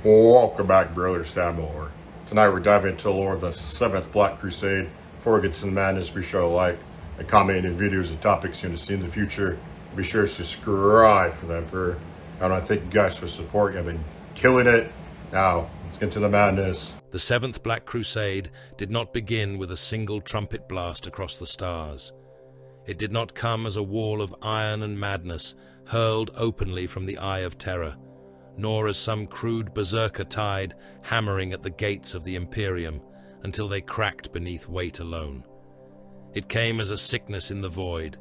Welcome back, brother Samuel. Tonight we're diving into the lore of the 7th Black Crusade. Before we get to the madness, be sure to like and comment any videos and topics you want to see in the future. Be sure to subscribe for the Emperor. I want to thank you guys for support. You've been killing it. Now, let's get to the madness. The 7th Black Crusade did not begin with a single trumpet blast across the stars. It did not come as a wall of iron and madness hurled openly from the Eye of Terror, nor as some crude berserker tide hammering at the gates of the Imperium until they cracked beneath weight alone. It came as a sickness in the void,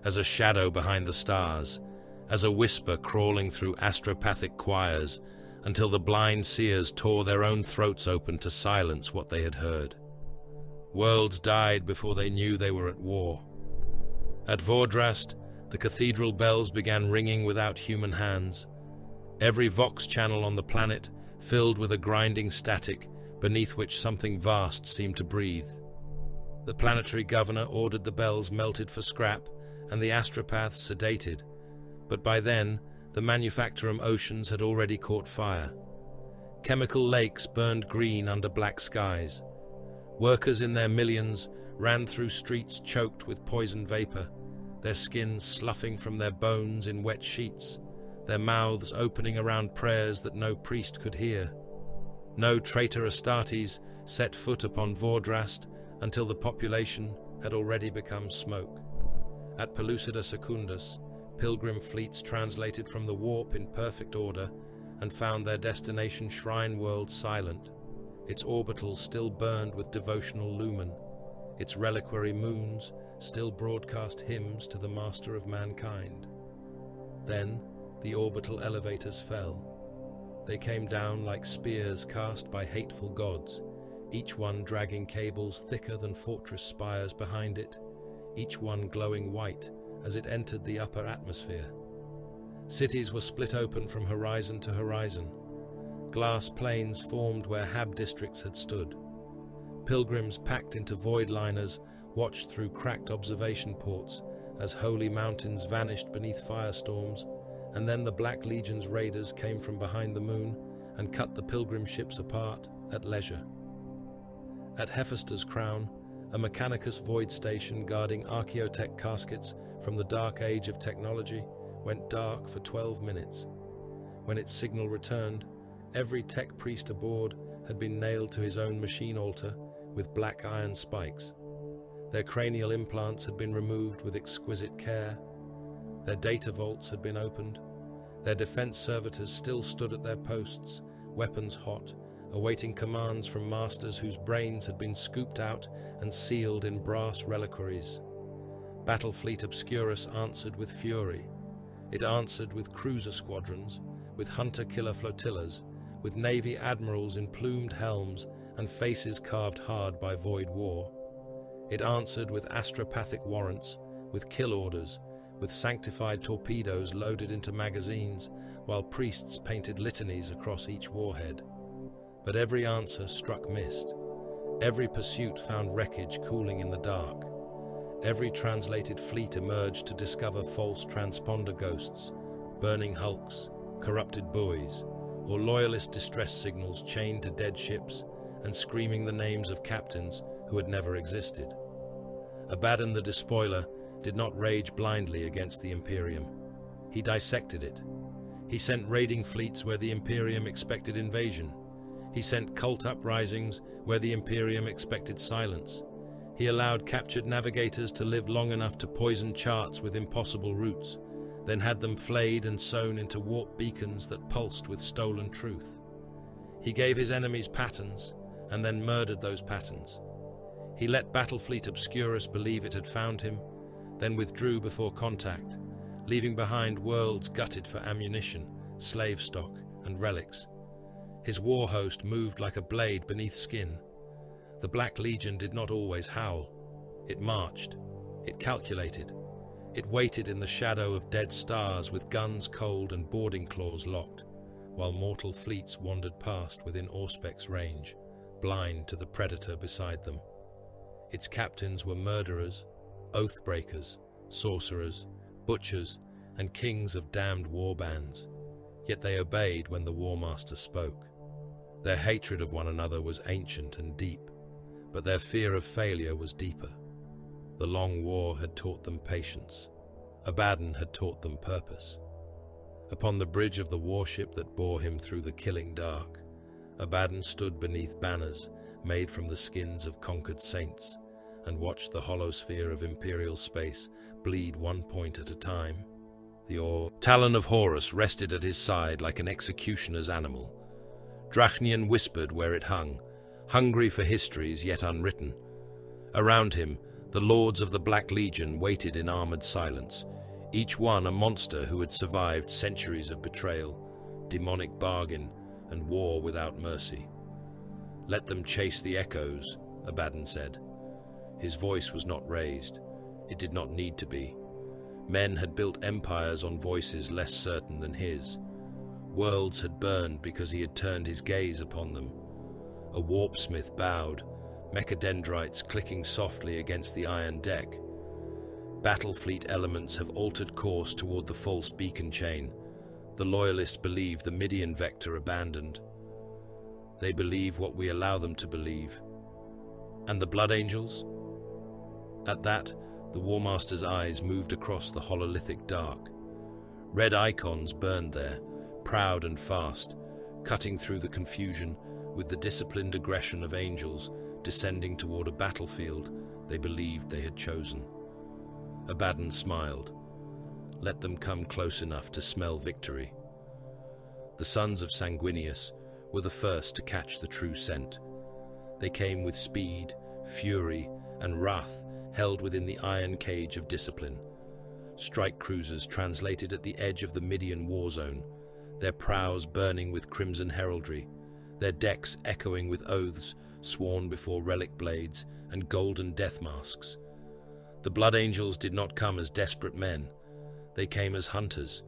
as a shadow behind the stars, as a whisper crawling through astropathic choirs until the blind seers tore their own throats open to silence what they had heard. Worlds died before they knew they were at war. At Vordrast, the cathedral bells began ringing without human hands. Every vox channel on the planet filled with a grinding static beneath which something vast seemed to breathe. The planetary governor ordered the bells melted for scrap and the astropaths sedated, but by then the manufacturum oceans had already caught fire. Chemical lakes burned green under black skies. Workers in their millions ran through streets choked with poison vapor, their skins sloughing from their bones in wet sheets, their mouths opening around prayers that no priest could hear. No traitor Astartes set foot upon Vordrast until the population had already become smoke. At Pellucida Secundus, pilgrim fleets translated from the warp in perfect order and found their destination shrine world silent. Its orbitals still burned with devotional lumen. Its reliquary moons still broadcast hymns to the master of mankind. Then the orbital elevators fell. They came down like spears cast by hateful gods, each one dragging cables thicker than fortress spires behind it, each one glowing white as it entered the upper atmosphere. Cities were split open from horizon to horizon. Glass plains formed where Hab districts had stood. Pilgrims packed into void liners watched through cracked observation ports as holy mountains vanished beneath firestorms, and then the Black Legion's raiders came from behind the moon and cut the pilgrim ships apart at leisure. At Hephaestus' crown, a Mechanicus void station guarding archaeotech caskets from the dark age of technology went dark for 12 minutes. When its signal returned, every tech priest aboard had been nailed to his own machine altar with black iron spikes. Their cranial implants had been removed with exquisite care. Their data vaults had been opened. Their defense servitors still stood at their posts, weapons hot, awaiting commands from masters whose brains had been scooped out and sealed in brass reliquaries. Battlefleet Obscurus answered with fury. It answered with cruiser squadrons, with hunter-killer flotillas, with navy admirals in plumed helms and faces carved hard by void war. It answered with astropathic warrants, with kill orders, with sanctified torpedoes loaded into magazines, while priests painted litanies across each warhead. But every answer struck mist. Every pursuit found wreckage cooling in the dark. Every translated fleet emerged to discover false transponder ghosts, burning hulks, corrupted buoys, or loyalist distress signals chained to dead ships and screaming the names of captains who had never existed. Abaddon the Despoiler did not rage blindly against the Imperium. He dissected it. He sent raiding fleets where the Imperium expected invasion. He sent cult uprisings where the Imperium expected silence. He allowed captured navigators to live long enough to poison charts with impossible routes, then had them flayed and sewn into warp beacons that pulsed with stolen truth. He gave his enemies patterns, and then murdered those patterns. He let Battlefleet Obscurus believe it had found him, then withdrew before contact, leaving behind worlds gutted for ammunition, slave stock, and relics. His war host moved like a blade beneath skin. The Black Legion did not always howl. It marched. It calculated. It waited in the shadow of dead stars with guns cold and boarding claws locked, while mortal fleets wandered past within Auspec's range, blind to the predator beside them. Its captains were murderers, oath-breakers, sorcerers, butchers, and kings of damned war bands. Yet they obeyed when the War Master spoke. Their hatred of one another was ancient and deep, but their fear of failure was deeper. The long war had taught them patience. Abaddon had taught them purpose. Upon the bridge of the warship that bore him through the killing dark, Abaddon stood beneath banners made from the skins of conquered saints and watched the hollow sphere of imperial space bleed one point at a time. The talon of Horus rested at his side like an executioner's animal. Drachnian whispered where it hung, hungry for histories yet unwritten. Around him, the lords of the Black Legion waited in armored silence, each one a monster who had survived centuries of betrayal, demonic bargain, and war without mercy. "Let them chase the echoes," Abaddon said. His voice was not raised. It did not need to be. Men had built empires on voices less certain than his. Worlds had burned because he had turned his gaze upon them. A warpsmith bowed, mechadendrites clicking softly against the iron deck. Battle fleet elements have altered course toward the false beacon chain. The loyalists believe the Midian vector abandoned. They believe what we allow them to believe. And the Blood Angels? At that, the Warmaster's eyes moved across the hololithic dark. Red icons burned there, proud and fast, cutting through the confusion with the disciplined aggression of angels descending toward a battlefield they believed they had chosen. Abaddon smiled. Let them come close enough to smell victory. The sons of Sanguinius were the first to catch the true scent. They came with speed, fury, and wrath held within the iron cage of discipline. Strike cruisers translated at the edge of the Midian war zone, their prows burning with crimson heraldry, their decks echoing with oaths sworn before relic blades and golden death masks. The Blood Angels did not come as desperate men. They came as hunters.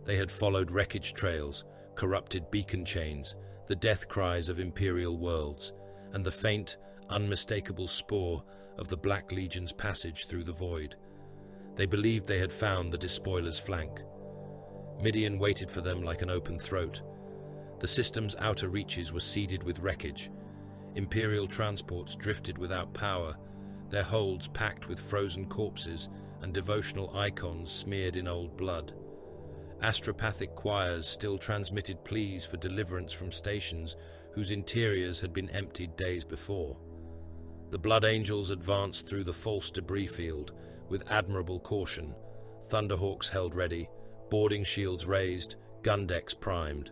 They had followed wreckage trails, corrupted beacon chains, the death cries of imperial worlds, and the faint, unmistakable spoor of the Black Legion's passage through the void. They believed they had found the despoiler's flank. Midian waited for them like an open throat. The system's outer reaches were seeded with wreckage. Imperial transports drifted without power, their holds packed with frozen corpses and devotional icons smeared in old blood. Astropathic choirs still transmitted pleas for deliverance from stations whose interiors had been emptied days before. The Blood Angels advanced through the false debris field with admirable caution, thunderhawks held ready, boarding shields raised, gun decks primed.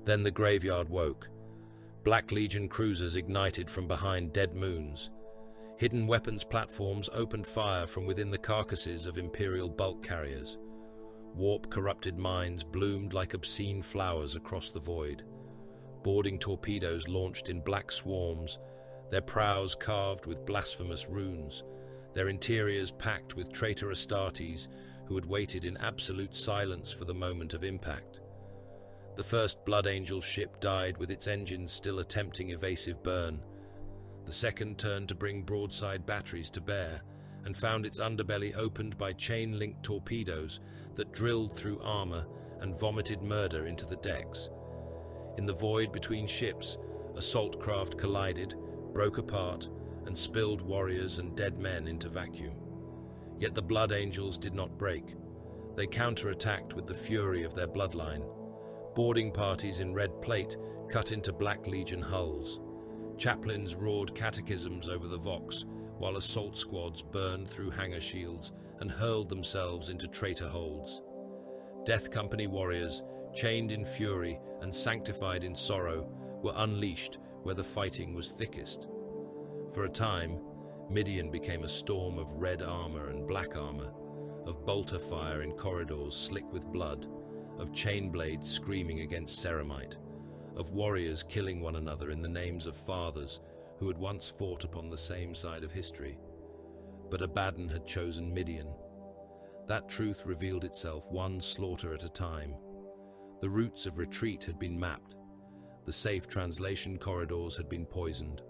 Then the graveyard woke. Black Legion cruisers ignited from behind dead moons. Hidden weapons platforms opened fire from within the carcasses of Imperial bulk carriers. Warp-corrupted mines bloomed like obscene flowers across the void. Boarding torpedoes launched in black swarms, their prows carved with blasphemous runes, their interiors packed with traitor Astartes who had waited in absolute silence for the moment of impact. The first Blood Angel ship died with its engines still attempting evasive burn. The second turned to bring broadside batteries to bear and found its underbelly opened by chain-linked torpedoes that drilled through armor and vomited murder into the decks. In the void between ships, assault craft collided, broke apart, and spilled warriors and dead men into vacuum. Yet the Blood Angels did not break. They counterattacked with the fury of their bloodline. Boarding parties in red plate cut into Black Legion hulls. Chaplains roared catechisms over the Vox, while assault squads burned through hangar shields and hurled themselves into traitor holds. Death Company warriors, chained in fury and sanctified in sorrow, were unleashed where the fighting was thickest. For a time, Midian became a storm of red armor and black armor, of bolter fire in corridors slick with blood, of chain blades screaming against ceramite, of warriors killing one another in the names of fathers who had once fought upon the same side of history. But Abaddon had chosen Midian. That truth revealed itself one slaughter at a time. The routes of retreat had been mapped. The safe translation corridors had been poisoned.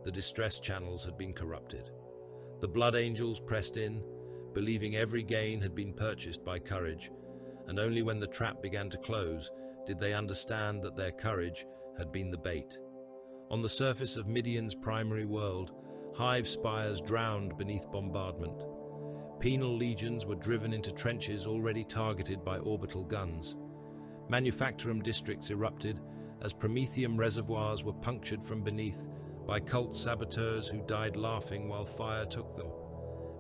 The distress channels had been corrupted. The Blood Angels pressed in, believing every gain had been purchased by courage, and only when the trap began to close did they understand that their courage had been the bait. On the surface of Midian's primary world, hive spires drowned beneath bombardment. Penal legions were driven into trenches already targeted by orbital guns. Manufactorum districts erupted as promethium reservoirs were punctured from beneath by cult saboteurs who died laughing while fire took them.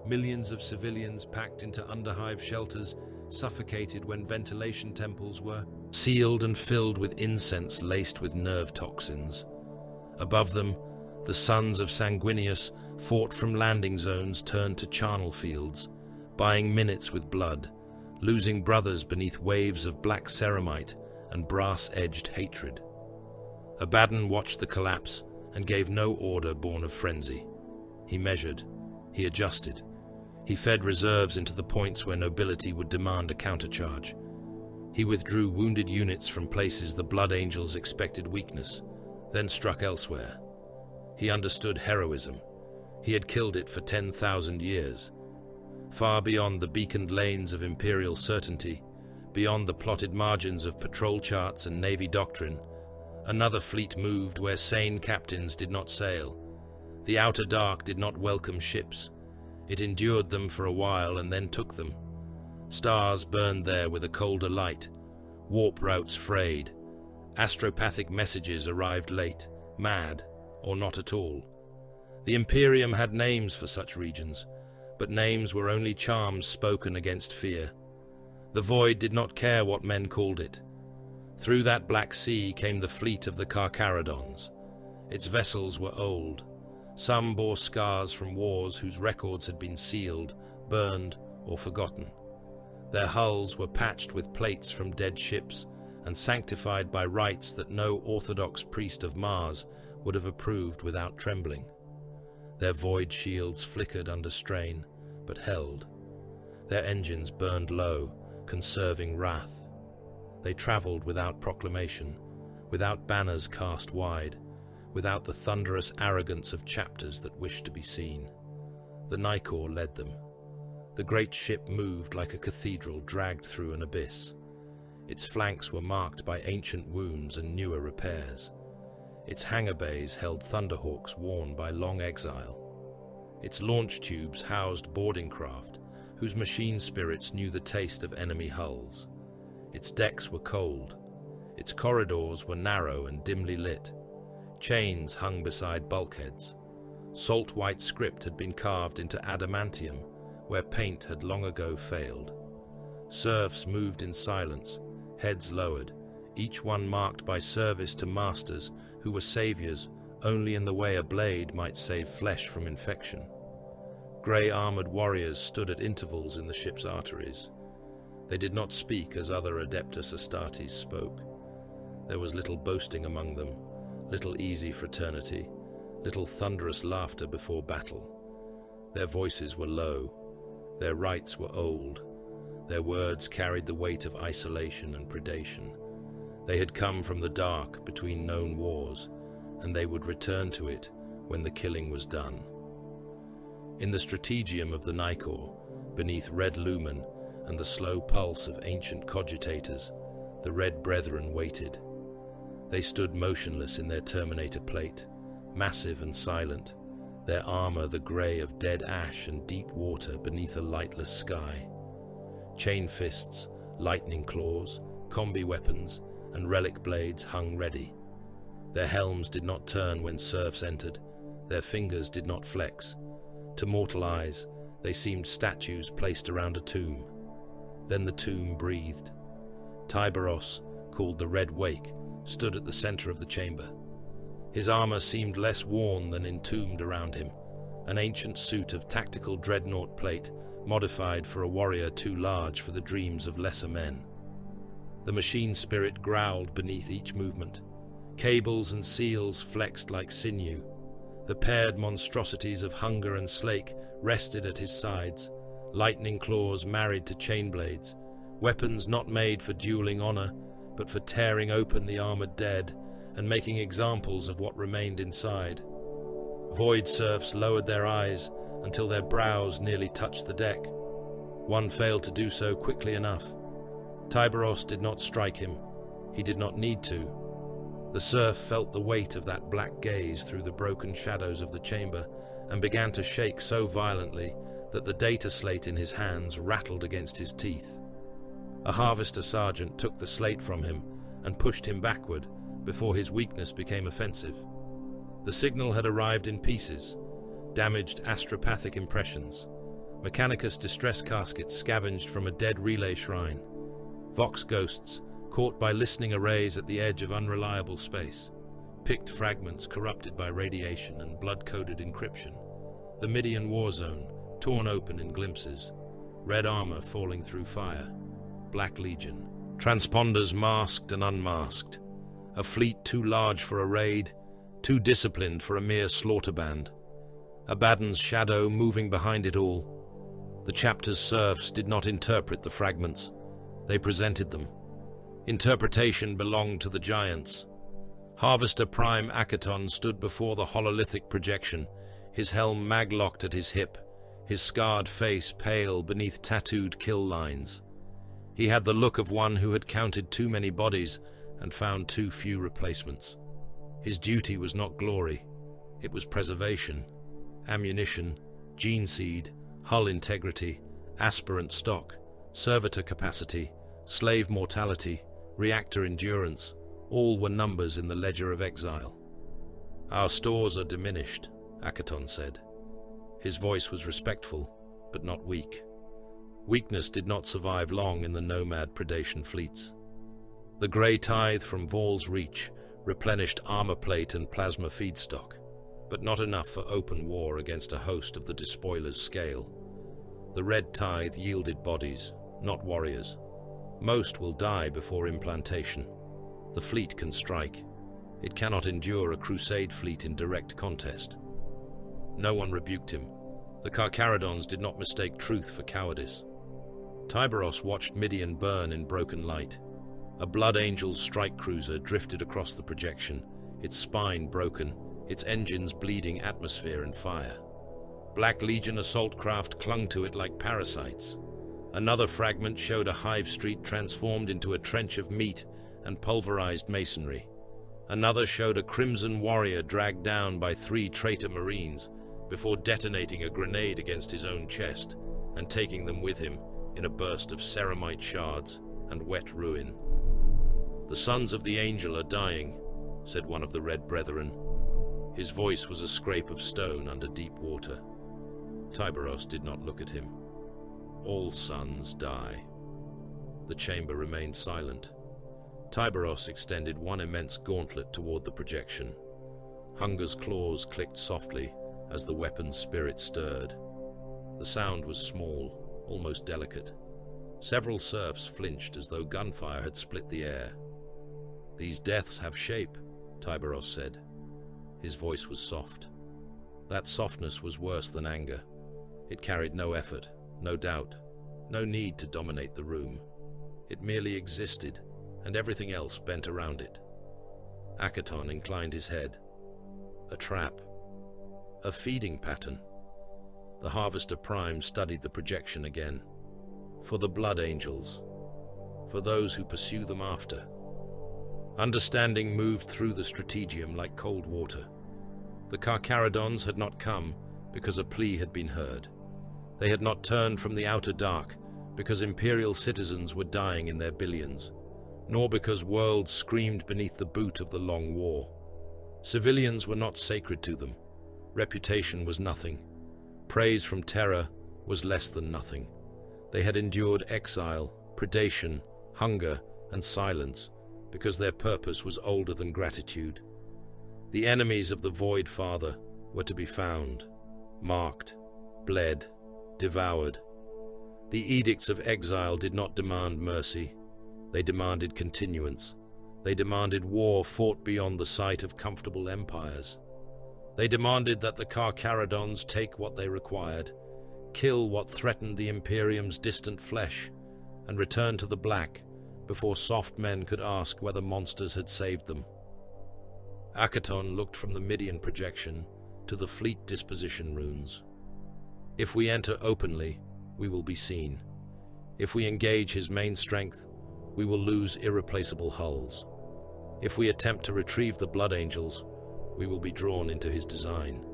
Millions of civilians packed into underhive shelters suffocated when ventilation temples were sealed and filled with incense laced with nerve toxins. Above them, the sons of Sanguinius fought from landing zones turned to charnel fields, buying minutes with blood, losing brothers beneath waves of black ceramite and brass-edged hatred. Abaddon watched the collapse and gave no order born of frenzy. He measured, he adjusted, he fed reserves into the points where nobility would demand a countercharge. He withdrew wounded units from places the Blood Angels expected weakness, then struck elsewhere. He understood heroism. He had killed it for 10,000 years. Far beyond the beaconed lanes of imperial certainty, beyond the plotted margins of patrol charts and navy doctrine, another fleet moved where sane captains did not sail. The outer dark did not welcome ships. It endured them for a while and then took them. Stars burned there with a colder light. Warp routes frayed. Astropathic messages arrived late, mad, or not at all. The Imperium had names for such regions, but names were only charms spoken against fear. The Void did not care what men called it. Through that black sea came the fleet of the Carcharodons. Its vessels were old. Some bore scars from wars whose records had been sealed, burned, or forgotten. Their hulls were patched with plates from dead ships and sanctified by rites that no orthodox priest of Mars would have approved without trembling. Their void shields flickered under strain, but held. Their engines burned low, conserving wrath. They traveled without proclamation, without banners cast wide, without the thunderous arrogance of chapters that wished to be seen. The Nicor led them. The great ship moved like a cathedral dragged through an abyss. Its flanks were marked by ancient wounds and newer repairs. Its hangar bays held thunderhawks worn by long exile. Its launch tubes housed boarding craft, whose machine spirits knew the taste of enemy hulls. Its decks were cold. Its corridors were narrow and dimly lit. Chains hung beside bulkheads. Salt white script had been carved into adamantium, where paint had long ago failed. Serfs moved in silence, heads lowered, each one marked by service to masters who were saviors only in the way a blade might save flesh from infection. Grey-armored warriors stood at intervals in the ship's arteries. They did not speak as other Adeptus Astartes spoke. There was little boasting among them, little easy fraternity, little thunderous laughter before battle. Their voices were low, their rites were old, their words carried the weight of isolation and predation. They had come from the dark between known wars, and they would return to it when the killing was done. In the strategium of the Nicor, beneath red lumen and the slow pulse of ancient cogitators, the Red Brethren waited. They stood motionless in their Terminator plate, massive and silent, their armor the grey of dead ash and deep water beneath a lightless sky. Chain fists, lightning claws, combi weapons, and relic blades hung ready. Their helms did not turn when serfs entered, their fingers did not flex. To mortal eyes, they seemed statues placed around a tomb. Then the tomb breathed. Tyberos, called the Red Wake, stood at the center of the chamber. His armor seemed less worn than entombed around him, an ancient suit of tactical dreadnought plate, modified for a warrior too large for the dreams of lesser men. The machine spirit growled beneath each movement. Cables and seals flexed like sinew. The paired monstrosities of hunger and slake rested at his sides, lightning claws married to chain blades, weapons not made for dueling honor, but for tearing open the armored dead and making examples of what remained inside. Void serfs lowered their eyes until their brows nearly touched the deck. One failed to do so quickly enough. Tyberos did not strike him. He did not need to. The serf felt the weight of that black gaze through the broken shadows of the chamber and began to shake so violently that the data slate in his hands rattled against his teeth. A harvester sergeant took the slate from him and pushed him backward before his weakness became offensive. The signal had arrived in pieces, damaged astropathic impressions, Mechanicus distress caskets scavenged from a dead relay shrine, Vox ghosts caught by listening arrays at the edge of unreliable space, picked fragments corrupted by radiation and blood-coded encryption, the Midian war zone torn open in glimpses, red armor falling through fire, Black Legion, transponders masked and unmasked, a fleet too large for a raid, too disciplined for a mere slaughter band, Abaddon's shadow moving behind it all. The chapter's serfs did not interpret the fragments, they presented them. Interpretation belonged to the giants. Harvester Prime Akaton stood before the hololithic projection, his helm mag-locked at his hip, his scarred face pale beneath tattooed kill lines. He had the look of one who had counted too many bodies and found too few replacements. His duty was not glory, it was preservation, ammunition, gene seed, hull integrity, aspirant stock, servitor capacity, slave mortality, reactor endurance, all were numbers in the ledger of exile. "Our stores are diminished," Akaton said. His voice was respectful, but not weak. Weakness did not survive long in the nomad predation fleets. The grey tithe from Vaul's Reach replenished armor plate and plasma feedstock, but not enough for open war against a host of the despoiler's scale. The red tithe yielded bodies, not warriors. Most will die before implantation. The fleet can strike. It cannot endure a crusade fleet in direct contest. No one rebuked him. The Carcharodons did not mistake truth for cowardice. Tyberos watched Midian burn in broken light. A Blood Angel's strike cruiser drifted across the projection, its spine broken, its engines bleeding atmosphere and fire. Black Legion assault craft clung to it like parasites. Another fragment showed a hive street transformed into a trench of meat and pulverized masonry. Another showed a crimson warrior dragged down by 3 traitor marines before detonating a grenade against his own chest and taking them with him in a burst of ceramite shards and wet ruin. "The sons of the angel are dying," said one of the Red Brethren. His voice was a scrape of stone under deep water. Tyberos did not look at him. All sons die. The chamber remained silent. Tyberos extended one immense gauntlet toward the projection. Hunger's claws clicked softly as the weapon's spirit stirred. The sound was small, almost delicate. Several serfs flinched as though gunfire had split the air. "These deaths have shape," Tyberos said. His voice was soft. That softness was worse than anger. It carried no effort, no doubt, no need to dominate the room. It merely existed, and everything else bent around it. Akaton inclined his head. A trap. A feeding pattern. The Harvester Prime studied the projection again. For the Blood Angels. For those who pursue them after. Understanding moved through the strategium like cold water. The Carcharodons had not come because a plea had been heard. They had not turned from the outer dark because imperial citizens were dying in their billions, nor because worlds screamed beneath the boot of the long war. Civilians were not sacred to them. Reputation was nothing. Praise from terror was less than nothing. They had endured exile, predation, hunger, and silence because their purpose was older than gratitude. The enemies of the Void Father were to be found, marked, bled, devoured. The edicts of exile did not demand mercy. They demanded continuance. They demanded war fought beyond the sight of comfortable empires. They demanded that the Carcharodons take what they required, kill what threatened the Imperium's distant flesh, and return to the black before soft men could ask whether monsters had saved them. Akaton looked from the Midian projection to the fleet disposition runes. If we enter openly, we will be seen. If we engage his main strength, we will lose irreplaceable hulls. If we attempt to retrieve the Blood Angels, we will be drawn into his design.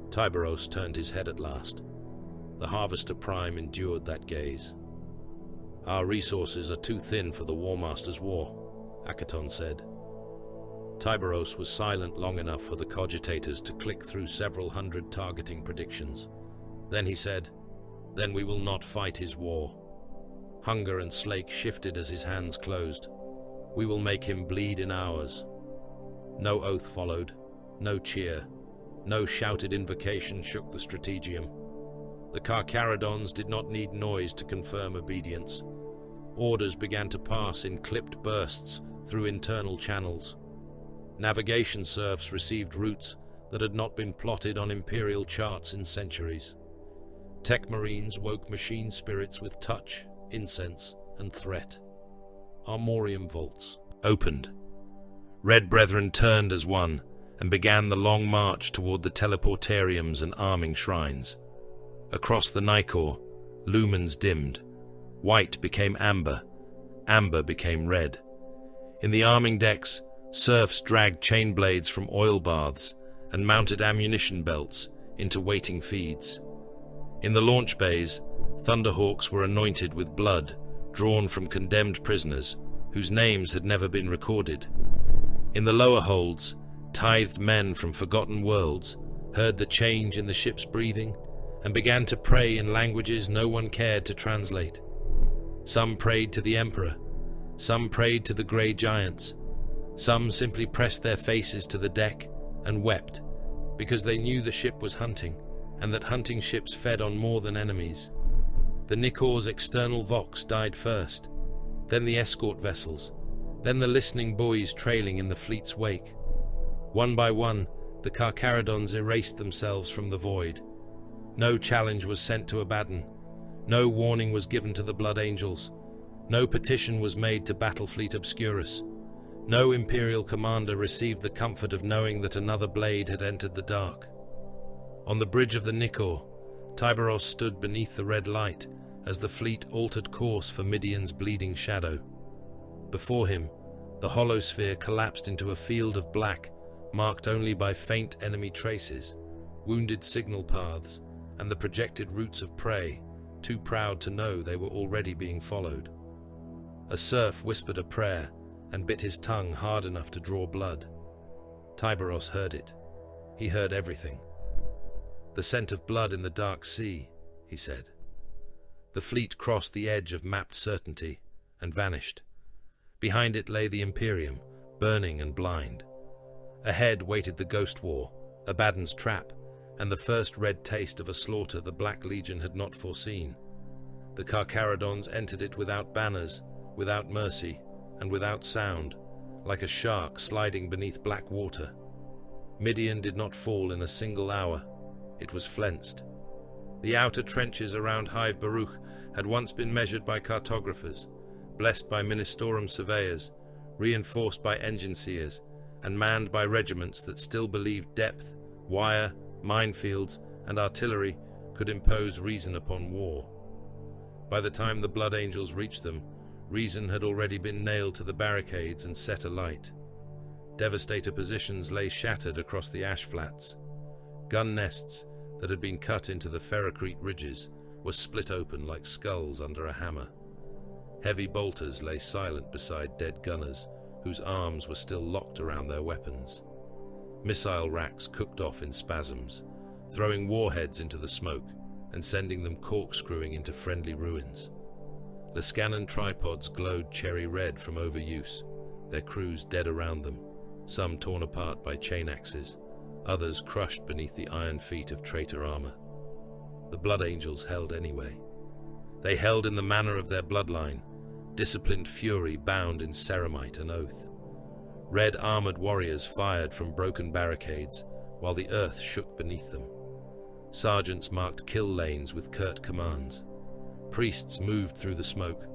Tyberos turned his head at last. The Harvester Prime endured that gaze. Our resources are too thin for the War Master's war, Akaton said. Tyberos was silent long enough for the cogitators to click through several hundred targeting predictions. Then he said, "Then we will not fight his war." Hunger and Slake shifted as his hands closed. "We will make him bleed in ours." No oath followed, no cheer, no shouted invocation shook the strategium. The Carcharodons did not need noise to confirm obedience. Orders began to pass in clipped bursts through internal channels. Navigation serfs received routes that had not been plotted on Imperial charts in centuries. Tech Marines woke machine spirits with touch, incense, and threat. Armorium vaults opened. Red Brethren turned as one and began the long march toward the teleportariums and arming shrines. Across the Nicor, lumens dimmed. White became amber. Amber became red. In the arming decks, serfs dragged chain blades from oil baths and mounted ammunition belts into waiting feeds. In the launch bays, Thunderhawks were anointed with blood drawn from condemned prisoners whose names had never been recorded. In the lower holds, tithed men from forgotten worlds heard the change in the ship's breathing and began to pray in languages no one cared to translate. Some prayed to the Emperor, some prayed to the Grey Giants, some simply pressed their faces to the deck and wept because they knew the ship was hunting and that hunting ships fed on more than enemies. The Nicor's external Vox died first, then the escort vessels, then the listening buoys trailing in the fleet's wake. One by one, the Carcharodons erased themselves from the void. No challenge was sent to Abaddon. No warning was given to the Blood Angels. No petition was made to Battlefleet Obscurus. No Imperial commander received the comfort of knowing that another blade had entered the dark. On the bridge of the Nicor, Tyberos stood beneath the red light as the fleet altered course for Midian's bleeding shadow. Before him, the holosphere collapsed into a field of black, marked only by faint enemy traces, wounded signal paths, and the projected routes of prey, too proud to know they were already being followed. A serf whispered a prayer and bit his tongue hard enough to draw blood. Tyberos heard it. He heard everything. "The scent of blood in the dark sea," he said. The fleet crossed the edge of mapped certainty and vanished. Behind it lay the Imperium, burning and blind. Ahead waited the Ghost War, Abaddon's trap, and the first red taste of a slaughter the Black Legion had not foreseen. The Carcharodons entered it without banners, without mercy, and without sound, like a shark sliding beneath black water. Midian did not fall in a single hour. It was flensed. The outer trenches around Hive Baruch had once been measured by cartographers, blessed by Ministorum surveyors, reinforced by engine seers, and manned by regiments that still believed depth, wire, minefields, and artillery could impose reason upon war. By the time the Blood Angels reached them, reason had already been nailed to the barricades and set alight. Devastator positions lay shattered across the ash flats. Gun nests that had been cut into the ferrocrete ridges were split open like skulls under a hammer. Heavy bolters lay silent beside dead gunners, whose arms were still locked around their weapons. Missile racks cooked off in spasms, throwing warheads into the smoke and sending them corkscrewing into friendly ruins. Lascanon tripods glowed cherry red from overuse, their crews dead around them, some torn apart by chain axes, others crushed beneath the iron feet of traitor armor. The Blood Angels held anyway. They held in the manner of their bloodline, disciplined fury bound in ceramite and oath. Red armored warriors fired from broken barricades while the earth shook beneath them. Sergeants marked kill lanes with curt commands. Priests moved through the smoke,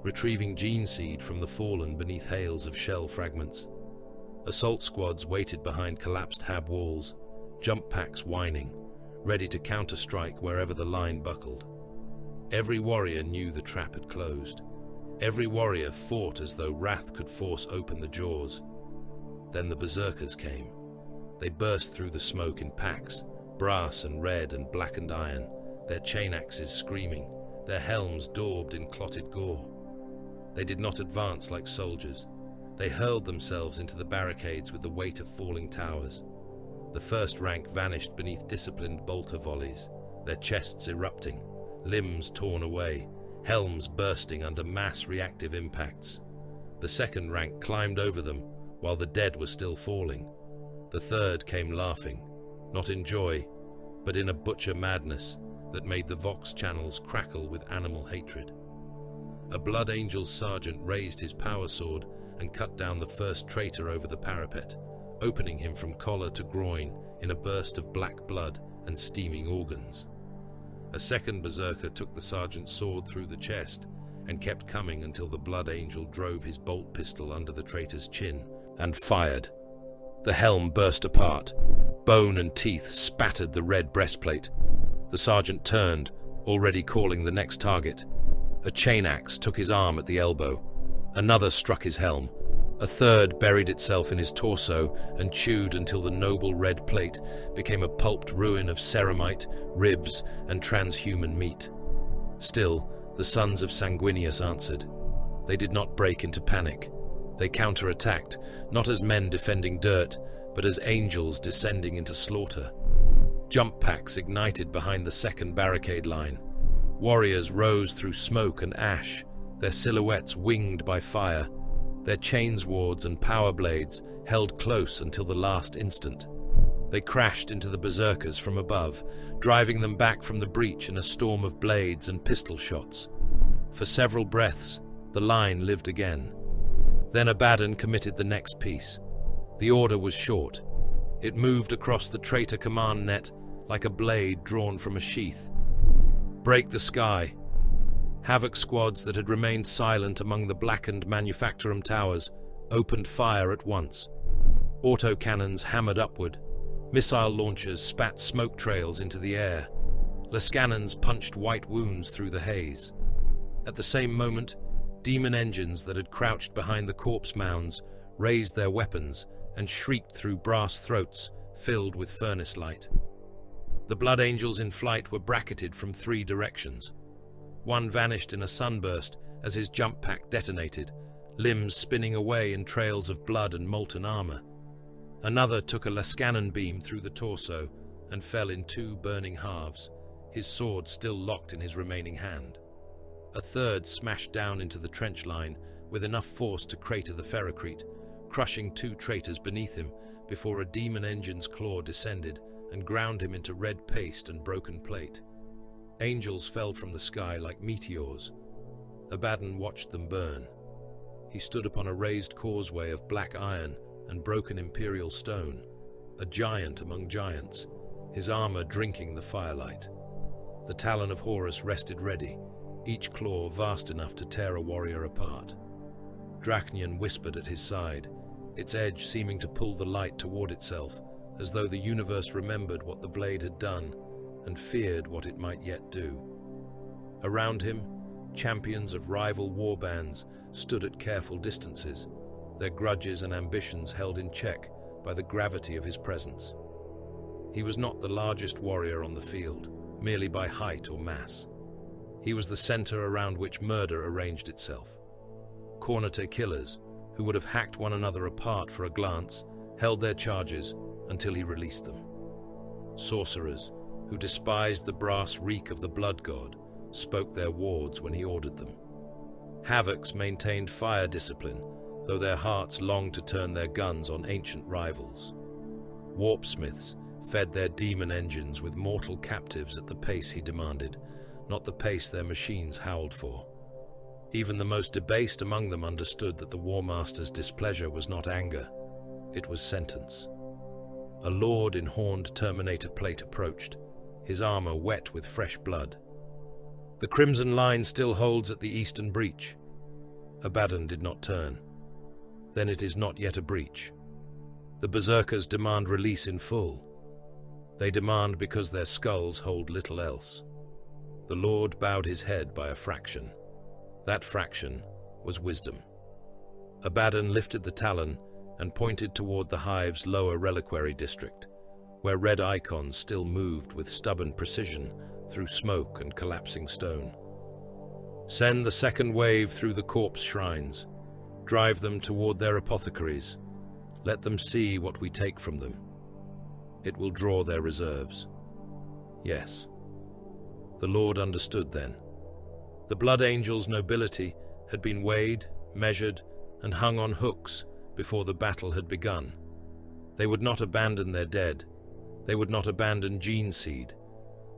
retrieving gene seed from the fallen beneath hails of shell fragments. Assault squads waited behind collapsed hab walls, jump packs whining, ready to counter-strike wherever the line buckled. Every warrior knew the trap had closed. Every warrior fought as though wrath could force open the jaws. Then the berserkers came. They burst through the smoke in packs, brass and red and blackened iron, their chain axes screaming, their helms daubed in clotted gore. They did not advance like soldiers. They hurled themselves into the barricades with the weight of falling towers. The first rank vanished beneath disciplined bolter volleys, their chests erupting, limbs torn away, helms bursting under mass reactive impacts. The second rank climbed over them while the dead were still falling. The third came laughing, not in joy, but in a butcher madness that made the Vox channels crackle with animal hatred. A Blood Angel's sergeant raised his power sword and cut down the first traitor over the parapet, opening him from collar to groin in a burst of black blood and steaming organs. A second berserker took the sergeant's sword through the chest and kept coming until the Blood Angel drove his bolt pistol under the traitor's chin and fired. The helm burst apart. Bone and teeth spattered the red breastplate. The sergeant turned, already calling the next target. A chain axe took his arm at the elbow. Another struck his helm. A third buried itself in his torso and chewed until the noble red plate became a pulped ruin of ceramite, ribs, and transhuman meat. Still, the sons of Sanguinius answered. They did not break into panic. They counterattacked, not as men defending dirt, but as angels descending into slaughter. Jump packs ignited behind the second barricade line. Warriors rose through smoke and ash, their silhouettes winged by fire, their chainswords and power blades held close until the last instant. They crashed into the berserkers from above, driving them back from the breach in a storm of blades and pistol shots. For several breaths, the line lived again. Then Abaddon committed the next piece. The order was short. It moved across the traitor command net like a blade drawn from a sheath. Break the sky. Havoc squads that had remained silent among the blackened Manufactorum towers opened fire at once. Autocannons hammered upward. Missile launchers spat smoke trails into the air. Lascannons punched white wounds through the haze. At the same moment, demon engines that had crouched behind the corpse mounds raised their weapons and shrieked through brass throats filled with furnace light. The Blood Angels in flight were bracketed from 3 directions. One vanished in a sunburst as his jump pack detonated, limbs spinning away in trails of blood and molten armor. Another took a Lascannon beam through the torso and fell in 2 burning halves, his sword still locked in his remaining hand. A third smashed down into the trench line with enough force to crater the ferrocrete, crushing 2 traitors beneath him before a demon engine's claw descended and ground him into red paste and broken plate. Angels fell from the sky like meteors. Abaddon watched them burn. He stood upon a raised causeway of black iron and broken imperial stone, a giant among giants, his armor drinking the firelight. The talon of Horus rested ready, each claw vast enough to tear a warrior apart. Drachnian whispered at his side, its edge seeming to pull the light toward itself, as though the universe remembered what the blade had done and feared what it might yet do. Around him, champions of rival warbands stood at careful distances, their grudges and ambitions held in check by the gravity of his presence. He was not the largest warrior on the field, merely by height or mass. He was the center around which murder arranged itself. Cornete killers, who would have hacked one another apart for a glance, held their charges until he released them. Sorcerers, who despised the brass reek of the blood god, spoke their wards when he ordered them. Havocs maintained fire discipline, though their hearts longed to turn their guns on ancient rivals. Warpsmiths fed their demon engines with mortal captives at the pace he demanded, not the pace their machines howled for. Even the most debased among them understood that the War Master's displeasure was not anger, it was sentence. A lord in horned Terminator plate approached, his armor wet with fresh blood. The crimson line still holds at the eastern breach. Abaddon did not turn. Then it is not yet a breach. The berserkers demand release in full. They demand because their skulls hold little else. The lord bowed his head by a fraction. That fraction was wisdom. Abaddon lifted the talon and pointed toward the hive's lower reliquary district, where red icons still moved with stubborn precision through smoke and collapsing stone. Send the second wave through the corpse shrines. Drive them toward their apothecaries. Let them see what we take from them. It will draw their reserves. Yes. The Lord understood then. The Blood Angels' nobility had been weighed, measured, and hung on hooks before the battle had begun. They would not abandon their dead. They would not abandon gene seed.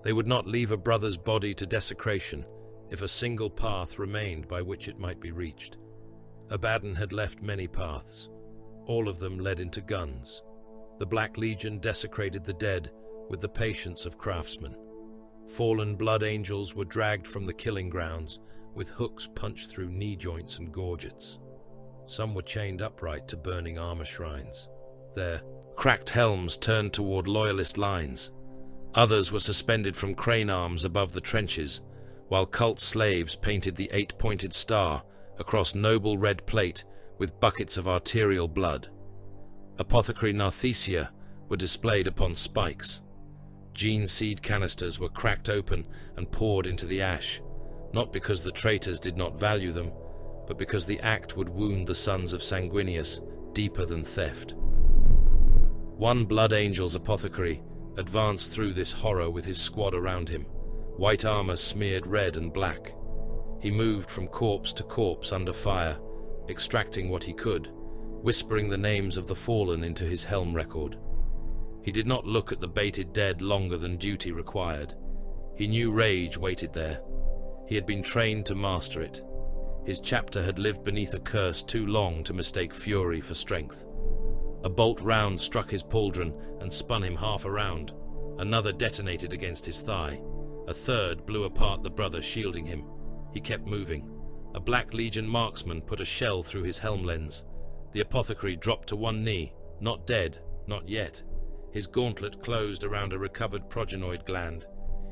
They would not leave a brother's body to desecration if a single path remained by which it might be reached. Abaddon had left many paths. All of them led into guns. The Black Legion desecrated the dead with the patience of craftsmen. Fallen Blood Angels were dragged from the killing grounds with hooks punched through knee joints and gorgets. Some were chained upright to burning armor shrines. Their cracked helms turned toward loyalist lines. Others were suspended from crane arms above the trenches, while cult slaves painted the 8-pointed star across noble red plate with buckets of arterial blood. Apothecary Narthesia were displayed upon spikes. Gene seed canisters were cracked open and poured into the ash, not because the traitors did not value them, but because the act would wound the sons of Sanguinius deeper than theft. One Blood Angel's apothecary advanced through this horror with his squad around him, white armor smeared red and black. He moved from corpse to corpse under fire, extracting what he could, whispering the names of the fallen into his helm record. He did not look at the baited dead longer than duty required. He knew rage waited there. He had been trained to master it. His chapter had lived beneath a curse too long to mistake fury for strength. A bolt round struck his pauldron and spun him half around. Another detonated against his thigh. A third blew apart the brother shielding him. He kept moving. A Black Legion marksman put a shell through his helm lens. The apothecary dropped to one knee, not dead, not yet. His gauntlet closed around a recovered progenoid gland.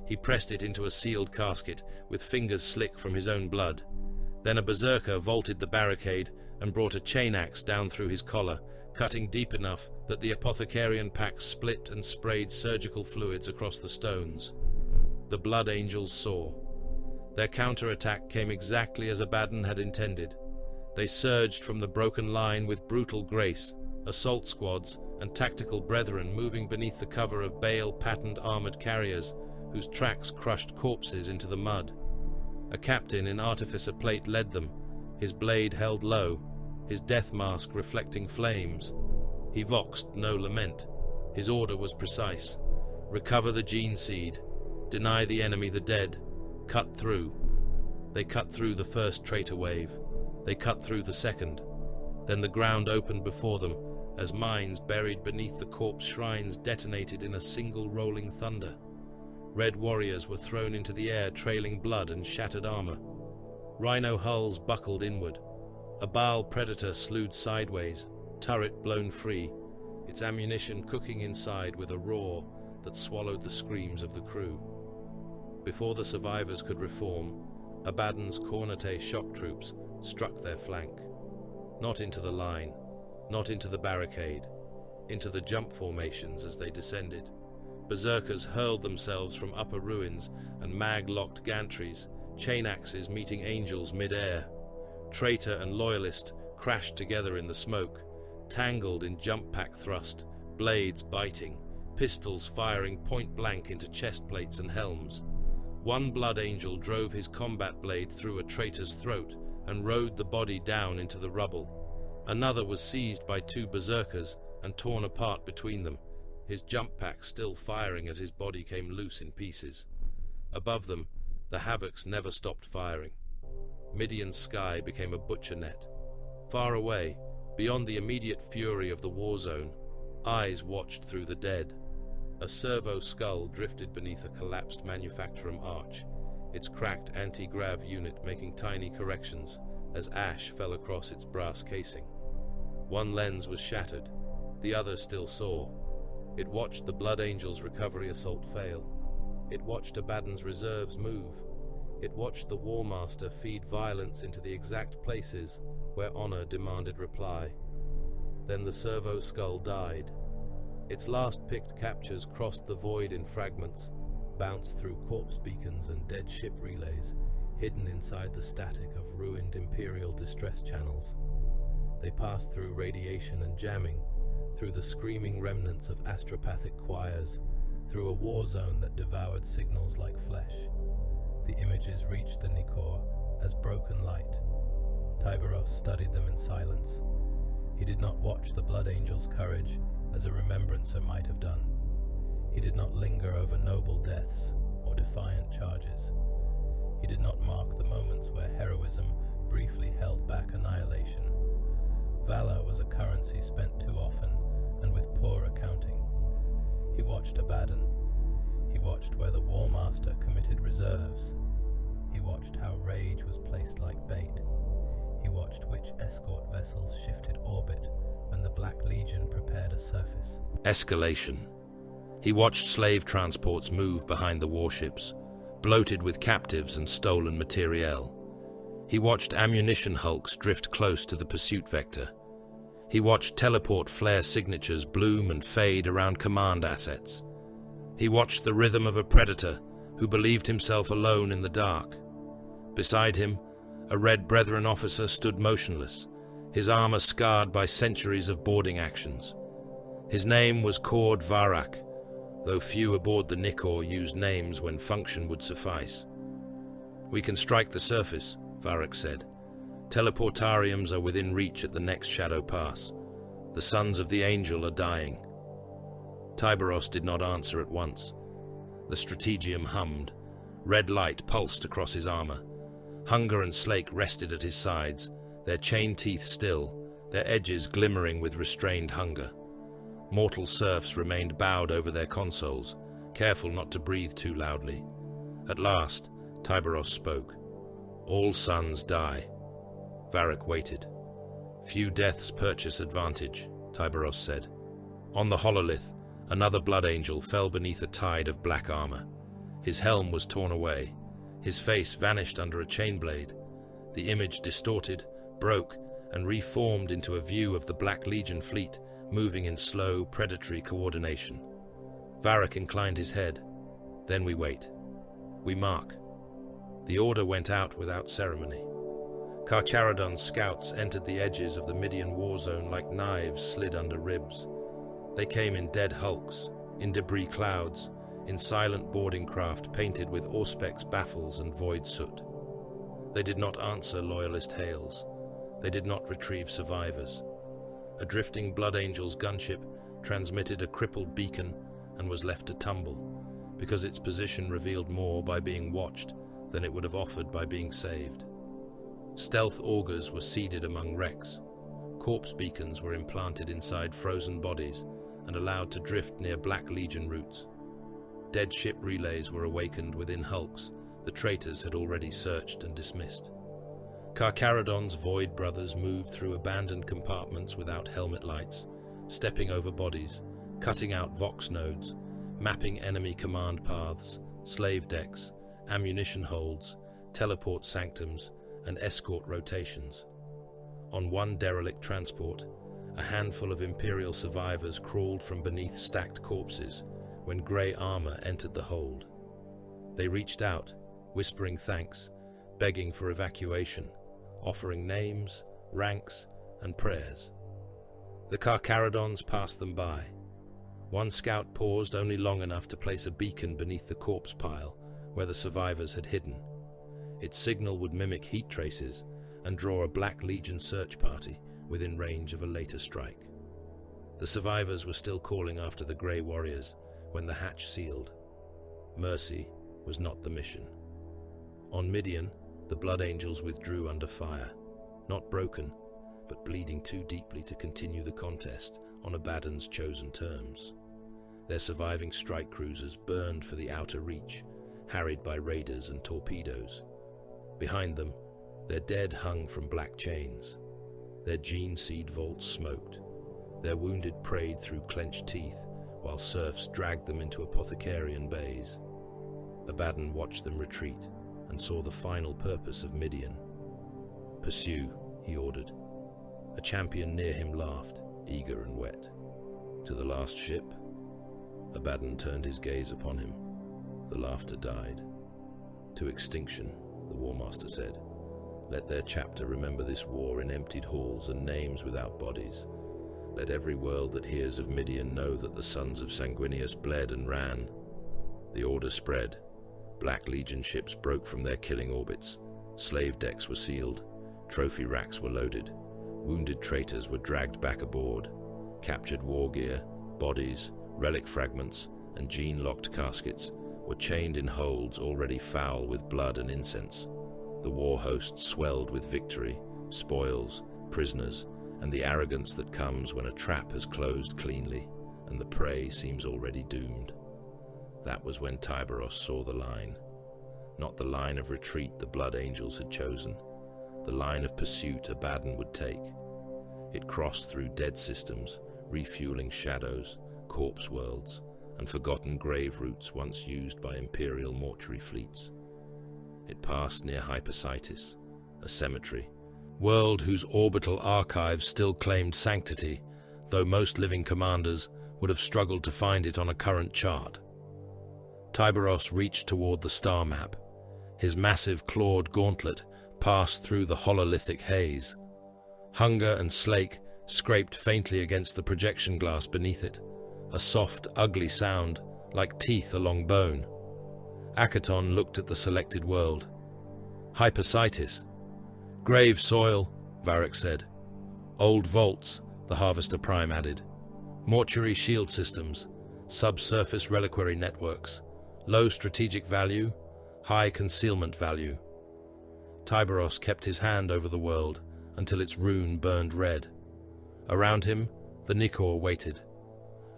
He pressed it into a sealed casket, with fingers slick from his own blood. Then a berserker vaulted the barricade and brought a chain axe down through his collar, cutting deep enough that the apothecarian pack split and sprayed surgical fluids across the stones. The Blood Angels saw. Their counterattack came exactly as Abaddon had intended. They surged from the broken line with brutal grace, assault squads and tactical brethren moving beneath the cover of Baal-patterned armored carriers whose tracks crushed corpses into the mud. A captain in artificer plate led them, his blade held low, his death mask reflecting flames. He voxed no lament. His order was precise. Recover the gene seed. Deny the enemy the dead. Cut through. They cut through the first traitor wave. They cut through the second. Then the ground opened before them as mines buried beneath the corpse shrines detonated in a single rolling thunder. Red warriors were thrown into the air trailing blood and shattered armor. Rhino hulls buckled inward. A Baal predator slewed sideways, turret blown free, its ammunition cooking inside with a roar that swallowed the screams of the crew. Before the survivors could reform, Abaddon's Cornete shock troops struck their flank. Not into the line, not into the barricade, into the jump formations as they descended. Berserkers hurled themselves from upper ruins and mag-locked gantries, chain axes meeting angels mid-air. Traitor and loyalist crashed together in the smoke, tangled in jump pack thrust, blades biting, pistols firing point-blank into chest plates and helms. One Blood Angel drove his combat blade through a traitor's throat and rode the body down into the rubble. Another was seized by two berserkers and torn apart between them, his jump pack still firing as his body came loose in pieces. Above them, the Havocs never stopped firing. Midian's sky became a butcher net. Far away, beyond the immediate fury of the war zone, eyes watched through the dead. A servo skull drifted beneath a collapsed manufactorum arch, its cracked anti-grav unit making tiny corrections as ash fell across its brass casing. One lens was shattered, the other still saw. It watched the Blood Angel's recovery assault fail. It watched Abaddon's reserves move. It watched the War Master feed violence into the exact places where honor demanded reply. Then the servo skull died. Its last picked captures crossed the void in fragments, bounced through corpse beacons and dead ship relays, hidden inside the static of ruined Imperial distress channels. They passed through radiation and jamming, through the screaming remnants of astropathic choirs, through a war zone that devoured signals like flesh. The images reached the Nikor as broken light. Tyberos studied them in silence. He did not watch the Blood Angel's courage as a remembrancer might have done. He did not linger over noble deaths or defiant charges. He did not mark the moments where heroism briefly held back annihilation. Valor was a currency spent too often and with poor accounting. He watched Abaddon. He watched where the War Master committed reserves. He watched how rage was placed like bait. He watched which escort vessels shifted orbit when the Black Legion prepared a surface. Escalation. He watched slave transports move behind the warships, bloated with captives and stolen materiel. He watched ammunition hulks drift close to the pursuit vector. He watched teleport flare signatures bloom and fade around command assets. He watched the rhythm of a predator who believed himself alone in the dark. Beside him, a Red Brethren officer stood motionless, his armor scarred by centuries of boarding actions. His name was Cord Varak, though few aboard the Nikor used names when function would suffice. "We can strike the surface," Varak said. "Teleportariums are within reach at the next shadow pass. The sons of the Angel are dying." Tyberos did not answer at once. The strategium hummed. Red light pulsed across his armor. Hunger and Slake rested at his sides, their chain teeth still, their edges glimmering with restrained hunger. Mortal serfs remained bowed over their consoles, careful not to breathe too loudly. At last, Tyberos spoke. "All sons die." Varak waited. "Few deaths purchase advantage," Tyberos said. On the hololith, another Blood Angel fell beneath a tide of black armor. His helm was torn away. His face vanished under a chain blade. The image distorted, broke, and reformed into a view of the Black Legion fleet moving in slow, predatory coordination. Varak inclined his head. "Then we wait. We mark." The order went out without ceremony. Carcharodon's scouts entered the edges of the Midian war zone like knives slid under ribs. They came in dead hulks, in debris clouds, in silent boarding craft painted with Auspex baffles and void soot. They did not answer loyalist hails. They did not retrieve survivors. A drifting Blood Angel's gunship transmitted a crippled beacon and was left to tumble, because its position revealed more by being watched than it would have offered by being saved. Stealth augers were seeded among wrecks. Corpse beacons were implanted inside frozen bodies and allowed to drift near Black Legion routes. Dead ship relays were awakened within hulks the traitors had already searched and dismissed. Carcharodon's Void brothers moved through abandoned compartments without helmet lights, stepping over bodies, cutting out Vox nodes, mapping enemy command paths, slave decks, ammunition holds, teleport sanctums, and escort rotations. On one derelict transport, a handful of Imperial survivors crawled from beneath stacked corpses when grey armor entered the hold. They reached out, whispering thanks, begging for evacuation, offering names, ranks, and prayers. The Carcharodons passed them by. One scout paused only long enough to place a beacon beneath the corpse pile where the survivors had hidden. Its signal would mimic heat traces and draw a Black Legion search party within range of a later strike. The survivors were still calling after the Grey Warriors when the hatch sealed. Mercy was not the mission. On Midian, the Blood Angels withdrew under fire, not broken, but bleeding too deeply to continue the contest on Abaddon's chosen terms. Their surviving strike cruisers burned for the outer reach, harried by raiders and torpedoes. Behind them, their dead hung from black chains. Their gene seed vaults smoked. Their wounded prayed through clenched teeth, while serfs dragged them into apothecarian bays. Abaddon watched them retreat, and saw the final purpose of Midian. "Pursue," he ordered. A champion near him laughed, eager and wet. "To the last ship?" Abaddon turned his gaze upon him. The laughter died. "To extinction," the War Master said. "Let their chapter remember this war in emptied halls and names without bodies. Let every world that hears of Midian know that the sons of Sanguinius bled and ran." The order spread. Black Legion ships broke from their killing orbits. Slave decks were sealed. Trophy racks were loaded. Wounded traitors were dragged back aboard. Captured war gear, bodies, relic fragments, and gene-locked caskets were chained in holds already foul with blood and incense. The war host swelled with victory, spoils, prisoners, and the arrogance that comes when a trap has closed cleanly and the prey seems already doomed. That was when Tyberos saw the line. Not the line of retreat the Blood Angels had chosen, the line of pursuit Abaddon would take. It crossed through dead systems, refueling shadows, corpse worlds, and forgotten grave routes once used by Imperial mortuary fleets. It passed near Hypersitis, a cemetery, world whose orbital archives still claimed sanctity, though most living commanders would have struggled to find it on a current chart. Tyberos reached toward the star map. His massive clawed gauntlet passed through the hololithic haze. Hunger and Slake scraped faintly against the projection glass beneath it, a soft, ugly sound like teeth along bone. Akaton looked at the selected world. Hypersitis. Grave soil, Varric said. Old vaults, the Harvester Prime added. Mortuary shield systems, subsurface reliquary networks, low strategic value, high concealment value. Tyberos kept his hand over the world until its rune burned red. Around him, the Nikor waited.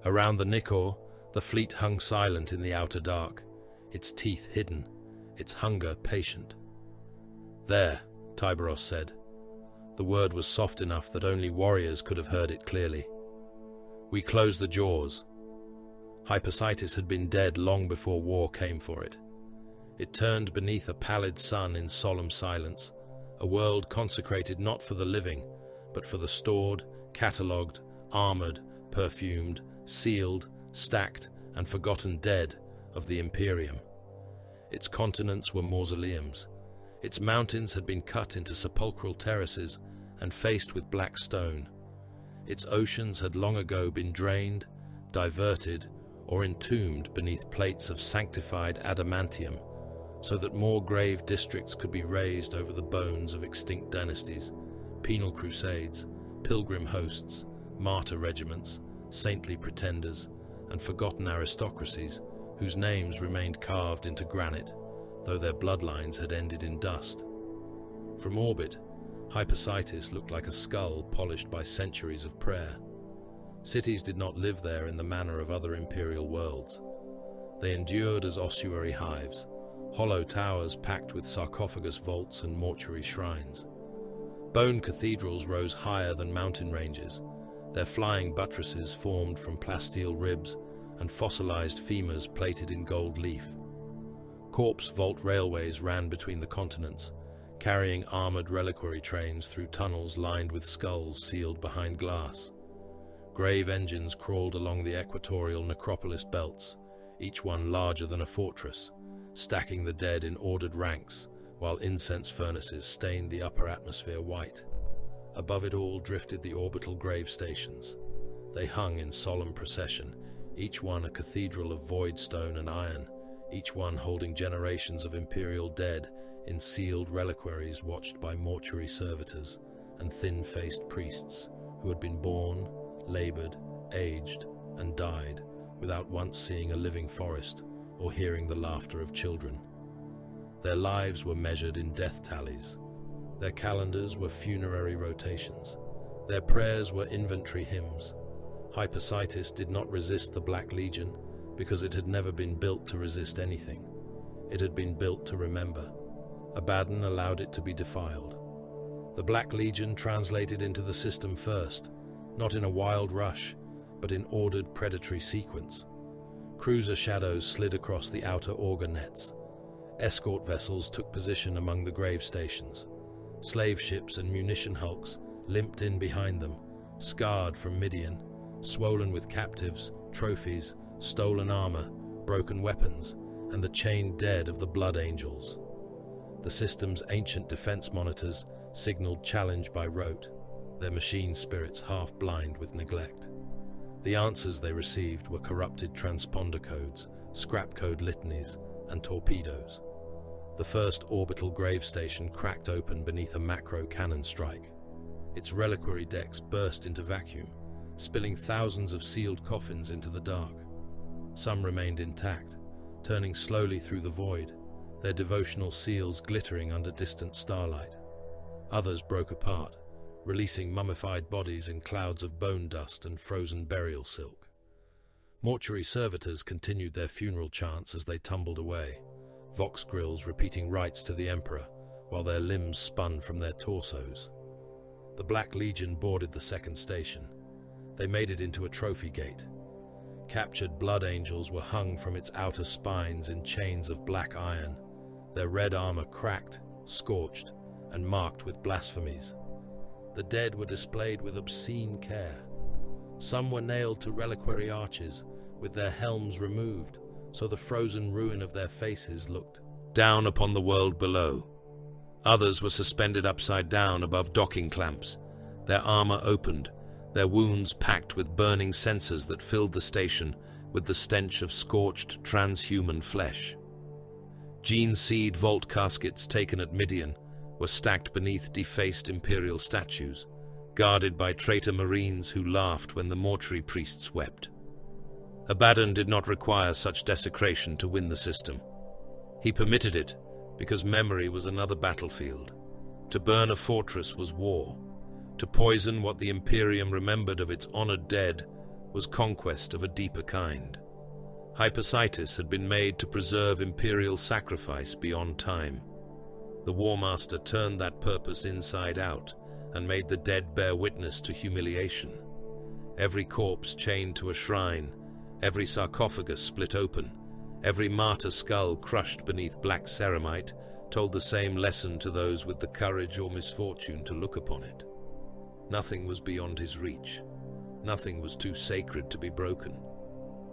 Around the Nikor, the fleet hung silent in the outer dark, its teeth hidden, its hunger patient. There, Tyberos said. The word was soft enough that only warriors could have heard it clearly. We close the jaws. Hypersitis had been dead long before war came for it. It turned beneath a pallid sun in solemn silence, a world consecrated not for the living, but for the stored, catalogued, armored, perfumed, sealed, stacked, and forgotten dead of the Imperium. Its continents were mausoleums. Its mountains had been cut into sepulchral terraces and faced with black stone. Its oceans had long ago been drained, diverted, or entombed beneath plates of sanctified adamantium, so that more grave districts could be raised over the bones of extinct dynasties, penal crusades, pilgrim hosts, martyr regiments, saintly pretenders, and forgotten aristocracies whose names remained carved into granite, though their bloodlines had ended in dust. From orbit, Hypersitis looked like a skull polished by centuries of prayer. Cities did not live there in the manner of other imperial worlds. They endured as ossuary hives, hollow towers packed with sarcophagus vaults and mortuary shrines. Bone cathedrals rose higher than mountain ranges, their flying buttresses formed from plasteel ribs and fossilized femurs plated in gold leaf. Corpse vault railways ran between the continents, carrying armored reliquary trains through tunnels lined with skulls sealed behind glass. Grave engines crawled along the equatorial necropolis belts, each one larger than a fortress, stacking the dead in ordered ranks, while incense furnaces stained the upper atmosphere white. Above it all drifted the orbital grave stations. They hung in solemn procession, each one a cathedral of void stone and iron, each one holding generations of imperial dead in sealed reliquaries watched by mortuary servitors and thin-faced priests who had been born, labored, aged, and died without once seeing a living forest or hearing the laughter of children. Their lives were measured in death tallies. Their calendars were funerary rotations. Their prayers were inventory hymns. Hypersitis did not resist the Black Legion because it had never been built to resist anything. It had been built to remember. Abaddon allowed it to be defiled. The Black Legion translated into the system first, not in a wild rush, but in ordered predatory sequence. Cruiser shadows slid across the outer auger nets. Escort vessels took position among the grave stations. Slave ships and munition hulks limped in behind them, scarred from Midian, swollen with captives, trophies, stolen armor, broken weapons, and the chained dead of the Blood Angels. The system's ancient defense monitors signaled challenge by rote, their machine spirits half-blind with neglect. The answers they received were corrupted transponder codes, scrap code litanies, and torpedoes. The first orbital grave station cracked open beneath a macro cannon strike. Its reliquary decks burst into vacuum, spilling thousands of sealed coffins into the dark. Some remained intact, turning slowly through the void, their devotional seals glittering under distant starlight. Others broke apart, releasing mummified bodies in clouds of bone dust and frozen burial silk. Mortuary servitors continued their funeral chants as they tumbled away, vox grills repeating rites to the Emperor while their limbs spun from their torsos. The Black Legion boarded the second station. They made it into a trophy gate. Captured Blood Angels were hung from its outer spines in chains of black iron, their red armor cracked, scorched, and marked with blasphemies. The dead were displayed with obscene care. Some were nailed to reliquary arches, with their helms removed, so the frozen ruin of their faces looked down upon the world below. Others were suspended upside down above docking clamps, their armor opened, their wounds packed with burning sensors that filled the station with the stench of scorched transhuman flesh. Gene Seed vault caskets taken at Midian were stacked beneath defaced imperial statues, guarded by traitor marines who laughed when the mortuary priests wept. Abaddon did not require such desecration to win the system. He permitted it because memory was another battlefield. To burn a fortress was war. To poison what the Imperium remembered of its honored dead was conquest of a deeper kind. Hypersitis had been made to preserve imperial sacrifice beyond time. The War Master turned that purpose inside out and made the dead bear witness to humiliation. Every corpse chained to a shrine, every sarcophagus split open, every martyr skull crushed beneath black ceramite told the same lesson to those with the courage or misfortune to look upon it. Nothing was beyond his reach. Nothing was too sacred to be broken.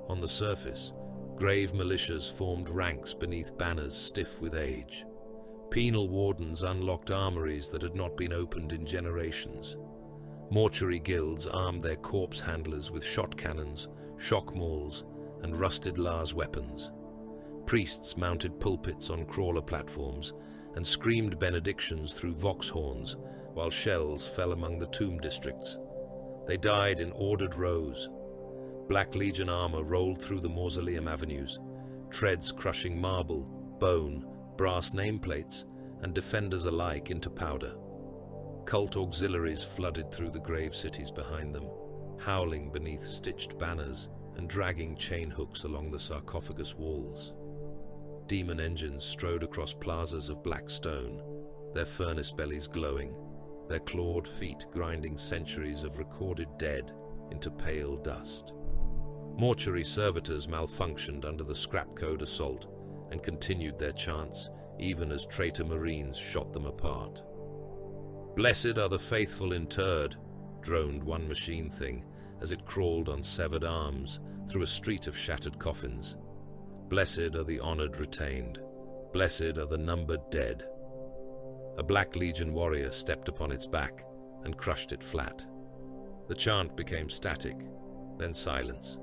On the surface, grave militias formed ranks beneath banners stiff with age. Penal wardens unlocked armories that had not been opened in generations. Mortuary guilds armed their corpse handlers with shot cannons, shock mauls, and rusted Lars weapons. Priests mounted pulpits on crawler platforms and screamed benedictions through vox horns while shells fell among the tomb districts. They died in ordered rows. Black Legion armor rolled through the mausoleum avenues, treads crushing marble, bone, brass nameplates, and defenders alike into powder. Cult auxiliaries flooded through the grave cities behind them, howling beneath stitched banners and dragging chain hooks along the sarcophagus walls. Demon engines strode across plazas of black stone, their furnace bellies glowing, their clawed feet grinding centuries of recorded dead into pale dust. Mortuary servitors malfunctioned under the scrap code assault and continued their chants, even as traitor marines shot them apart. "Blessed are the faithful interred," droned one machine thing as it crawled on severed arms through a street of shattered coffins. "Blessed are the honored retained. Blessed are the numbered dead." A Black Legion warrior stepped upon its back and crushed it flat. The chant became static, then silence.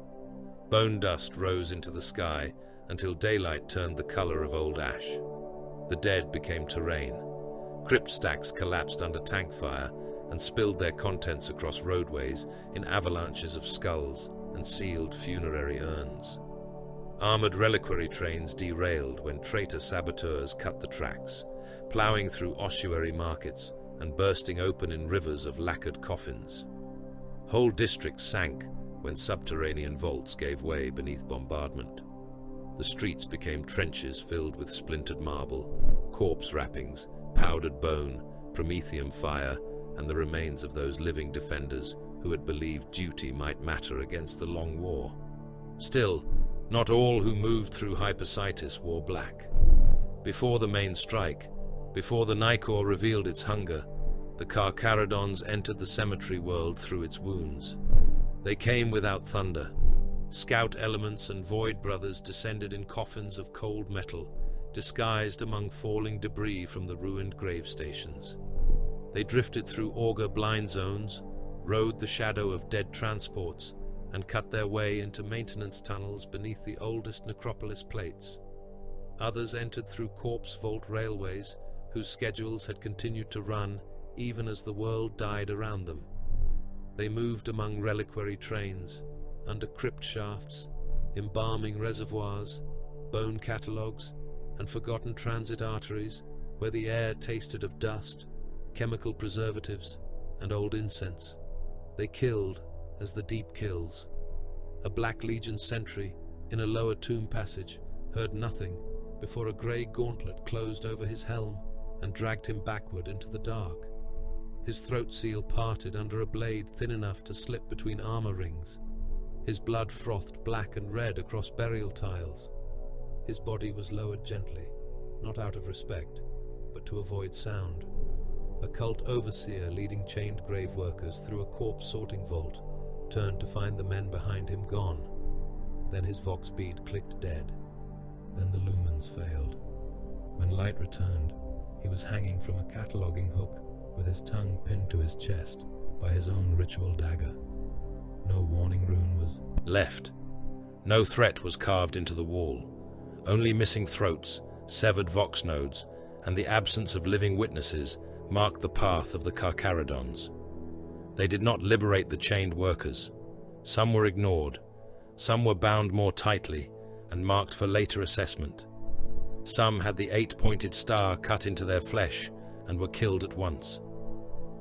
Bone dust rose into the sky until daylight turned the color of old ash. The dead became terrain. Crypt stacks collapsed under tank fire and spilled their contents across roadways in avalanches of skulls and sealed funerary urns. Armored reliquary trains derailed when traitor saboteurs cut the tracks, plowing through ossuary markets and bursting open in rivers of lacquered coffins. Whole districts sank when subterranean vaults gave way beneath bombardment. The streets became trenches filled with splintered marble, corpse wrappings, powdered bone, promethium fire, and the remains of those living defenders who had believed duty might matter against the long war. Still, not all who moved through Hypersitis wore black. Before the main strike, before the Nicor revealed its hunger, the Carcharodons entered the cemetery world through its wounds. They came without thunder. Scout elements and Void Brothers descended in coffins of cold metal, disguised among falling debris from the ruined grave stations. They drifted through auger blind zones, rode the shadow of dead transports, and cut their way into maintenance tunnels beneath the oldest necropolis plates. Others entered through corpse vault railways, whose schedules had continued to run even as the world died around them. They moved among reliquary trains, under crypt shafts, embalming reservoirs, bone catalogues, and forgotten transit arteries where the air tasted of dust, chemical preservatives, and old incense. They killed as the deep kills. A Black Legion sentry in a lower tomb passage heard nothing before a grey gauntlet closed over his helm and dragged him backward into the dark. His throat seal parted under a blade thin enough to slip between armor rings. His blood frothed black and red across burial tiles. His body was lowered gently, not out of respect, but to avoid sound. A cult overseer leading chained grave workers through a corpse sorting vault turned to find the men behind him gone. Then his vox bead clicked dead. Then the lumens failed. When light returned, he was hanging from a cataloging hook with his tongue pinned to his chest by his own ritual dagger. No warning rune was left. No threat was carved into the wall. Only missing throats, severed vox nodes, and the absence of living witnesses marked the path of the Carcharodons. They did not liberate the chained workers. Some were ignored. Some were bound more tightly and marked for later assessment. Some had the 8-pointed star cut into their flesh and were killed at once.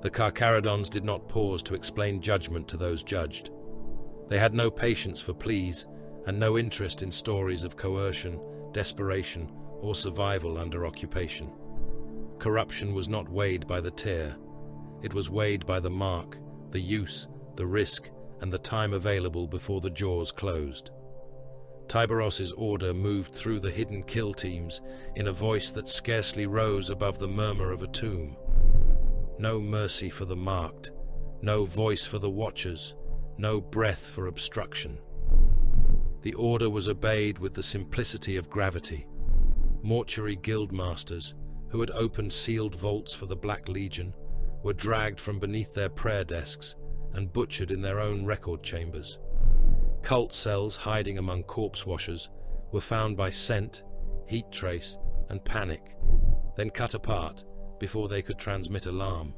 The Carcharodons did not pause to explain judgment to those judged. They had no patience for pleas and no interest in stories of coercion, desperation, or survival under occupation. Corruption was not weighed by the tear. It was weighed by the mark, the use, the risk, and the time available before the jaws closed. Tyberos' order moved through the hidden kill teams in a voice that scarcely rose above the murmur of a tomb. No mercy for the marked, no voice for the watchers, no breath for obstruction. The order was obeyed with the simplicity of gravity. Mortuary guildmasters, who had opened sealed vaults for the Black Legion, were dragged from beneath their prayer desks and butchered in their own record chambers. Cult cells hiding among corpse washers were found by scent, heat trace, and panic, then cut apart before they could transmit alarm.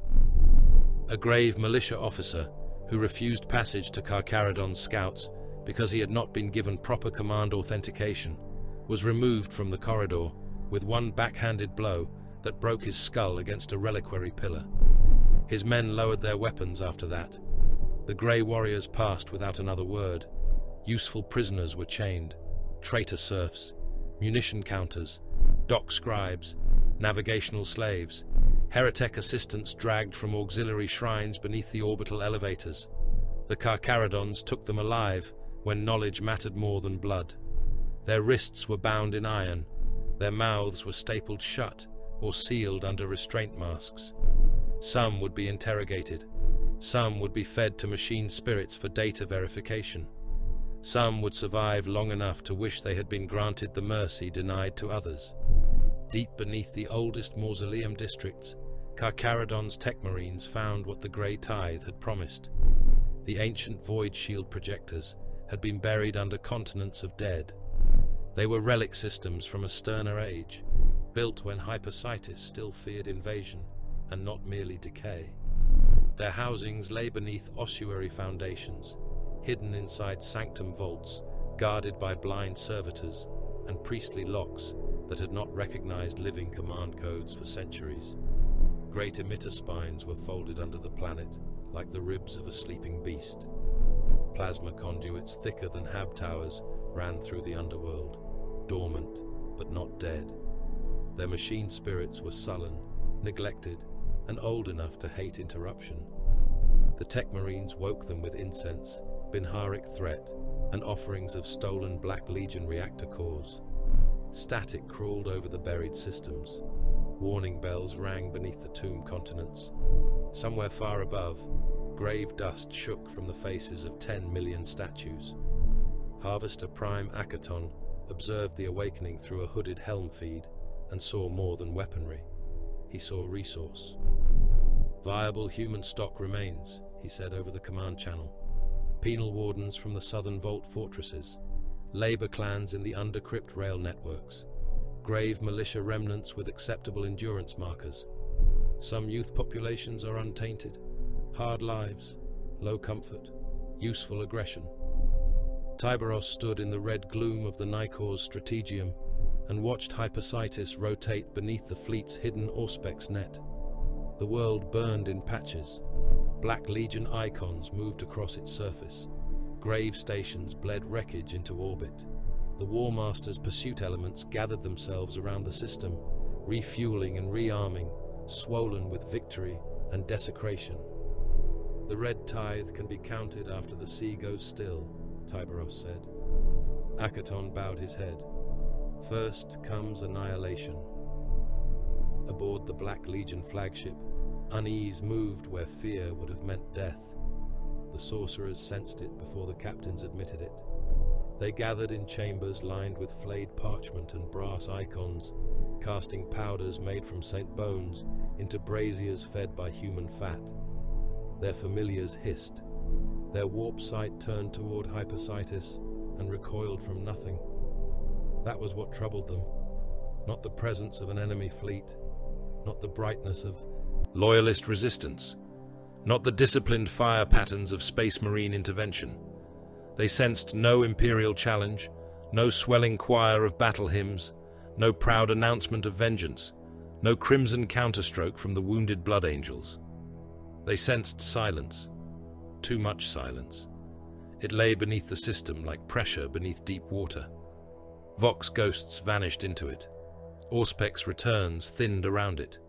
A grave militia officer who refused passage to Carcharodon's scouts because he had not been given proper command authentication was removed from the corridor with one backhanded blow that broke his skull against a reliquary pillar. His men lowered their weapons after that. The grey warriors passed without another word. Useful prisoners were chained, traitor serfs, munition counters, dock scribes, navigational slaves, heretic assistants dragged from auxiliary shrines beneath the orbital elevators. The Carcharodons took them alive when knowledge mattered more than blood. Their wrists were bound in iron, their mouths were stapled shut or sealed under restraint masks. Some would be interrogated. Some would be fed to machine spirits for data verification. Some would survive long enough to wish they had been granted the mercy denied to others. Deep beneath the oldest mausoleum districts, Carcharodon's tech marines found what the Grey Tithe had promised. The ancient void shield projectors had been buried under continents of dead. They were relic systems from a sterner age, built when Hypersitis still feared invasion and not merely decay. Their housings lay beneath ossuary foundations, hidden inside sanctum vaults, guarded by blind servitors and priestly locks that had not recognized living command codes for centuries. Great emitter spines were folded under the planet, like the ribs of a sleeping beast. Plasma conduits thicker than hab towers ran through the underworld, dormant but not dead. Their machine spirits were sullen, neglected, and old enough to hate interruption. The tech marines woke them with incense, Binharic threat, and offerings of stolen Black Legion reactor cores. Static crawled over the buried systems. Warning bells rang beneath the tomb continents. Somewhere far above, grave dust shook from the faces of 10 million statues. Harvester Prime Akaton observed the awakening through a hooded helm feed and saw more than weaponry. He saw resource. "Viable human stock remains," he said over the command channel. "Penal wardens from the southern vault fortresses, labor clans in the undercrypt rail networks, grave militia remnants with acceptable endurance markers. Some youth populations are untainted, hard lives, low comfort, useful aggression." Tyberos stood in the red gloom of the Nikor's strategium and watched Hypersitis rotate beneath the fleet's hidden Auspex net. The world burned in patches. Black Legion icons moved across its surface. Grave stations bled wreckage into orbit. The War Master's pursuit elements gathered themselves around the system, refueling and rearming, swollen with victory and desecration. "The red tithe can be counted after the sea goes still," Tyberos said. Akaton bowed his head. "First comes annihilation." Aboard the Black Legion flagship, unease moved where fear would have meant death. The sorcerers sensed it before the captains admitted it. They gathered in chambers lined with flayed parchment and brass icons, casting powders made from St. Bones into braziers fed by human fat. Their familiars hissed. Their warp sight turned toward Hypersitis and recoiled from nothing. That was what troubled them. Not the presence of an enemy fleet, not the brightness of loyalist resistance, not the disciplined fire patterns of Space Marine intervention. They sensed no imperial challenge, no swelling choir of battle hymns, no proud announcement of vengeance, no crimson counterstroke from the wounded blood angels. They sensed silence, too much silence. It lay beneath the system like pressure beneath deep water. Vox ghosts vanished into it. Auspex returns thinned around it.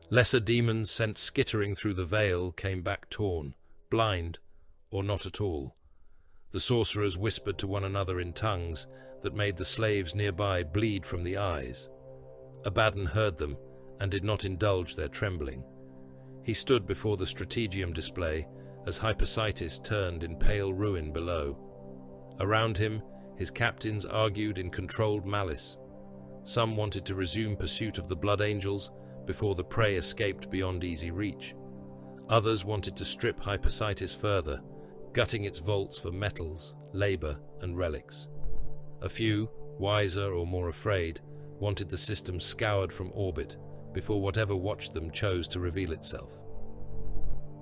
Lesser demons sent skittering through the veil came back torn, blind, or not at all. The sorcerers whispered to one another in tongues that made the slaves nearby bleed from the eyes. Abaddon heard them and did not indulge their trembling. He stood before the strategium display as Hypersitis turned in pale ruin below. Around him, his captains argued in controlled malice. Some wanted to resume pursuit of the Blood Angels before the prey escaped beyond easy reach. Others wanted to strip Hypersitis further, gutting its vaults for metals, labor, and relics. A few, wiser or more afraid, wanted the system scoured from orbit before whatever watched them chose to reveal itself.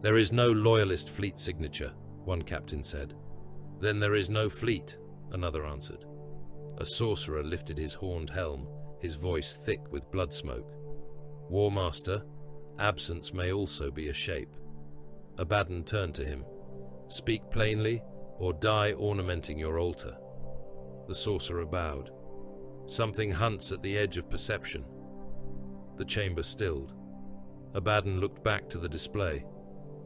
"There is no loyalist fleet signature," one captain said. "Then there is no fleet," another answered. A sorcerer lifted his horned helm, his voice thick with blood smoke. "War Master, absence may also be a shape." Abaddon turned to him. "Speak plainly, or die ornamenting your altar." The sorcerer bowed. "Something hunts at the edge of perception." The chamber stilled. Abaddon looked back to the display.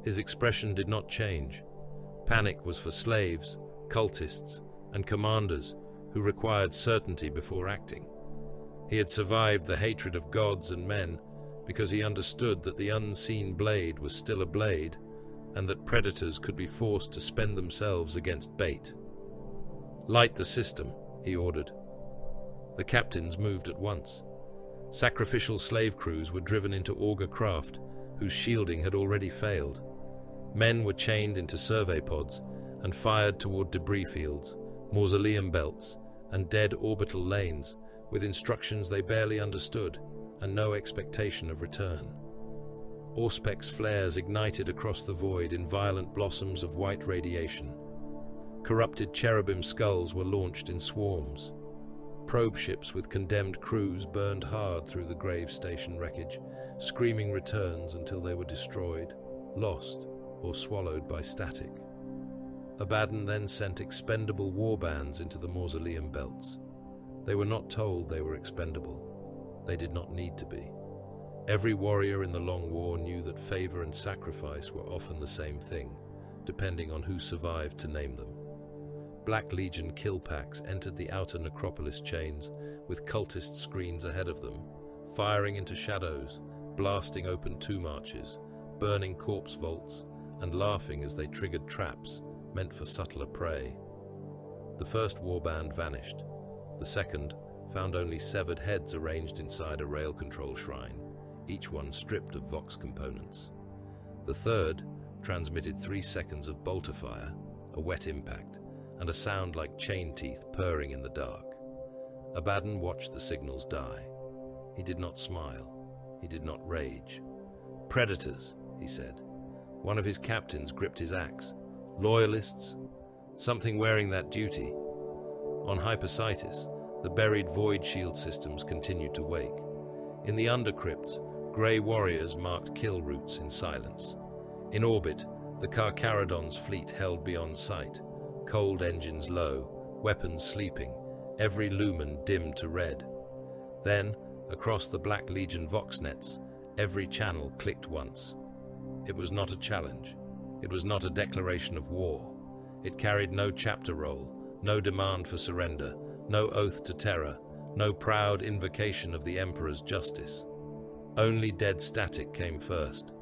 His expression did not change. Panic was for slaves, cultists, and commanders who required certainty before acting. He had survived the hatred of gods and men because he understood that the unseen blade was still a blade, and that predators could be forced to spend themselves against bait. "Light the system," he ordered. The captains moved at once. Sacrificial slave crews were driven into auger craft, whose shielding had already failed. Men were chained into survey pods and fired toward debris fields, mausoleum belts, and dead orbital lanes, with instructions they barely understood and no expectation of return. Auspex flares ignited across the void in violent blossoms of white radiation. Corrupted cherubim skulls were launched in swarms. Probe ships with condemned crews burned hard through the grave station wreckage, screaming returns until they were destroyed, lost, or swallowed by static. Abaddon then sent expendable warbands into the mausoleum belts. They were not told they were expendable. They did not need to be. Every warrior in the Long War knew that favor and sacrifice were often the same thing, depending on who survived to name them. Black Legion kill packs entered the outer necropolis chains, with cultist screens ahead of them, firing into shadows, blasting open tomb arches, burning corpse vaults, and laughing as they triggered traps meant for subtler prey. The first warband vanished. The second found only severed heads arranged inside a rail control shrine, each one stripped of Vox components. The third transmitted 3 seconds of bolter fire, a wet impact, and a sound like chain teeth purring in the dark. Abaddon watched the signals die. He did not smile. He did not rage. "Predators," he said. One of his captains gripped his axe. "Loyalists? Something wearing that duty." On Hypersitis, the buried void shield systems continued to wake. In the undercrypts, grey warriors marked kill routes in silence. In orbit, the Carcharodon's fleet held beyond sight, cold engines low, weapons sleeping, every lumen dimmed to red. Then, across the Black Legion voxnets, every channel clicked once. It was not a challenge. It was not a declaration of war. It carried no chapter roll, no demand for surrender, no oath to terror, no proud invocation of the Emperor's justice. Only dead static came first,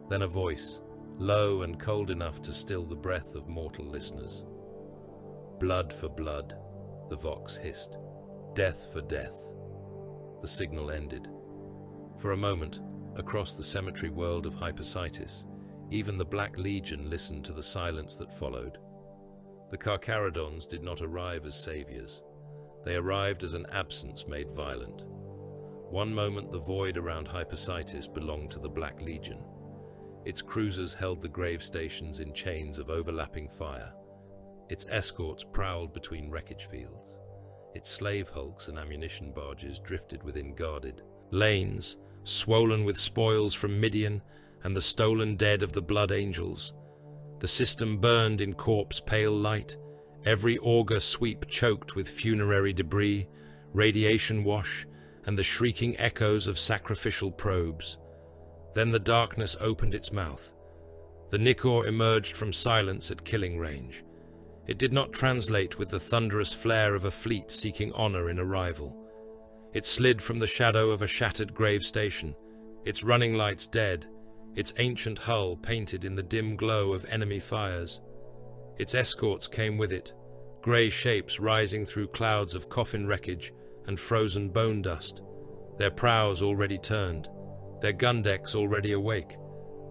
then a voice, low and cold enough to still the breath of mortal listeners. "Blood for blood," the Vox hissed. "Death for death." The signal ended. For a moment, across the cemetery world of Hypersitis, even the Black Legion listened to the silence that followed. The Carcharodons did not arrive as saviors. They arrived as an absence made violent. One moment the void around Hypersitis belonged to the Black Legion. Its cruisers held the grave stations in chains of overlapping fire. Its escorts prowled between wreckage fields. Its slave hulks and ammunition barges drifted within guarded lanes, swollen with spoils from Midian and the stolen dead of the Blood Angels. The system burned in corpse-pale light, every auger sweep choked with funerary debris, radiation wash, and the shrieking echoes of sacrificial probes. Then the darkness opened its mouth. The Nicor emerged from silence at killing range. It did not translate with the thunderous flare of a fleet seeking honor in arrival. It slid from the shadow of a shattered grave station, its running lights dead, its ancient hull painted in the dim glow of enemy fires. Its escorts came with it, grey shapes rising through clouds of coffin wreckage and frozen bone dust, their prows already turned, their gun decks already awake,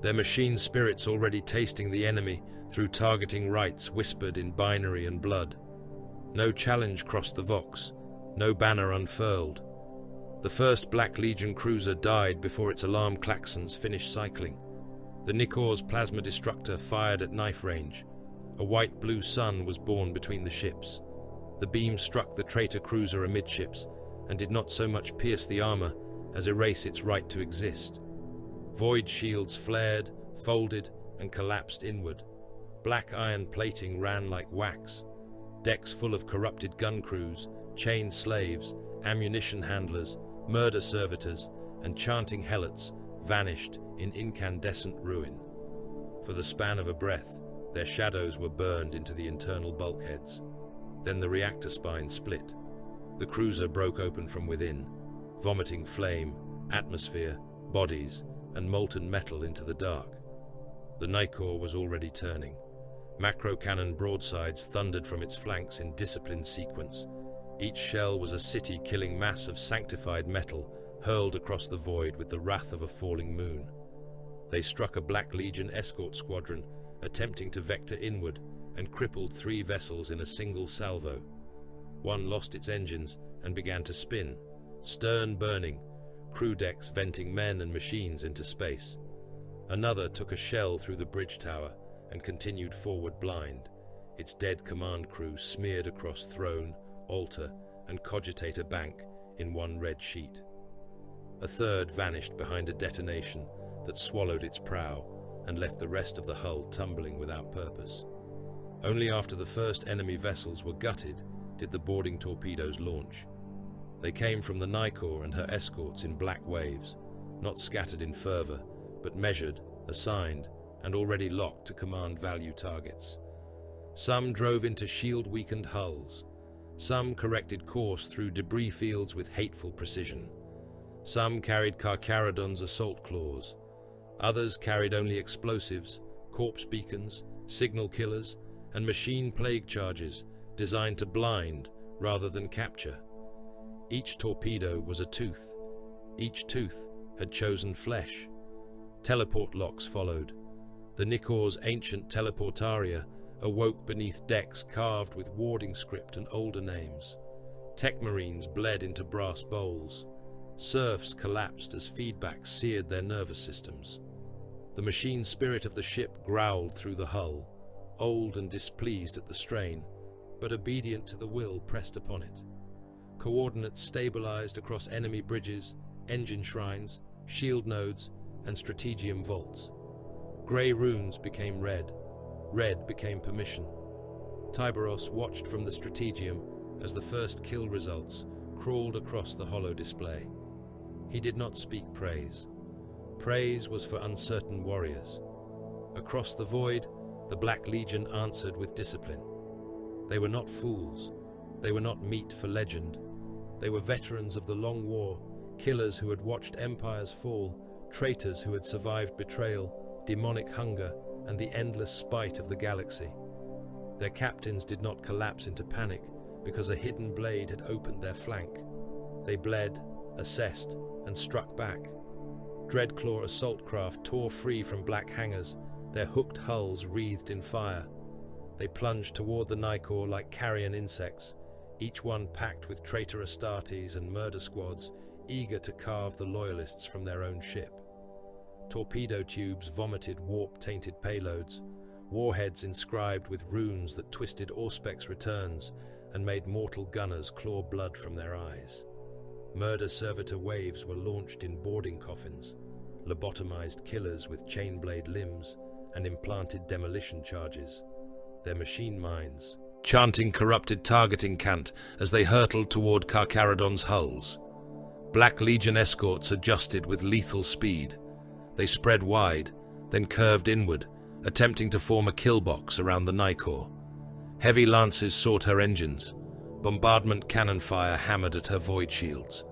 their machine spirits already tasting the enemy through targeting rites whispered in binary and blood. No challenge crossed the Vox, no banner unfurled. The first Black Legion cruiser died before its alarm klaxons finished cycling. The Nicor's plasma destructor fired at knife range. A white-blue sun was born between the ships. The beam struck the traitor cruiser amidships and did not so much pierce the armor as erase its right to exist. Void shields flared, folded, and collapsed inward. Black iron plating ran like wax. Decks full of corrupted gun crews, chained slaves, ammunition handlers, murder servitors, and chanting helots vanished in incandescent ruin. For the span of a breath, their shadows were burned into the internal bulkheads. Then the reactor spine split. The cruiser broke open from within, vomiting flame, atmosphere, bodies, and molten metal into the dark. The Nicor was already turning. Macro-cannon broadsides thundered from its flanks in disciplined sequence. Each shell was a city-killing mass of sanctified metal hurled across the void with the wrath of a falling moon. They struck a Black Legion escort squadron, attempting to vector inward, and crippled 3 vessels in a single salvo. One lost its engines and began to spin, stern burning, crew decks venting men and machines into space. Another took a shell through the bridge tower and continued forward blind, its dead command crew smeared across throne, altar, and cogitator bank in one red sheet. A third vanished behind a detonation that swallowed its prow and left the rest of the hull tumbling without purpose. Only after the first enemy vessels were gutted did the boarding torpedoes launch. They came from the Nicor and her escorts in black waves, not scattered in fervor, but measured, assigned, and already locked to command value targets. Some drove into shield-weakened hulls. Some corrected course through debris fields with hateful precision. Some carried Carcharodon's assault claws. Others carried only explosives, corpse beacons, signal killers, and machine plague charges designed to blind rather than capture. Each torpedo was a tooth. Each tooth had chosen flesh. Teleport locks followed. The Nikor's ancient teleportaria awoke beneath decks carved with warding script and older names. Tech marines bled into brass bowls. Serfs collapsed as feedback seared their nervous systems. The machine spirit of the ship growled through the hull, old and displeased at the strain, but obedient to the will pressed upon it. Coordinates stabilized across enemy bridges, engine shrines, shield nodes, and strategium vaults. Grey runes became red. Red became permission. Tyberos watched from the strategium as the first kill results crawled across the hollow display. He did not speak praise. Praise was for uncertain warriors. Across the void, the Black Legion answered with discipline. They were not fools. They were not meat for legend. They were veterans of the Long War, killers who had watched empires fall, traitors who had survived betrayal, demonic hunger, and the endless spite of the galaxy. Their captains did not collapse into panic because a hidden blade had opened their flank. They bled, assessed, and struck back. Dreadclaw assault craft tore free from black hangars, their hooked hulls wreathed in fire. They plunged toward the Nikor like carrion insects, each one packed with traitor Astartes and murder squads, eager to carve the loyalists from their own ship. Torpedo tubes vomited warp-tainted payloads, warheads inscribed with runes that twisted Auspec's returns and made mortal gunners claw blood from their eyes. Murder servitor waves were launched in boarding coffins, lobotomized killers with chain-blade limbs and implanted demolition charges. Their machine mines, chanting corrupted targeting cant as they hurtled toward Carcharodon's hulls. Black Legion escorts adjusted with lethal speed. They spread wide, then curved inward, attempting to form a kill box around the Nikor. Heavy lances sought her engines. Bombardment cannon fire hammered at her void shields.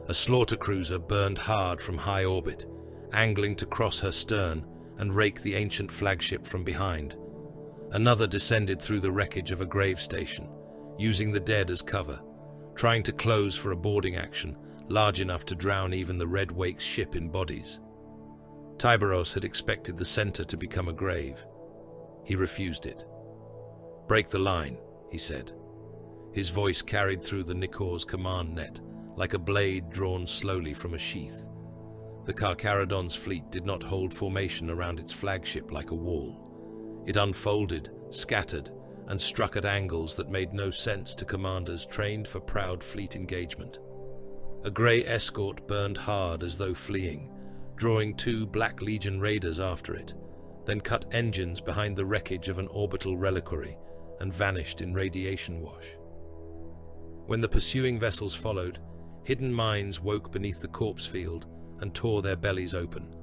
A slaughter cruiser burned hard from high orbit, angling to cross her stern and rake the ancient flagship from behind. Another descended through the wreckage of a grave station, using the dead as cover, trying to close for a boarding action large enough to drown even the Red Wake's ship in bodies. Tyberos had expected the center to become a grave. He refused it. "Break the line," he said. His voice carried through the Nikor's command net, like a blade drawn slowly from a sheath. The Carcharodon's fleet did not hold formation around its flagship like a wall. It unfolded, scattered, and struck at angles that made no sense to commanders trained for proud fleet engagement. A grey escort burned hard as though fleeing, drawing 2 Black Legion raiders after it, then cut engines behind the wreckage of an orbital reliquary and vanished in radiation wash. When the pursuing vessels followed, hidden mines woke beneath the corpse field and tore their bellies open.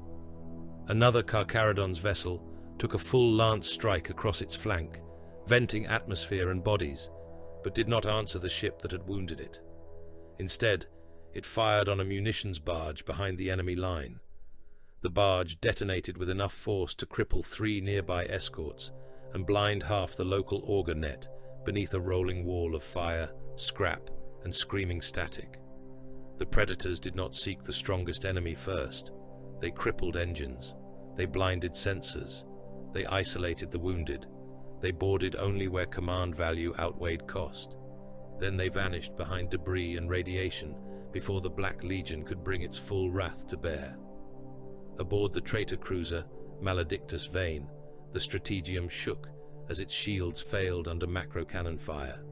Another Carcharodon's vessel took a full lance strike across its flank, venting atmosphere and bodies, but did not answer the ship that had wounded it. Instead, it fired on a munitions barge behind the enemy line. The barge detonated with enough force to cripple 3 nearby escorts and blind half the local auger net beneath a rolling wall of fire, scrap, and screaming static. The predators did not seek the strongest enemy first. They crippled engines. They blinded sensors. They isolated the wounded. They boarded only where command value outweighed cost. Then they vanished behind debris and radiation before the Black Legion could bring its full wrath to bear. Aboard the traitor cruiser, Maledictus Vane, the strategium shook as its shields failed under macro-cannon fire.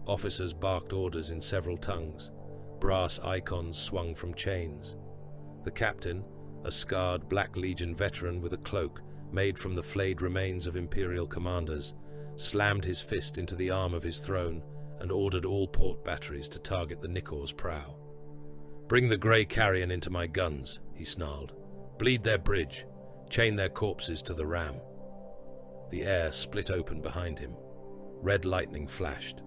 Officers barked orders in several tongues. Brass icons swung from chains. The captain, a scarred Black Legion veteran with a cloak made from the flayed remains of Imperial commanders, slammed his fist into the arm of his throne and ordered all port batteries to target the Nikor's prow. "Bring the grey carrion into my guns," he snarled. "Bleed their bridge. Chain their corpses to the ram." The air split open behind him. Red lightning flashed.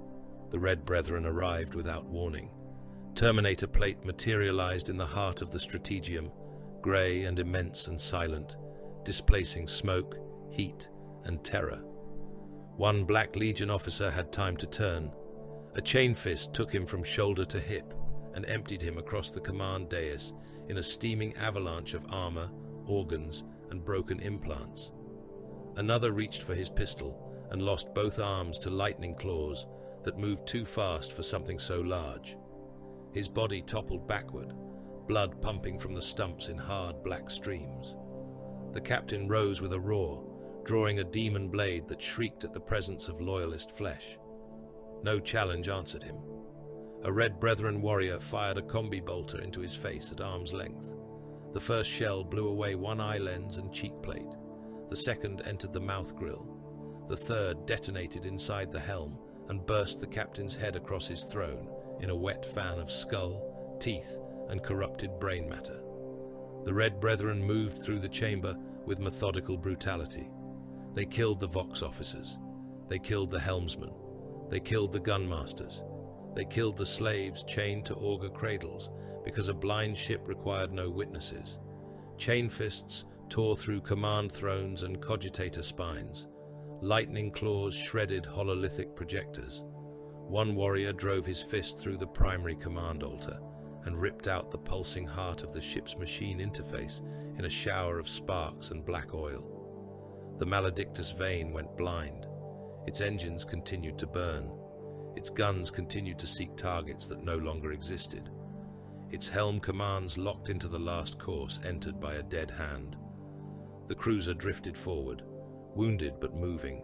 The Red Brethren arrived without warning. Terminator plate materialized in the heart of the strategium, grey and immense and silent, displacing smoke, heat, and terror. One Black Legion officer had time to turn. A chain fist took him from shoulder to hip and emptied him across the command dais in a steaming avalanche of armor, organs, and broken implants. Another reached for his pistol and lost both arms to lightning claws that moved too fast for something so large. His body toppled backward, blood pumping from the stumps in hard black streams. The captain rose with a roar, drawing a demon blade that shrieked at the presence of loyalist flesh. No challenge answered him. A Red Brethren warrior fired a combi bolter into his face at arm's length. The first shell blew away one eye lens and cheek plate. The second entered the mouth grill. The third detonated inside the helm and burst the captain's head across his throne in a wet fan of skull, teeth, and corrupted brain matter. The Red Brethren moved through the chamber with methodical brutality. They killed the Vox officers. They killed the helmsmen. They killed the gunmasters. They killed the slaves chained to auger cradles because a blind ship required no witnesses. Chain fists tore through command thrones and cogitator spines. Lightning claws shredded hololithic projectors. One warrior drove his fist through the primary command altar and ripped out the pulsing heart of the ship's machine interface in a shower of sparks and black oil. The maledictus vein went blind. Its engines continued to burn. Its guns continued to seek targets that no longer existed. Its helm commands locked into the last course entered by a dead hand. The cruiser drifted forward, wounded but moving,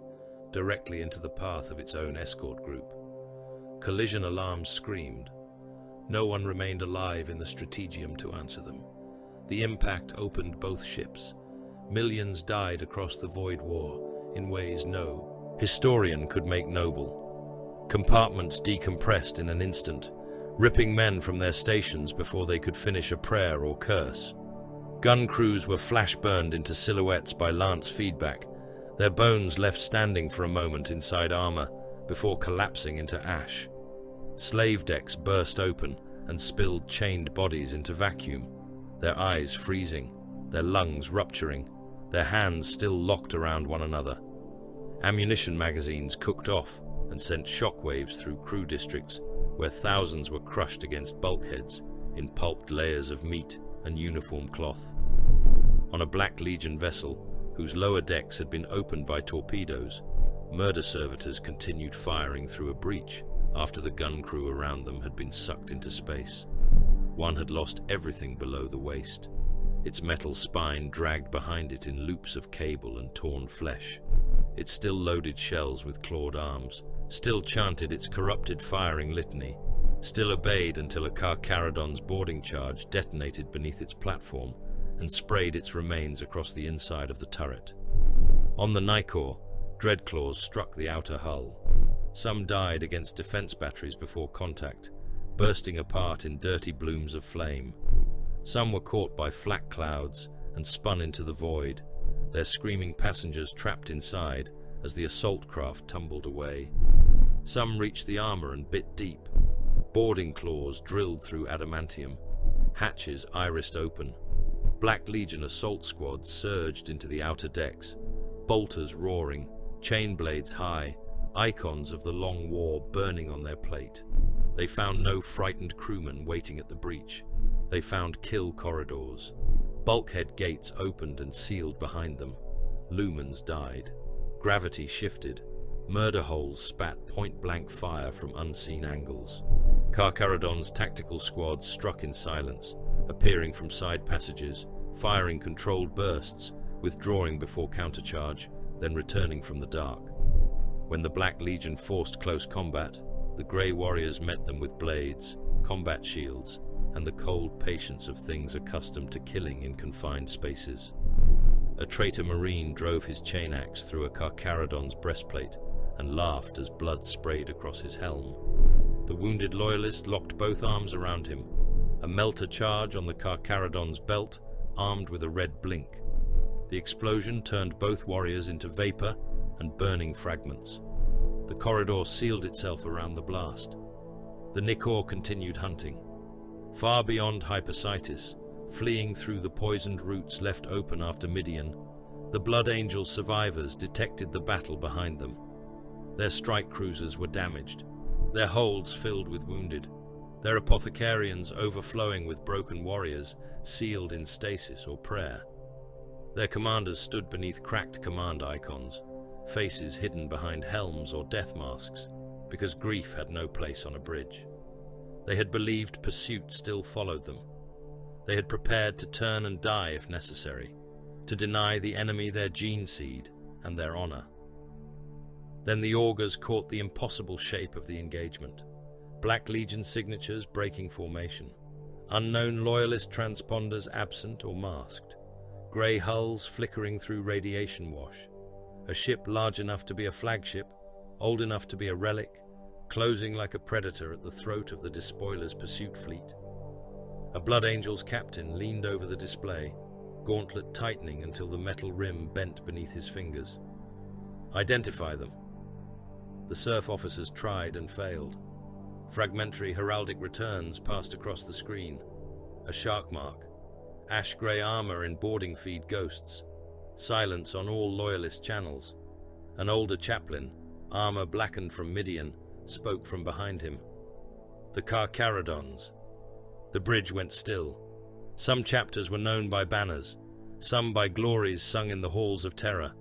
directly into the path of its own escort group. Collision alarms screamed. No one remained alive in the strategium to answer them. The impact opened both ships. Millions died across the Void War in ways no historian could make noble. Compartments decompressed in an instant, ripping men from their stations before they could finish a prayer or curse. Gun crews were flash-burned into silhouettes by lance feedback, their bones left standing for a moment inside armor before collapsing into ash. Slave decks burst open and spilled chained bodies into vacuum, their eyes freezing, their lungs rupturing, their hands still locked around one another. Ammunition magazines cooked off and sent shockwaves through crew districts where thousands were crushed against bulkheads in pulped layers of meat and uniform cloth. On a Black Legion vessel, whose lower decks had been opened by torpedoes, murder servitors continued firing through a breach after the gun crew around them had been sucked into space. One had lost everything below the waist. Its metal spine dragged behind it in loops of cable and torn flesh. It still loaded shells with clawed arms, still chanted its corrupted firing litany, still obeyed until a Carcharodon's boarding charge detonated beneath its platform and sprayed its remains across the inside of the turret. On the Nicor, Dreadclaws struck the outer hull. Some died against defense batteries before contact, bursting apart in dirty blooms of flame. Some were caught by flak clouds and spun into the void, their screaming passengers trapped inside as the assault craft tumbled away. Some reached the armor and bit deep. Boarding claws drilled through adamantium, hatches irised open. Black Legion assault squads surged into the outer decks, bolters roaring, chain blades high, icons of the long war burning on their plate. They found no frightened crewmen waiting at the breach. They found kill corridors. Bulkhead gates opened and sealed behind them. Lumens died. Gravity shifted. Murder holes spat point-blank fire from unseen angles. Carcharodon's tactical squads struck in silence, appearing from side passages, firing controlled bursts, withdrawing before countercharge, then returning from the dark. When the Black Legion forced close combat, the Grey Warriors met them with blades, combat shields, and the cold patience of things accustomed to killing in confined spaces. A traitor marine drove his chain axe through a Carcharodon's breastplate and laughed as blood sprayed across his helm. The wounded loyalist locked both arms around him. A melter charge on the Carcharodon's belt, armed with a red blink. The explosion turned both warriors into vapor and burning fragments. The corridor sealed itself around the blast. The Nikor continued hunting. Far beyond Hypersitis, fleeing through the poisoned routes left open after Midian, the Blood Angel survivors detected the battle behind them. Their strike cruisers were damaged, their holds filled with wounded, their apothecarians overflowing with broken warriors sealed in stasis or prayer. Their commanders stood beneath cracked command icons, faces hidden behind helms or death masks, because grief had no place on a bridge. They had believed pursuit still followed them. They had prepared to turn and die if necessary, to deny the enemy their gene seed and their honor. Then the augurs caught the impossible shape of the engagement. Black Legion signatures breaking formation, unknown loyalist transponders absent or masked, grey hulls flickering through radiation wash, a ship large enough to be a flagship, old enough to be a relic, closing like a predator at the throat of the despoiler's pursuit fleet. A Blood Angel's captain leaned over the display, gauntlet tightening until the metal rim bent beneath his fingers. Identify them. The serf officers tried and failed. Fragmentary heraldic returns passed across the screen. A shark mark, ash-grey armor in boarding feed ghosts, silence on all loyalist channels. An older chaplain, armor blackened from Midian, spoke from behind him. The Carcharodons. The bridge went still. Some chapters were known by banners, some by glories sung in the halls of terror,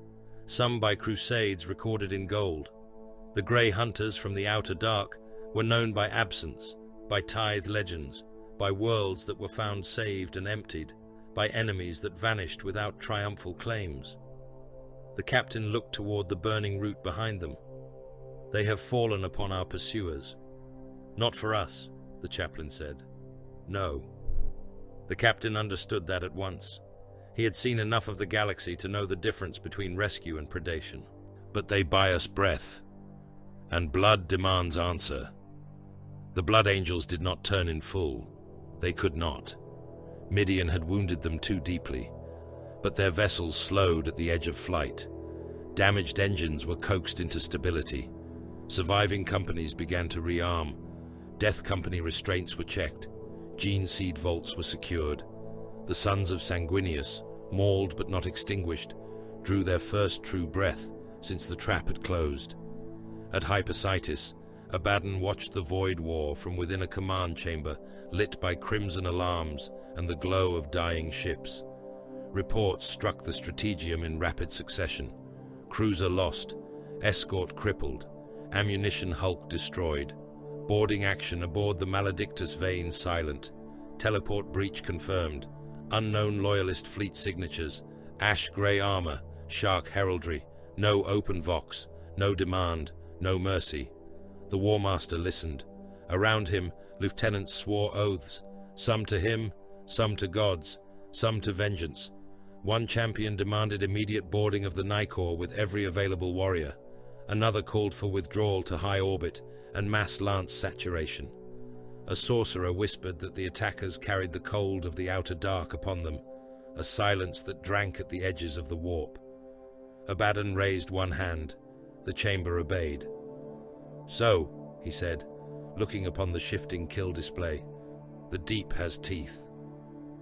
some by crusades recorded in gold. The grey hunters from the outer dark were known by absence, by tithe legends, by worlds that were found saved and emptied, by enemies that vanished without triumphal claims. The captain looked toward the burning route behind them. They have fallen upon our pursuers. Not for us, the chaplain said. No. The captain understood that at once. He had seen enough of the galaxy to know the difference between rescue and predation. But they buy us breath, and blood demands answer. The Blood Angels did not turn in full. They could not. Midian had wounded them too deeply, but their vessels slowed at the edge of flight. Damaged engines were coaxed into stability. Surviving companies began to rearm. Death Company restraints were checked. Gene seed vaults were secured. The sons of Sanguinius, mauled but not extinguished, drew their first true breath since the trap had closed. At Hypersitis, Abaddon watched the Void War from within a command chamber lit by crimson alarms and the glow of dying ships. Reports struck the strategium in rapid succession. Cruiser lost, escort crippled, ammunition hulk destroyed, boarding action aboard the Maledictus Vein silent, teleport breach confirmed, unknown loyalist fleet signatures, ash-grey armor, shark heraldry, no open vox, no demand, no mercy. The War Master listened. Around him, lieutenants swore oaths, some to him, some to gods, some to vengeance. One champion demanded immediate boarding of the Nikor with every available warrior. Another called for withdrawal to high orbit and mass lance saturation. A sorcerer whispered that the attackers carried the cold of the outer dark upon them, a silence that drank at the edges of the warp. Abaddon raised one hand. The chamber obeyed. So, he said, looking upon the shifting kill display, the deep has teeth.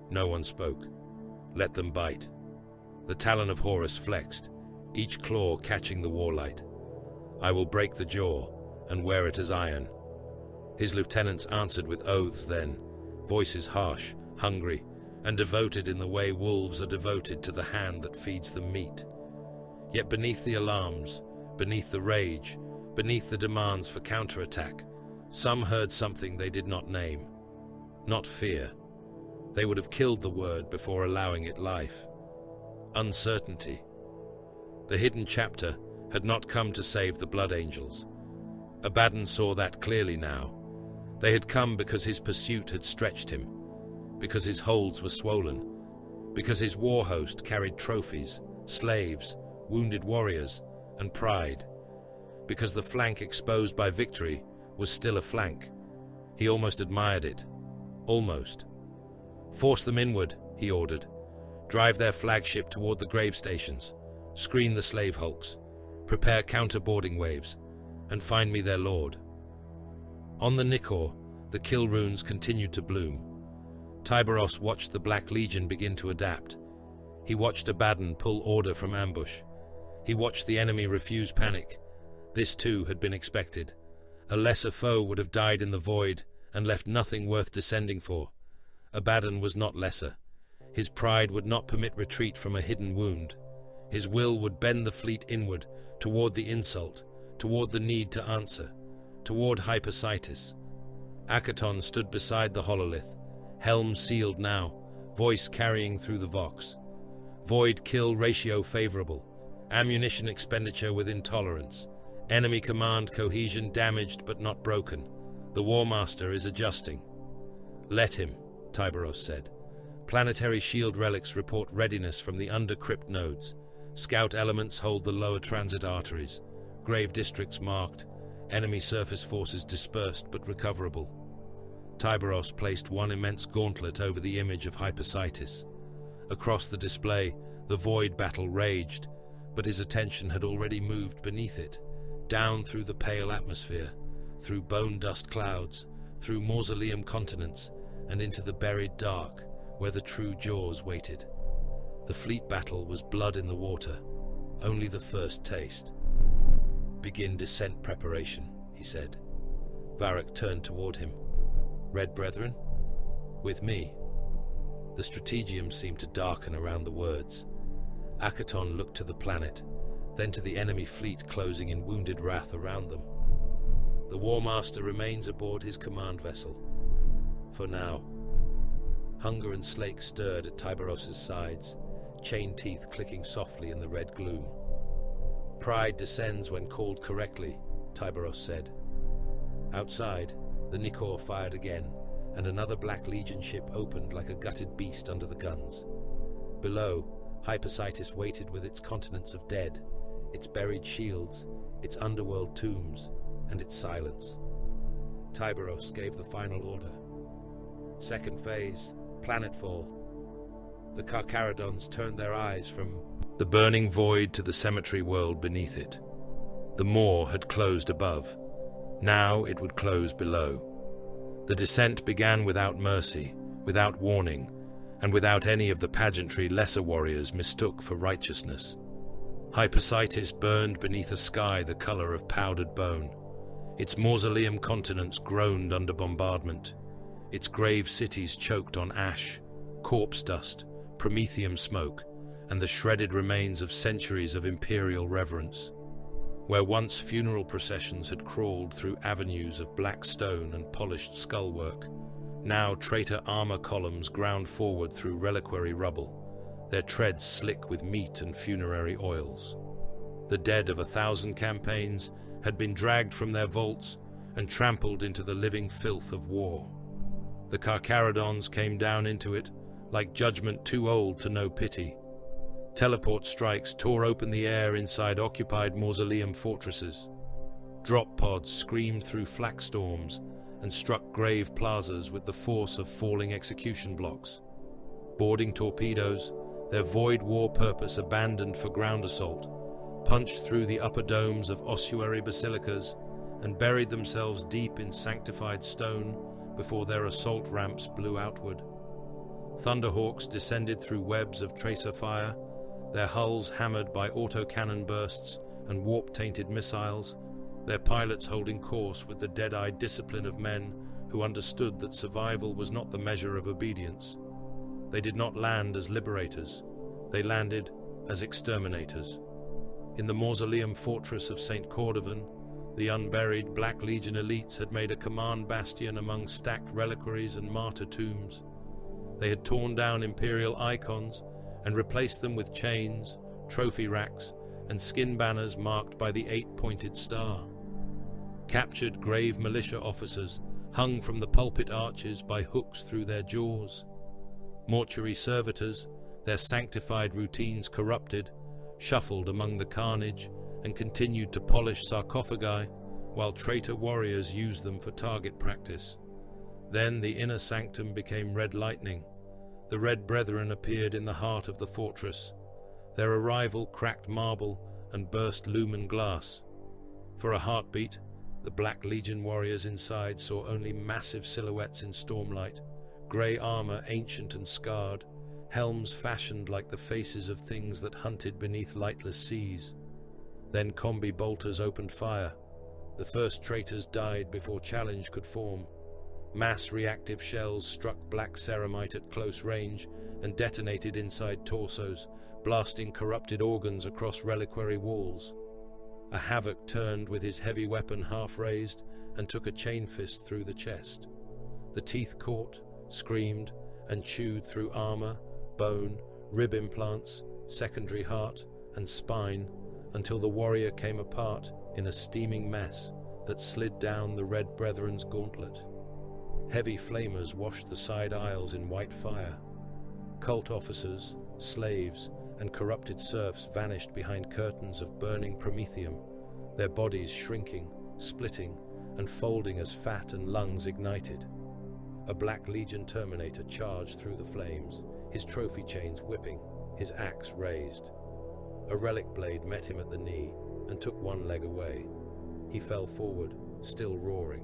No one spoke. Let them bite. The talon of Horus flexed, each claw catching the warlight. I will break the jaw and wear it as iron. His lieutenants answered with oaths then, voices harsh, hungry, and devoted in the way wolves are devoted to the hand that feeds them meat. Yet beneath the alarms, beneath the rage, beneath the demands for counterattack, some heard something they did not name. Not fear. They would have killed the word before allowing it life. Uncertainty. The hidden chapter had not come to save the Blood Angels. Abaddon saw that clearly now. They had come because his pursuit had stretched him, because his holds were swollen, because his war host carried trophies, slaves, wounded warriors, and pride, because the flank exposed by victory was still a flank. He almost admired it. Almost. Force them inward, he ordered. Drive their flagship toward the grave stations. Screen the slave hulks. Prepare counter-boarding waves. and find me their lord." On the Nikor, the kill runes continued to bloom. Tyberos watched the Black Legion begin to adapt. He watched Abaddon pull order from ambush. He watched the enemy refuse panic. This too had been expected. A lesser foe would have died in the void and left nothing worth descending for. Abaddon was not lesser. His pride would not permit retreat from a hidden wound. His will would bend the fleet inward, toward the insult, toward the need to answer, toward Hypersitis. Akaton stood beside the hololith, helm sealed now, voice carrying through the vox. Void-kill ratio favorable, ammunition expenditure within tolerance, enemy command cohesion damaged but not broken. The War Master is adjusting. "Let him," Tyberos said. Planetary shield relics report readiness from the under-crypt nodes. Scout elements hold the lower transit arteries. Grave districts marked. Enemy surface forces dispersed but recoverable. Tyberos placed one immense gauntlet over the image of Hypersitis. Across the display, the void battle raged, but his attention had already moved beneath it, down through the pale atmosphere, through bone dust clouds, through mausoleum continents, and into the buried dark, where the true jaws waited. The fleet battle was blood in the water, only the first taste. "Begin descent preparation," he said. Varrock turned toward him. "Red Brethren?" "With me." The strategium seemed to darken around the words. Akaton looked to the planet, then to the enemy fleet closing in wounded wrath around them. "The War Master remains aboard his command vessel. For now." Hunger and Slake stirred at Tyberos' sides, chain teeth clicking softly in the red gloom. "Pride descends when called correctly," Tyberos said. Outside, the Nikor fired again, and another Black Legion ship opened like a gutted beast under the guns. Below, Hypersitis waited with its continents of dead, its buried shields, its underworld tombs, and its silence. Tyberos gave the final order. Second phase, planetfall. The Carcharodons turned their eyes from the burning void to the cemetery world beneath it. The maw had closed above. Now it would close below. The descent began without mercy, without warning, and without any of the pageantry lesser warriors mistook for righteousness. Hypersitis burned beneath a sky the color of powdered bone. Its mausoleum continents groaned under bombardment. Its grave cities choked on ash, corpse dust, promethium smoke, and the shredded remains of centuries of imperial reverence. Where once funeral processions had crawled through avenues of black stone and polished skullwork, now traitor armor columns ground forward through reliquary rubble, their treads slick with meat and funerary oils. The dead of 1,000 campaigns had been dragged from their vaults and trampled into the living filth of war. The Carcharodons came down into it, like judgment too old to know pity. Teleport strikes tore open the air inside occupied mausoleum fortresses. Drop pods screamed through flak storms and struck grave plazas with the force of falling execution blocks. Boarding torpedoes, their void war purpose abandoned for ground assault, punched through the upper domes of ossuary basilicas and buried themselves deep in sanctified stone before their assault ramps blew outward. Thunderhawks descended through webs of tracer fire, their hulls hammered by autocannon bursts and warp-tainted missiles, their pilots holding course with the dead-eyed discipline of men who understood that survival was not the measure of obedience. They did not land as liberators. They landed as exterminators. In the mausoleum fortress of St. Cordovan, the unburied Black Legion elites had made a command bastion among stacked reliquaries and martyr tombs. They had torn down imperial icons and replaced them with chains, trophy racks, and skin banners marked by the 8-pointed star. Captured grave militia officers hung from the pulpit arches by hooks through their jaws. Mortuary servitors, their sanctified routines corrupted, shuffled among the carnage and continued to polish sarcophagi while traitor warriors used them for target practice. Then the inner sanctum became red lightning. The Red Brethren appeared in the heart of the fortress. Their arrival cracked marble and burst lumen glass. For a heartbeat, the Black Legion warriors inside saw only massive silhouettes in stormlight, grey armor ancient and scarred, helms fashioned like the faces of things that hunted beneath lightless seas. Then combi bolters opened fire. The first traitors died before challenge could form. Mass reactive shells struck black ceramite at close range and detonated inside torsos, blasting corrupted organs across reliquary walls. A Havoc turned with his heavy weapon half raised and took a chain fist through the chest. The teeth caught, screamed, and chewed through armor, bone, rib implants, secondary heart, and spine until the warrior came apart in a steaming mess that slid down the Red Brethren's gauntlet. Heavy flamers washed the side aisles in white fire. Cult officers, slaves, and corrupted serfs vanished behind curtains of burning promethium, their bodies shrinking, splitting, and folding as fat and lungs ignited. A Black Legion Terminator charged through the flames, his trophy chains whipping, his axe raised. A relic blade met him at the knee and took one leg away. He fell forward, still roaring.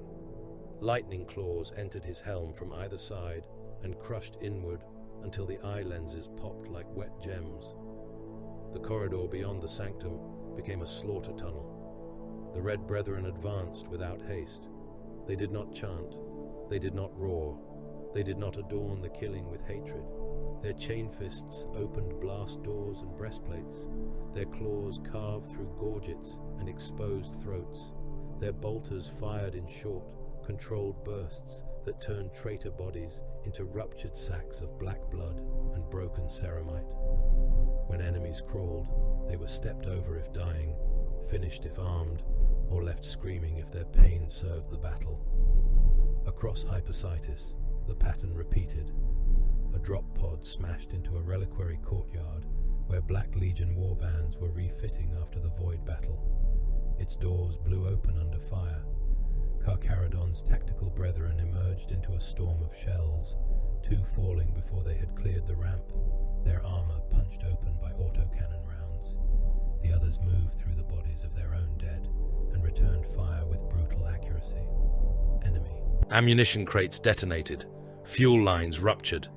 Lightning claws entered his helm from either side and crushed inward until the eye lenses popped like wet gems. The corridor beyond the sanctum became a slaughter tunnel. The Red Brethren advanced without haste. They did not chant. They did not roar. They did not adorn the killing with hatred. Their chain fists opened blast doors and breastplates. Their claws carved through gorgets and exposed throats. Their bolters fired in short, controlled bursts that turned traitor bodies into ruptured sacks of black blood and broken ceramite. When enemies crawled, they were stepped over if dying, finished if armed, or left screaming if their pain served the battle. Across Hypersitis, the pattern repeated. A drop pod smashed into a reliquary courtyard where Black Legion warbands were refitting after the Void battle. Its doors blew open under fire. Carcharodon's tactical brethren emerged into a storm of shells, two falling before they had cleared the ramp, their armor punched open by autocannon rounds. The others moved through the bodies of their own dead and returned fire with brutal accuracy. Enemy. Ammunition crates detonated. Fuel lines ruptured.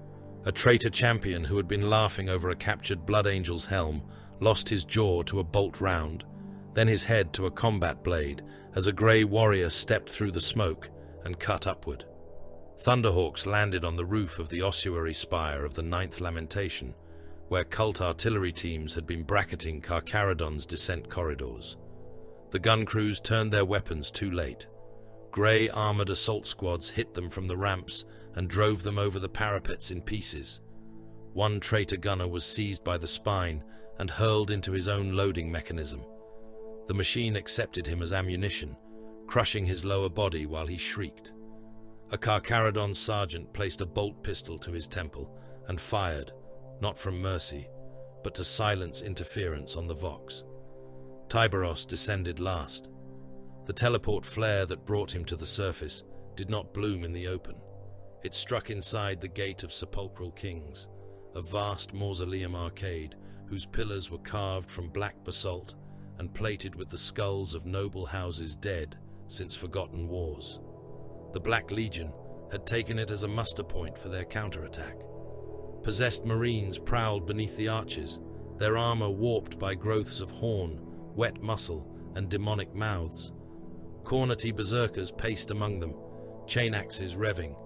A traitor champion who had been laughing over a captured Blood Angel's helm lost his jaw to a bolt round, then his head to a combat blade as a grey warrior stepped through the smoke and cut upward. Thunderhawks landed on the roof of the ossuary spire of the 9th Lamentation, where cult artillery teams had been bracketing Carcharodon's descent corridors. The gun crews turned their weapons too late. Grey armoured assault squads hit them from the ramps and drove them over the parapets in pieces. One traitor gunner was seized by the spine and hurled into his own loading mechanism. The machine accepted him as ammunition, crushing his lower body while he shrieked. A Carcharodon sergeant placed a bolt pistol to his temple and fired, not from mercy, but to silence interference on the Vox. Tyberos descended last. The teleport flare that brought him to the surface did not bloom in the open. It struck inside the Gate of Sepulchral Kings, a vast mausoleum arcade whose pillars were carved from black basalt and plated with the skulls of noble houses dead since forgotten wars. The Black Legion had taken it as a muster point for their counterattack. Possessed marines prowled beneath the arches, their armor warped by growths of horn, wet muscle, and demonic mouths. Cornety berserkers paced among them, chain axes revving,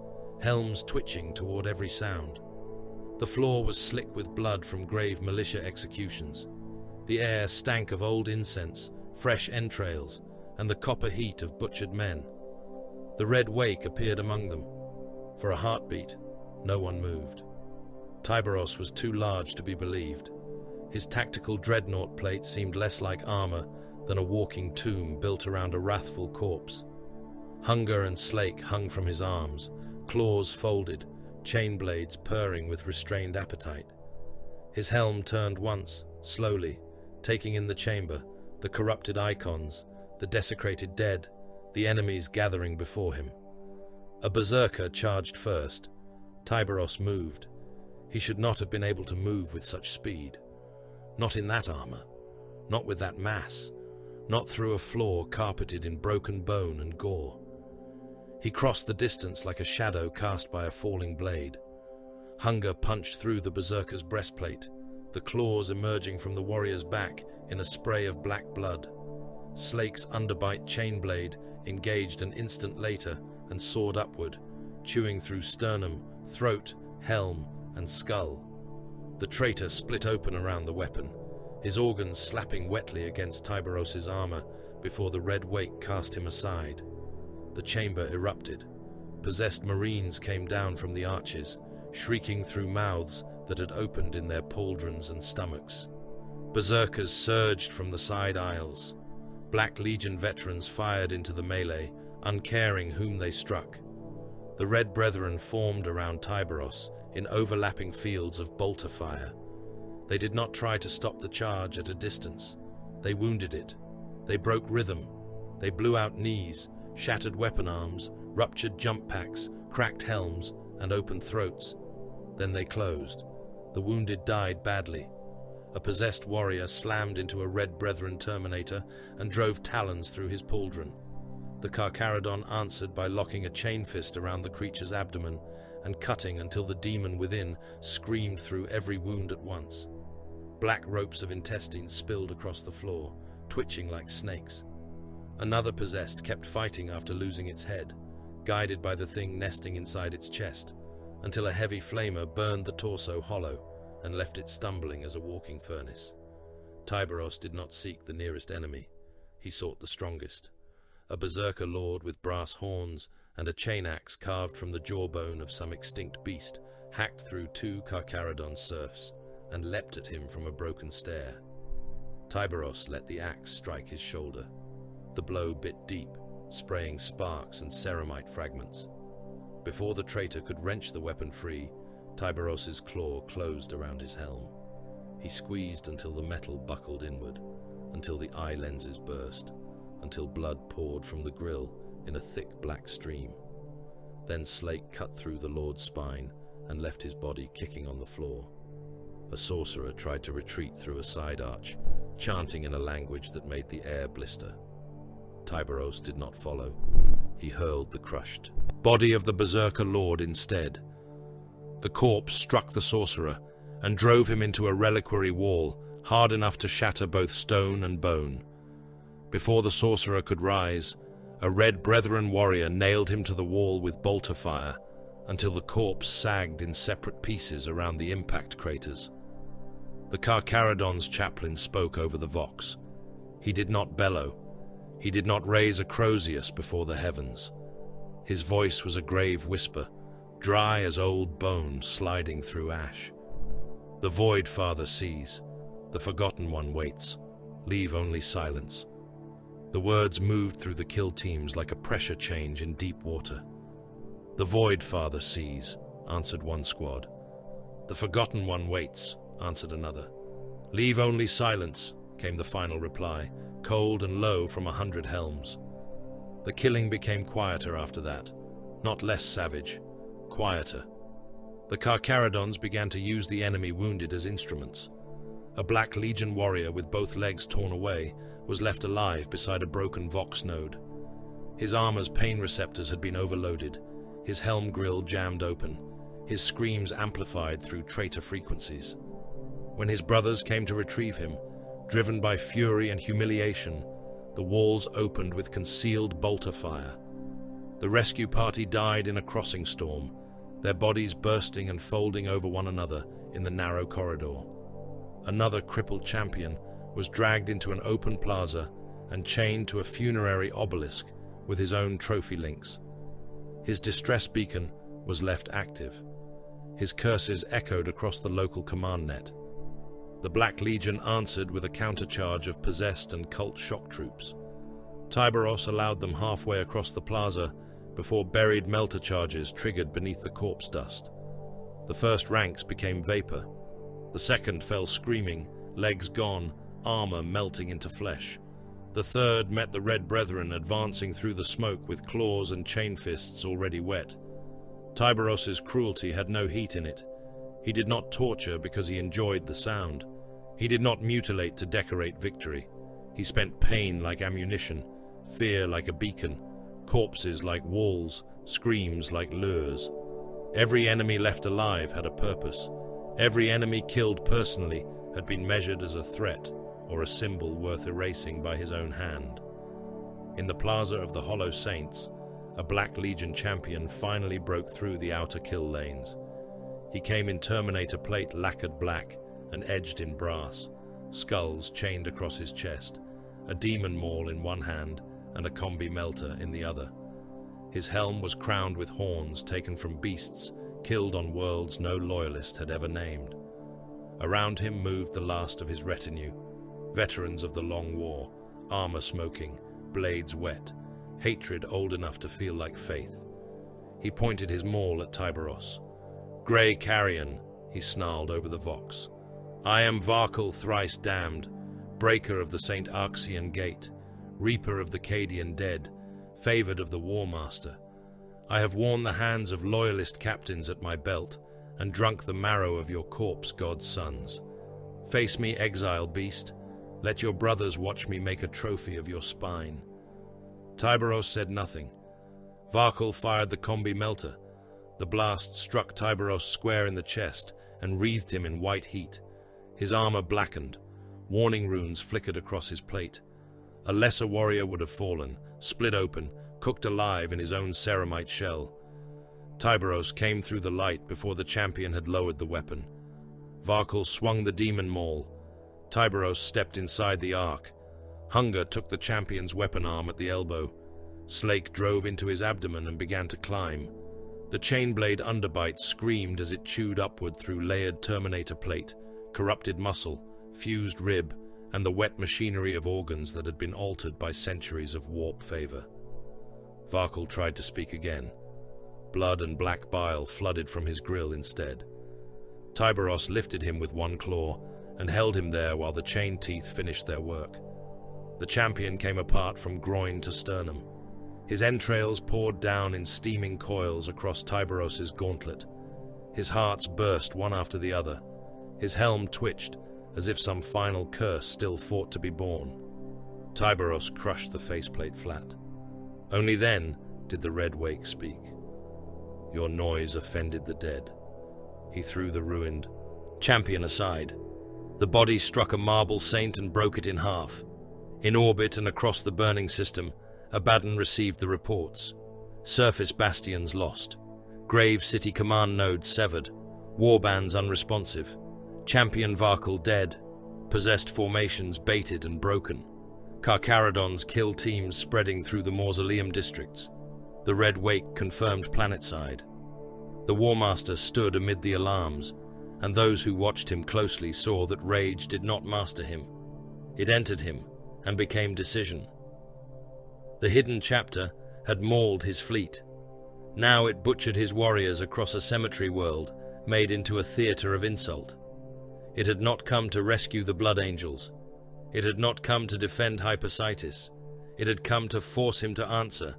helms twitching toward every sound. The floor was slick with blood from grave militia executions. The air stank of old incense, fresh entrails, and the copper heat of butchered men. The red wake appeared among them. For a heartbeat, no one moved. Tyberos was too large to be believed. His tactical dreadnought plate seemed less like armor than a walking tomb built around a wrathful corpse. Hunger and slake hung from his arms, claws folded, chain blades purring with restrained appetite. His helm turned once, slowly, taking in the chamber, the corrupted icons, the desecrated dead, the enemies gathering before him. A berserker charged first. Tyberos moved. He should not have been able to move with such speed. Not in that armor. Not with that mass. not through a floor carpeted in broken bone and gore. He crossed the distance like a shadow cast by a falling blade. Hunger punched through the berserker's breastplate, the claws emerging from the warrior's back in a spray of black blood. Slake's underbite chain blade engaged an instant later and soared upward, chewing through sternum, throat, helm, and skull. The traitor split open around the weapon, his organs slapping wetly against Tyberos' armor before the red wake cast him aside. The chamber erupted. Possessed marines came down from the arches, shrieking through mouths that had opened in their pauldrons and stomachs. Berserkers surged from the side aisles. Black Legion veterans fired into the melee, uncaring whom they struck. The Red Brethren formed around Tyberos in overlapping fields of bolter fire. They did not try to stop the charge at a distance. They wounded it. They broke rhythm. They blew out knees, shattered weapon arms, ruptured jump packs, cracked helms, and opened throats. Then they closed. The wounded died badly. A possessed warrior slammed into a Red Brethren Terminator and drove talons through his pauldron. The Carcharodon answered by locking a chain fist around the creature's abdomen and cutting until the demon within screamed through every wound at once. Black ropes of intestines spilled across the floor, twitching like snakes. Another possessed kept fighting after losing its head, guided by the thing nesting inside its chest, until a heavy flamer burned the torso hollow and left it stumbling as a walking furnace. Tyberos did not seek the nearest enemy. He sought the strongest. A berserker lord with brass horns and a chain axe carved from the jawbone of some extinct beast hacked through two Carcharodon serfs and leapt at him from a broken stair. Tyberos let the axe strike his shoulder. The blow bit deep, spraying sparks and ceramite fragments. Before the traitor could wrench the weapon free, Tyberos' claw closed around his helm. He squeezed until the metal buckled inward, until the eye lenses burst, until blood poured from the grill in a thick black stream. Then Slake cut through the lord's spine and left his body kicking on the floor. A sorcerer tried to retreat through a side arch, chanting in a language that made the air blister. Tyberos did not follow. He hurled the crushed body of the berserker lord instead. The corpse struck the sorcerer and drove him into a reliquary wall, hard enough to shatter both stone and bone. Before the sorcerer could rise, a Red Brethren warrior nailed him to the wall with bolter fire until the corpse sagged in separate pieces around the impact craters. The Carcharodon's chaplain spoke over the vox. He did not bellow. He did not raise a crozius before the heavens. His voice was a grave whisper, dry as old bone sliding through ash. The Void Father sees. The Forgotten One waits. Leave only silence. The words moved through the kill teams like a pressure change in deep water. The Void Father sees, answered one squad. The Forgotten One waits, answered another. Leave only silence, came the final reply, cold and low from 100 helms. The killing became quieter after that, not less savage, quieter. The Carcharodons began to use the enemy wounded as instruments. A Black Legion warrior with both legs torn away was left alive beside a broken vox node. His armor's pain receptors had been overloaded, his helm grill jammed open, his screams amplified through traitor frequencies. When his brothers came to retrieve him, driven by fury and humiliation, the walls opened with concealed bolter fire. The rescue party died in a crossing storm, their bodies bursting and folding over one another in the narrow corridor. Another crippled champion was dragged into an open plaza and chained to a funerary obelisk with his own trophy links. His distress beacon was left active. His curses echoed across the local command net. The Black Legion answered with a countercharge of possessed and cult shock troops. Tyberos allowed them halfway across the plaza before buried melter charges triggered beneath the corpse dust. The first ranks became vapor. The second fell screaming, legs gone, armor melting into flesh. The third met the Red Brethren advancing through the smoke with claws and chain fists already wet. Tyberos' cruelty had no heat in it. He did not torture because he enjoyed the sound. He did not mutilate to decorate victory. He spent pain like ammunition, fear like a beacon, corpses like walls, screams like lures. Every enemy left alive had a purpose. Every enemy killed personally had been measured as a threat or a symbol worth erasing by his own hand. In the plaza of the Hollow Saints, a Black Legion champion finally broke through the outer kill lanes. He came in Terminator plate lacquered black and edged in brass, skulls chained across his chest, a demon maul in one hand and a combi melter in the other. His helm was crowned with horns taken from beasts killed on worlds no loyalist had ever named. Around him moved the last of his retinue, veterans of the Long War, armor smoking, blades wet, hatred old enough to feel like faith. He pointed his maul at Tyberos. "Grey Carrion," he snarled over the vox. "I am Varkal thrice damned, breaker of the St. Arxian Gate, reaper of the Cadian dead, favored of the War Master. I have worn the hands of loyalist captains at my belt, and drunk the marrow of your corpse, God's sons. Face me, exile beast. Let your brothers watch me make a trophy of your spine." Tyberos said nothing. Varkal fired the combi melter. The blast struck Tyberos square in the chest and wreathed him in white heat. His armor blackened. Warning runes flickered across his plate. A lesser warrior would have fallen, split open, cooked alive in his own ceramite shell. Tyberos came through the light before the champion had lowered the weapon. Varkal swung the demon maul. Tyberos stepped inside the arc. Hunger took the champion's weapon arm at the elbow. Slake drove into his abdomen and began to climb. The chainblade underbite screamed as it chewed upward through layered Terminator plate, corrupted muscle, fused rib, and the wet machinery of organs that had been altered by centuries of warp favor. Varkal tried to speak again. Blood and black bile flooded from his grill instead. Tyberos lifted him with one claw and held him there while the chain teeth finished their work. The champion came apart from groin to sternum. His entrails poured down in steaming coils across Tyberos's gauntlet. His hearts burst one after the other. His helm twitched, as if some final curse still fought to be born. Tyberos crushed the faceplate flat. Only then did the red wake speak. "Your noise offended the dead." He threw the ruined champion aside. The body struck a marble saint and broke it in half. In orbit and across the burning system, Abaddon received the reports. Surface bastions lost. Grave City command nodes severed. Warbands unresponsive. Champion Varkal dead. Possessed formations baited and broken. Carcharodon's kill teams spreading through the mausoleum districts. The red wake confirmed planetside. The War Master stood amid the alarms, and those who watched him closely saw that rage did not master him. It entered him and became decision. The hidden chapter had mauled his fleet. Now it butchered his warriors across a cemetery world made into a theater of insult. It had not come to rescue the Blood Angels. It had not come to defend Hypersitis. It had come to force him to answer,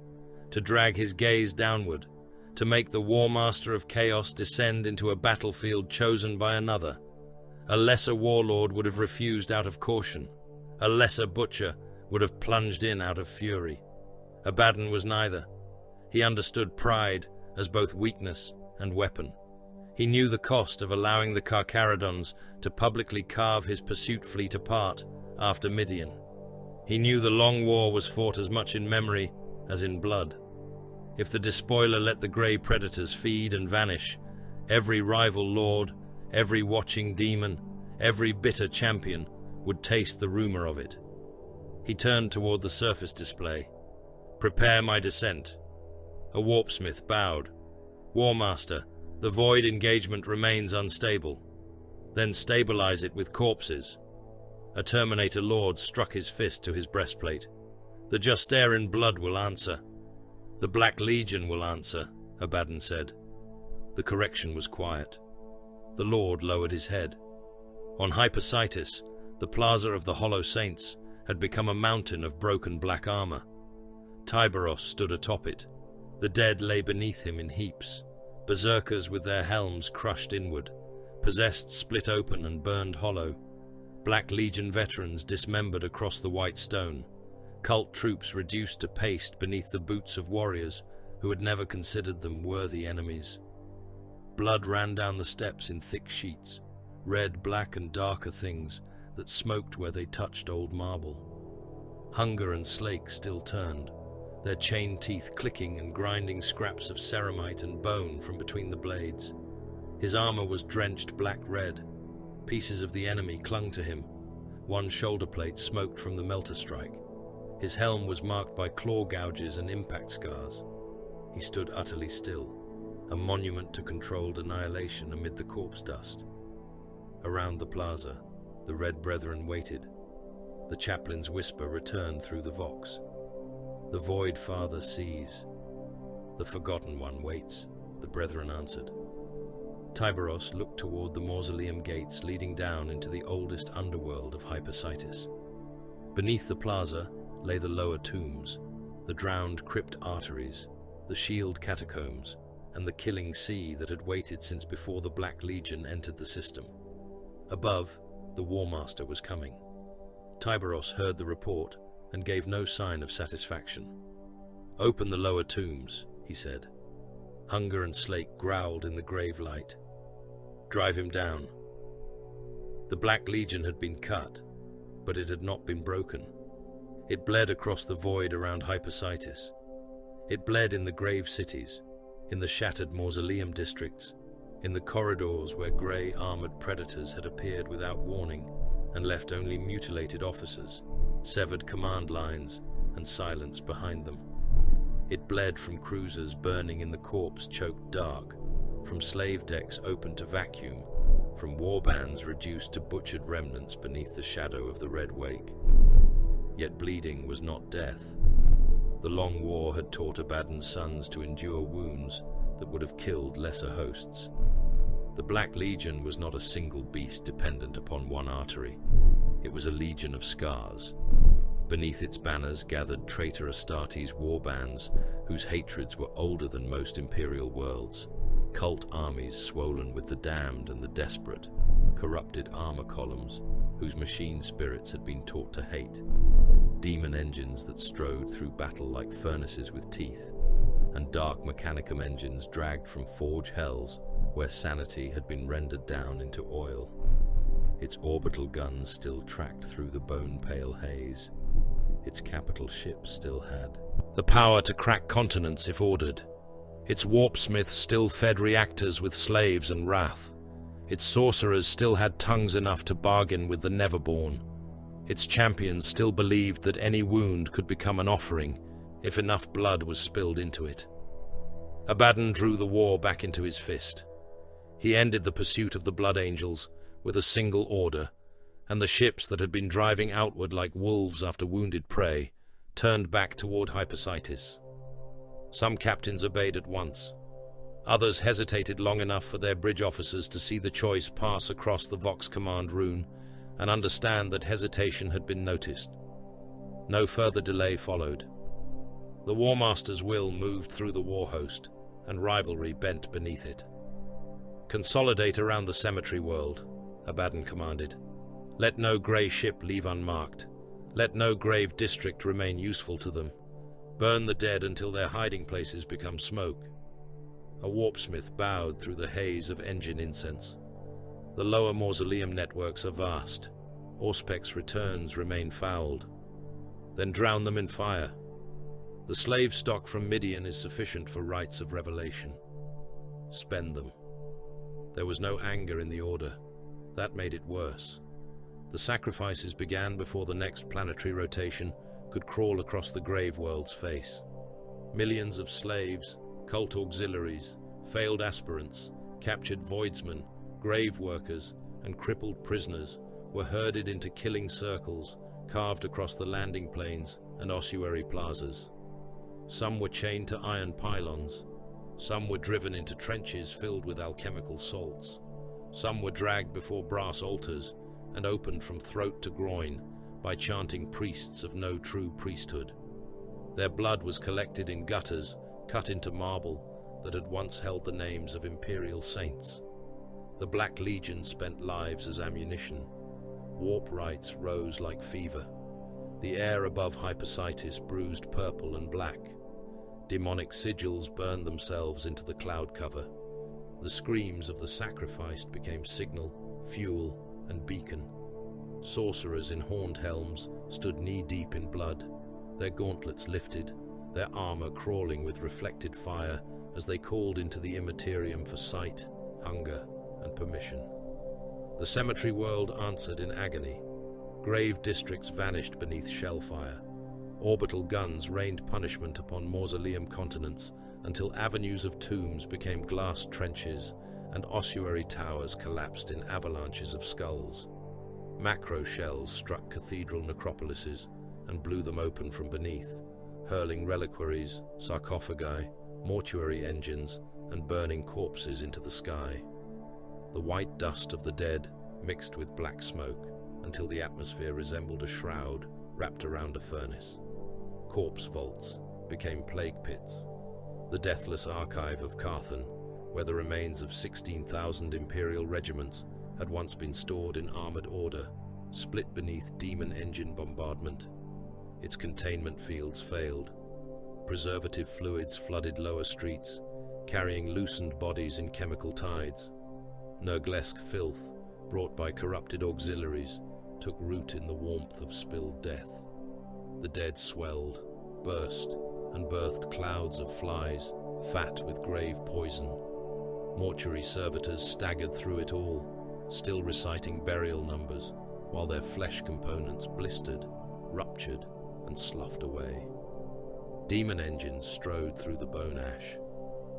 to drag his gaze downward, to make the War Master of Chaos descend into a battlefield chosen by another. A lesser warlord would have refused out of caution. A lesser butcher would have plunged in out of fury. Abaddon was neither. He understood pride as both weakness and weapon. He knew the cost of allowing the Carcharodons to publicly carve his pursuit fleet apart after Midian. He knew the Long War was fought as much in memory as in blood. If the despoiler let the grey predators feed and vanish, every rival lord, every watching demon, every bitter champion would taste the rumor of it. He turned toward the surface display. "Prepare my descent." A warpsmith bowed. "War Master, the void engagement remains unstable." "Then stabilize it with corpses." A Terminator Lord struck his fist to his breastplate. "The Justaerin blood will answer." "The Black Legion will answer," Abaddon said. The correction was quiet. The Lord lowered his head. On Hypersitis, the plaza of the Hollow Saints had become a mountain of broken black armor. Tyberos stood atop it. The dead lay beneath him in heaps, berserkers with their helms crushed inward, possessed split open and burned hollow. Black Legion veterans dismembered across the white stone, cult troops reduced to paste beneath the boots of warriors who had never considered them worthy enemies. Blood ran down the steps in thick sheets, red, black, and darker things that smoked where they touched old marble. Hunger and Slake still turned, their chain teeth clicking and grinding scraps of ceramite and bone from between the blades. His armor was drenched black-red. Pieces of the enemy clung to him. One shoulder plate smoked from the melter strike. His helm was marked by claw gouges and impact scars. He stood utterly still, a monument to controlled annihilation amid the corpse dust. Around the plaza, the Red Brethren waited. The chaplain's whisper returned through the vox. The Void Father sees. The Forgotten One waits, the Brethren answered. Tyberos looked toward the mausoleum gates leading down into the oldest underworld of Hypersitis. Beneath the plaza lay the lower tombs, the drowned crypt arteries, the shield catacombs, and the killing sea that had waited since before the Black Legion entered the system. Above, the War Master was coming. Tyberos heard the report and gave no sign of satisfaction. "Open the lower tombs," he said. Hunger and Slake growled in the grave light. "Drive him down." The Black Legion had been cut, but it had not been broken. It bled across the void around Hypersitis. It bled in the grave cities, in the shattered mausoleum districts, in the corridors where grey armored predators had appeared without warning and left only mutilated officers, severed command lines, and silence behind them. It bled from cruisers burning in the corpse-choked dark, from slave decks open to vacuum, from warbands reduced to butchered remnants beneath the shadow of the Red Wake. Yet bleeding was not death. The long war had taught Abaddon's sons to endure wounds that would have killed lesser hosts. The Black Legion was not a single beast dependent upon one artery. It was a legion of scars. Beneath its banners gathered traitor Astartes warbands whose hatreds were older than most imperial worlds, cult armies swollen with the damned and the desperate, corrupted armor columns whose machine spirits had been taught to hate, demon engines that strode through battle like furnaces with teeth, and dark mechanicum engines dragged from forge hells where sanity had been rendered down into oil. Its orbital guns still tracked through the bone-pale haze. Its capital ships still had the power to crack continents if ordered. Its warpsmiths still fed reactors with slaves and wrath. Its sorcerers still had tongues enough to bargain with the Neverborn. Its champions still believed that any wound could become an offering if enough blood was spilled into it. Abaddon drew the war back into his fist. He ended the pursuit of the Blood Angels with a single order, and the ships that had been driving outward like wolves after wounded prey turned back toward Hypersitis. Some captains obeyed at once. Others hesitated long enough for their bridge officers to see the choice pass across the Vox command rune and understand that hesitation had been noticed. No further delay followed. The War Master's will moved through the war host, and rivalry bent beneath it. "Consolidate around the cemetery world," Abaddon commanded. "Let no grey ship leave unmarked. Let no grave district remain useful to them. Burn the dead until their hiding places become smoke." A warpsmith bowed through the haze of engine incense. "The lower mausoleum networks are vast. Auspec's returns remain fouled. Then drown them in fire. The slave stock from Midian is sufficient for rites of revelation. Spend them." There was no anger in the order. That made it worse. The sacrifices began before the next planetary rotation could crawl across the grave world's face. Millions of slaves, cult auxiliaries, failed aspirants, captured voidsmen, grave workers, and crippled prisoners were herded into killing circles carved across the landing planes and ossuary plazas. Some were chained to iron pylons. Some were driven into trenches filled with alchemical salts. Some were dragged before brass altars and opened from throat to groin by chanting priests of no true priesthood. Their blood was collected in gutters cut into marble that had once held the names of imperial saints. The Black Legion spent lives as ammunition. warp rites rose like fever. The air above Hypersitis bruised purple and black. Demonic sigils burned themselves into the cloud cover. The screams of the sacrificed became signal, fuel, and beacon. Sorcerers in horned helms stood knee-deep in blood, their gauntlets lifted, their armor crawling with reflected fire as they called into the immaterium for sight, hunger, and permission. The cemetery world answered in agony. Grave districts vanished beneath shellfire. Orbital guns rained punishment upon mausoleum continents until avenues of tombs became glass trenches and ossuary towers collapsed in avalanches of skulls. Macro shells struck cathedral necropolises and blew them open from beneath, hurling reliquaries, sarcophagi, mortuary engines, and burning corpses into the sky. The white dust of the dead mixed with black smoke until the atmosphere resembled a shroud wrapped around a furnace. Corpse vaults became plague pits. The deathless archive of Carthon, where the remains of 16,000 imperial regiments had once been stored in armored order, split beneath demon engine bombardment. Its containment fields failed. Preservative fluids flooded lower streets, carrying loosened bodies in chemical tides. Nurglesque filth, brought by corrupted auxiliaries, took root in the warmth of spilled death. The dead swelled, burst, and birthed clouds of flies, fat with grave poison. Mortuary servitors staggered through it all, still reciting burial numbers, while their flesh components blistered, ruptured, and sloughed away. Demon engines strode through the bone ash.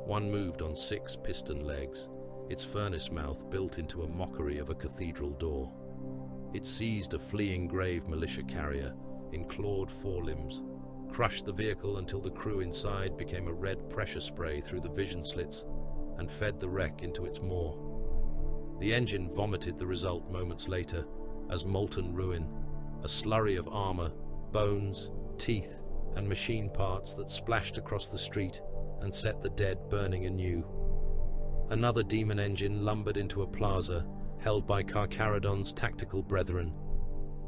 One moved on 6 piston legs, its furnace mouth built into a mockery of a cathedral door. It seized a fleeing grave militia carrier in clawed forelimbs, crushed the vehicle until the crew inside became a red pressure spray through the vision slits, and fed the wreck into its maw. The engine vomited the result moments later as molten ruin, a slurry of armor, bones, teeth, and machine parts that splashed across the street and set the dead burning anew. Another demon engine lumbered into a plaza held by Carcharodon's tactical brethren.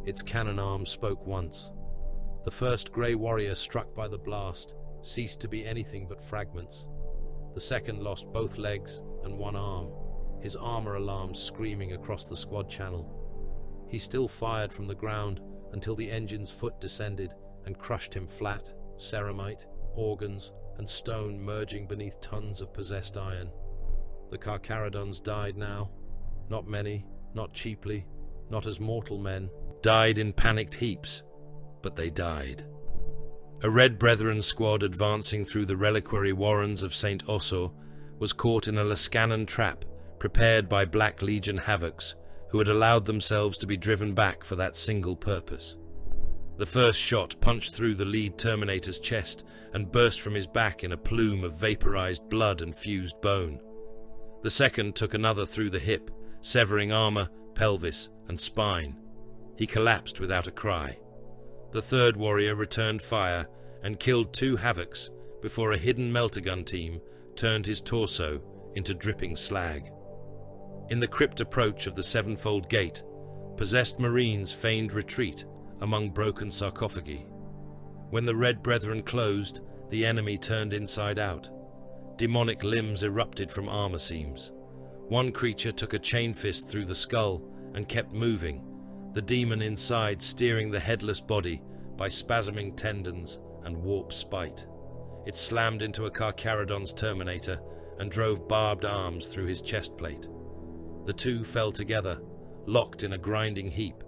Its cannon arm spoke once. The first grey warrior struck by the blast ceased to be anything but fragments. The second lost both legs and one arm, his armor alarms screaming across the squad channel. He still fired from the ground until the engine's foot descended and crushed him flat, ceramite, organs, and stone merging beneath tons of possessed iron. The Carcharodons died now. Not many, not cheaply, not as mortal men, died in panicked heaps, but they died. A Red Brethren squad advancing through the reliquary warrens of St. Osso was caught in a Lascanon trap prepared by Black Legion havocs who had allowed themselves to be driven back for that single purpose. The first shot punched through the lead Terminator's chest and burst from his back in a plume of vaporized blood and fused bone. The second took another through the hip, severing armor, pelvis, and spine. He collapsed without a cry. The third warrior returned fire and killed 2 havocs before a hidden meltagun team turned his torso into dripping slag. In the crypt approach of the sevenfold gate, possessed marines feigned retreat among broken sarcophagi. When the Red Brethren closed, the enemy turned inside out. Demonic limbs erupted from armor seams. One creature took a chain fist through the skull and kept moving, the demon inside steering the headless body by spasming tendons and warp spite. It slammed into a Carcharodon's Terminator and drove barbed arms through his chest plate. The two fell together, locked in a grinding heap,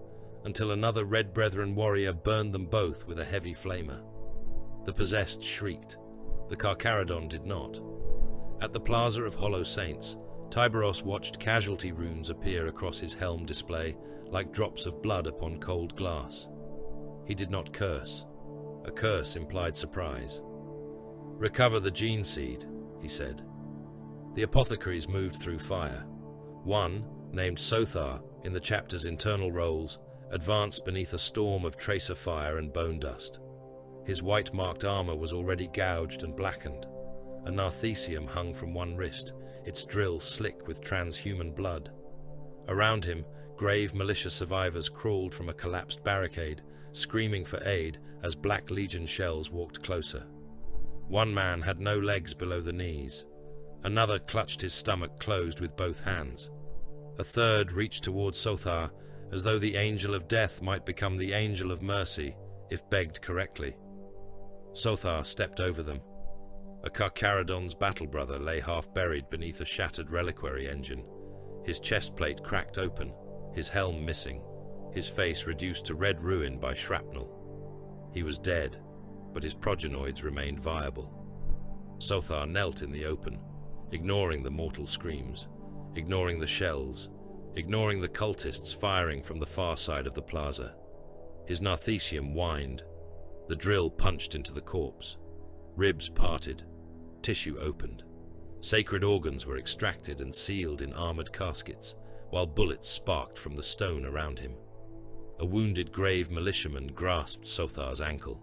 until another Red Brethren warrior burned them both with a heavy flamer. The possessed shrieked. The Carcharodon did not. At the Plaza of Hollow Saints, Tyberos watched casualty runes appear across his helm display like drops of blood upon cold glass. He did not curse. A curse implied surprise. "Recover the gene seed," he said. The apothecaries moved through fire. One, named Sothar in the chapter's internal rolls, advanced beneath a storm of tracer fire and bone dust. His white-marked armor was already gouged and blackened. A narthecium hung from one wrist, its drill slick with transhuman blood. Around him, Grave militia survivors crawled from a collapsed barricade, screaming for aid as Black Legion shells walked closer. One man had no legs below the knees. Another clutched his stomach closed with both hands. A third reached towards Sothar as though the angel of death might become the angel of mercy if begged correctly. Sothar stepped over them. A Carcharodon's battle brother lay half buried beneath a shattered reliquary engine, his chest plate cracked open, his helm missing, his face reduced to red ruin by shrapnel. He was dead, but his progenoids remained viable. Sothar knelt in the open, ignoring the mortal screams, ignoring the shells, ignoring the cultists firing from the far side of the plaza. His narthecium whined. The drill punched into the corpse. Ribs parted. Tissue opened. Sacred organs were extracted and sealed in armored caskets, while bullets sparked from the stone around him. A wounded grave militiaman grasped Sothar's ankle.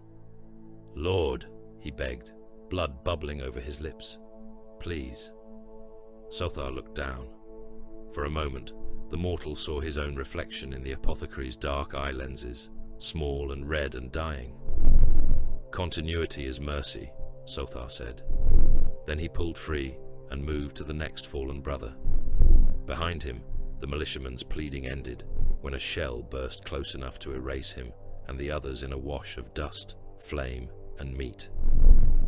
"Lord," he begged, blood bubbling over his lips. "Please." Sothar looked down. For a moment, the mortal saw his own reflection in the apothecary's dark eye lenses, small and red and dying. "Continuity is mercy," Sothar said. Then he pulled free and moved to the next fallen brother. Behind him, the militiaman's pleading ended when a shell burst close enough to erase him and the others in a wash of dust, flame, and meat.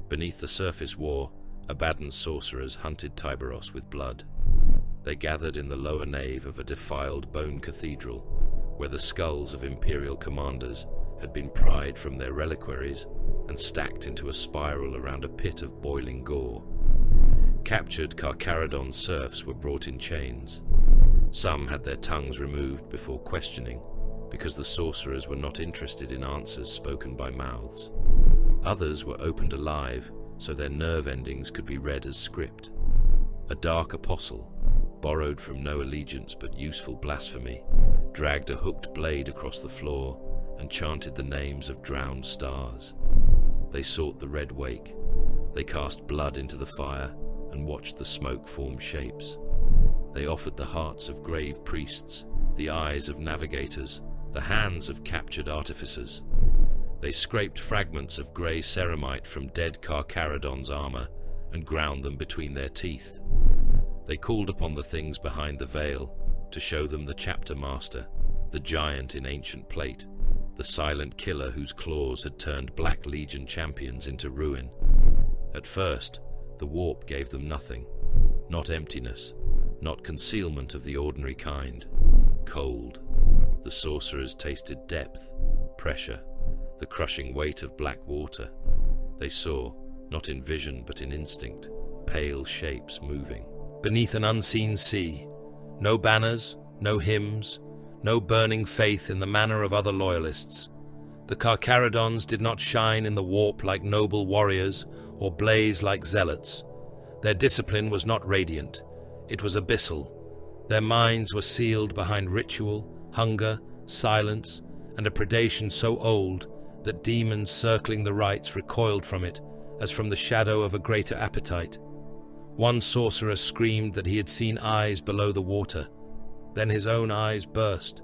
Beneath the surface war, Abaddon's sorcerers hunted Tyberos with blood. They gathered in the lower nave of a defiled bone cathedral, where the skulls of imperial commanders had been pried from their reliquaries and stacked into a spiral around a pit of boiling gore. Captured Carcharodon serfs were brought in chains. Some had their tongues removed before questioning, because the sorcerers were not interested in answers spoken by mouths. Others were opened alive, so their nerve endings could be read as script. A dark apostle, borrowed from no allegiance but useful blasphemy, dragged a hooked blade across the floor and chanted the names of drowned stars. They sought the red wake. They cast blood into the fire and watched the smoke form shapes. They offered the hearts of grave priests, the eyes of navigators, the hands of captured artificers. They scraped fragments of grey ceramite from dead Carcharodon's armor and ground them between their teeth. They called upon the things behind the veil to show them the chapter master, the giant in ancient plate, the silent killer whose claws had turned Black Legion champions into ruin. At first, the warp gave them nothing, not emptiness, not concealment of the ordinary kind. Cold. The sorcerers tasted depth, pressure, the crushing weight of black water. They saw, not in vision but in instinct, pale shapes moving. Beneath an unseen sea, no banners, no hymns, no burning faith in the manner of other loyalists. The Carcharodons did not shine in the warp like noble warriors or blaze like zealots. Their discipline was not radiant, it was abyssal. Their minds were sealed behind ritual, hunger, silence, and a predation so old that demons circling the rites recoiled from it as from the shadow of a greater appetite. One sorcerer screamed that he had seen eyes below the water. Then his own eyes burst.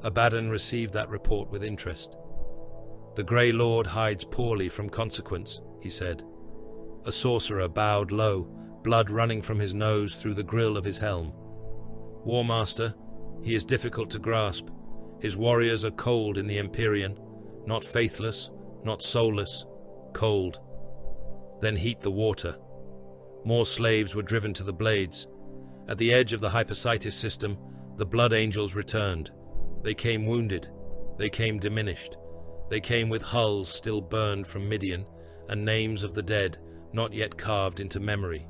Abaddon received that report with interest. "The Grey Lord hides poorly from consequence," he said. A sorcerer bowed low, blood running from his nose through the grill of his helm. "War Master, he is difficult to grasp. His warriors are cold in the Empyrean, not faithless, not soulless, cold. Then heat the water." More slaves were driven to the blades. At the edge of the hypersitis system, the blood angels returned. They came wounded. They came diminished. They came with hulls still burned from Midian and names of the dead not yet carved into memory.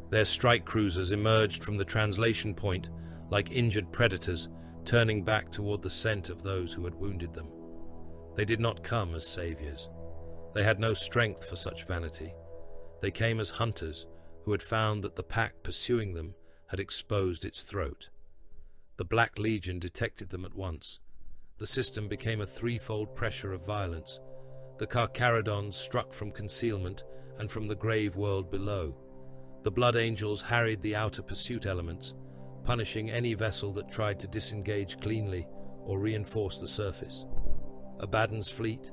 Their strike cruisers emerged from the translation point like injured predators, turning back toward the scent of those who had wounded them. They did not come as saviors. They had no strength for such vanity. They came as hunters who had found that the pack pursuing them had exposed its throat. The Black Legion detected them at once. The system became a threefold pressure of violence. The Carcharodons struck from concealment and from the grave world below. The Blood Angels harried the outer pursuit elements, punishing any vessel that tried to disengage cleanly or reinforce the surface. Abaddon's fleet,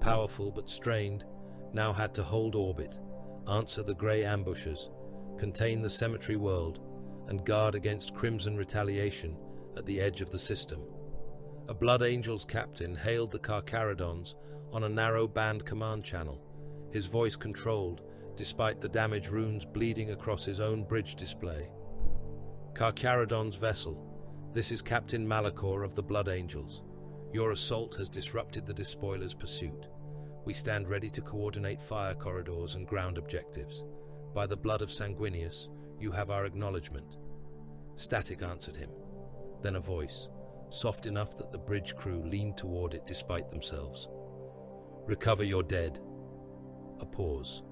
powerful but strained, now had to hold orbit, answer the grey ambushers, contain the cemetery world, and guard against crimson retaliation at the edge of the system. A Blood Angels captain hailed the Carcharodons on a narrow band command channel, his voice controlled despite the damage runes bleeding across his own bridge display. Carcharodon's vessel, this is Captain Malachor of the Blood Angels. Your assault has disrupted the despoiler's pursuit. We stand ready to coordinate fire corridors and ground objectives. By the blood of Sanguinius, you have our acknowledgement. Static answered him. Then a voice, soft enough that the bridge crew leaned toward it despite themselves. Recover your dead. A pause.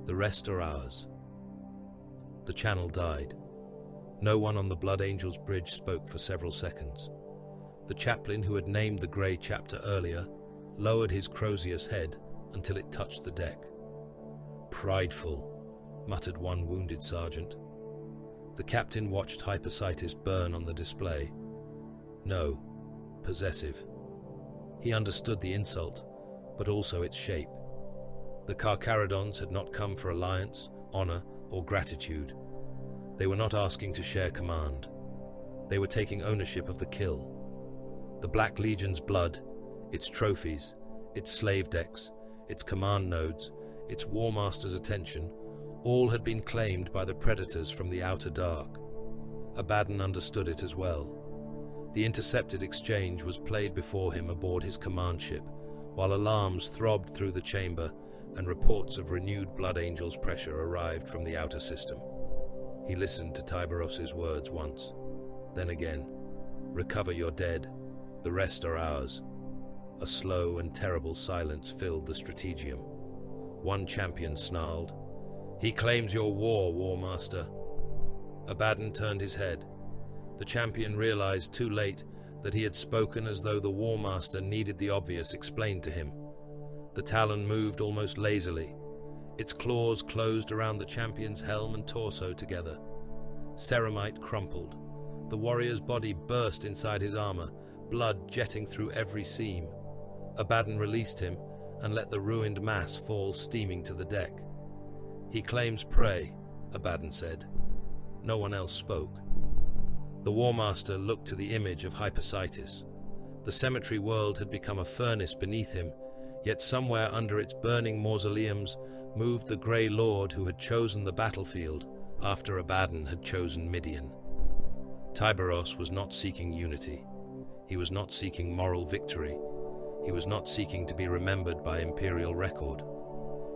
The rest are ours. The channel died. No one on the Blood Angels bridge spoke for several seconds. The chaplain who had named the Grey chapter earlier lowered his crozier head until it touched the deck. Prideful, muttered one wounded sergeant. The captain watched Hypersitis burn on the display. No, possessive. He understood the insult, but also its shape. The Carcharodons had not come for alliance, honor, or gratitude. They were not asking to share command. They were taking ownership of the kill. The Black Legion's blood, its trophies, its slave decks, its command nodes, its War Master's attention, all had been claimed by the predators from the outer dark. Abaddon understood it as well. The intercepted exchange was played before him aboard his command ship, while alarms throbbed through the chamber and reports of renewed Blood Angels pressure arrived from the outer system. He listened to Tyberos' words once, then again. Recover your dead. The rest are ours. A slow and terrible silence filled the strategium. One champion snarled, "He claims your War Master." Abaddon turned his head. The champion realized too late that he had spoken as though the War Master needed the obvious explained to him. The talon moved almost lazily. Its claws closed around the champion's helm and torso together. Ceramite crumpled. The warrior's body burst inside his armor, blood jetting through every seam. Abaddon released him and let the ruined mass fall steaming to the deck. "He claims prey," Abaddon said. No one else spoke. The War Master looked to the image of Hypersitis. The cemetery world had become a furnace beneath him, yet somewhere under its burning mausoleums moved the Grey Lord who had chosen the battlefield after Abaddon had chosen Midian. Tyberos was not seeking unity. He was not seeking moral victory. He was not seeking to be remembered by imperial record.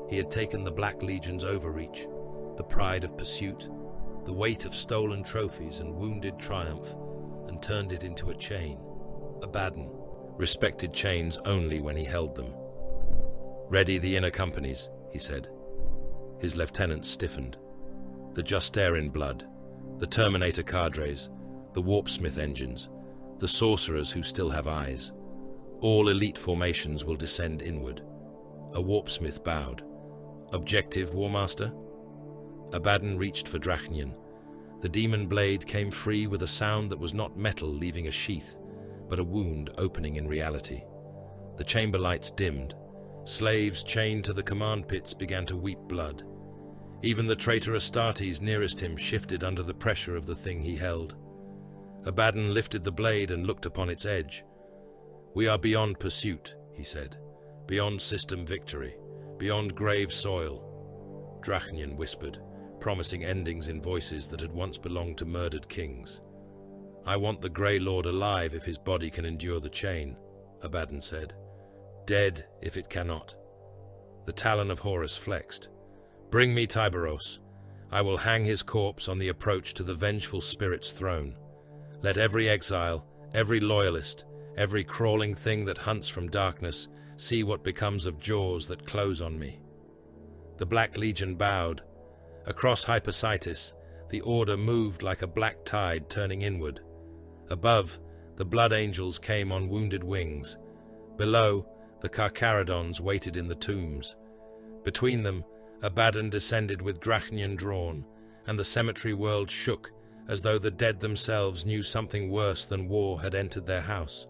He had taken the Black Legion's overreach, the pride of pursuit, the weight of stolen trophies and wounded triumph, and turned it into a chain. Abaddon respected chains only when he held them. "Ready the inner companies," he said. His lieutenants stiffened. The Justarin blood, the Terminator cadres, the Warpsmith engines, the sorcerers who still have eyes. All elite formations will descend inward. A Warpsmith bowed. "Objective, War Master?" Abaddon reached for Drachnian. The demon blade came free with a sound that was not metal leaving a sheath, but a wound opening in reality. The chamber lights dimmed. Slaves chained to the command pits began to weep blood. Even the traitor Astartes nearest him shifted under the pressure of the thing he held. Abaddon lifted the blade and looked upon its edge. "We are beyond pursuit," he said. "Beyond system victory. Beyond grave soil." Drachnian whispered, promising endings in voices that had once belonged to murdered kings. "I want the Grey Lord alive if his body can endure the chain," Abaddon said. "Dead if it cannot." The talon of Horus flexed. "Bring me Tyberos. I will hang his corpse on the approach to the vengeful spirit's throne. Let every exile, every loyalist, every crawling thing that hunts from darkness see what becomes of jaws that close on me." The Black Legion bowed. Across Hypersitis, the order moved like a black tide turning inward. Above, the Blood Angels came on wounded wings. Below, the Carcharodons waited in the tombs. Between them, Abaddon descended with Drachnian drawn, and the cemetery world shook as though the dead themselves knew something worse than war had entered their house.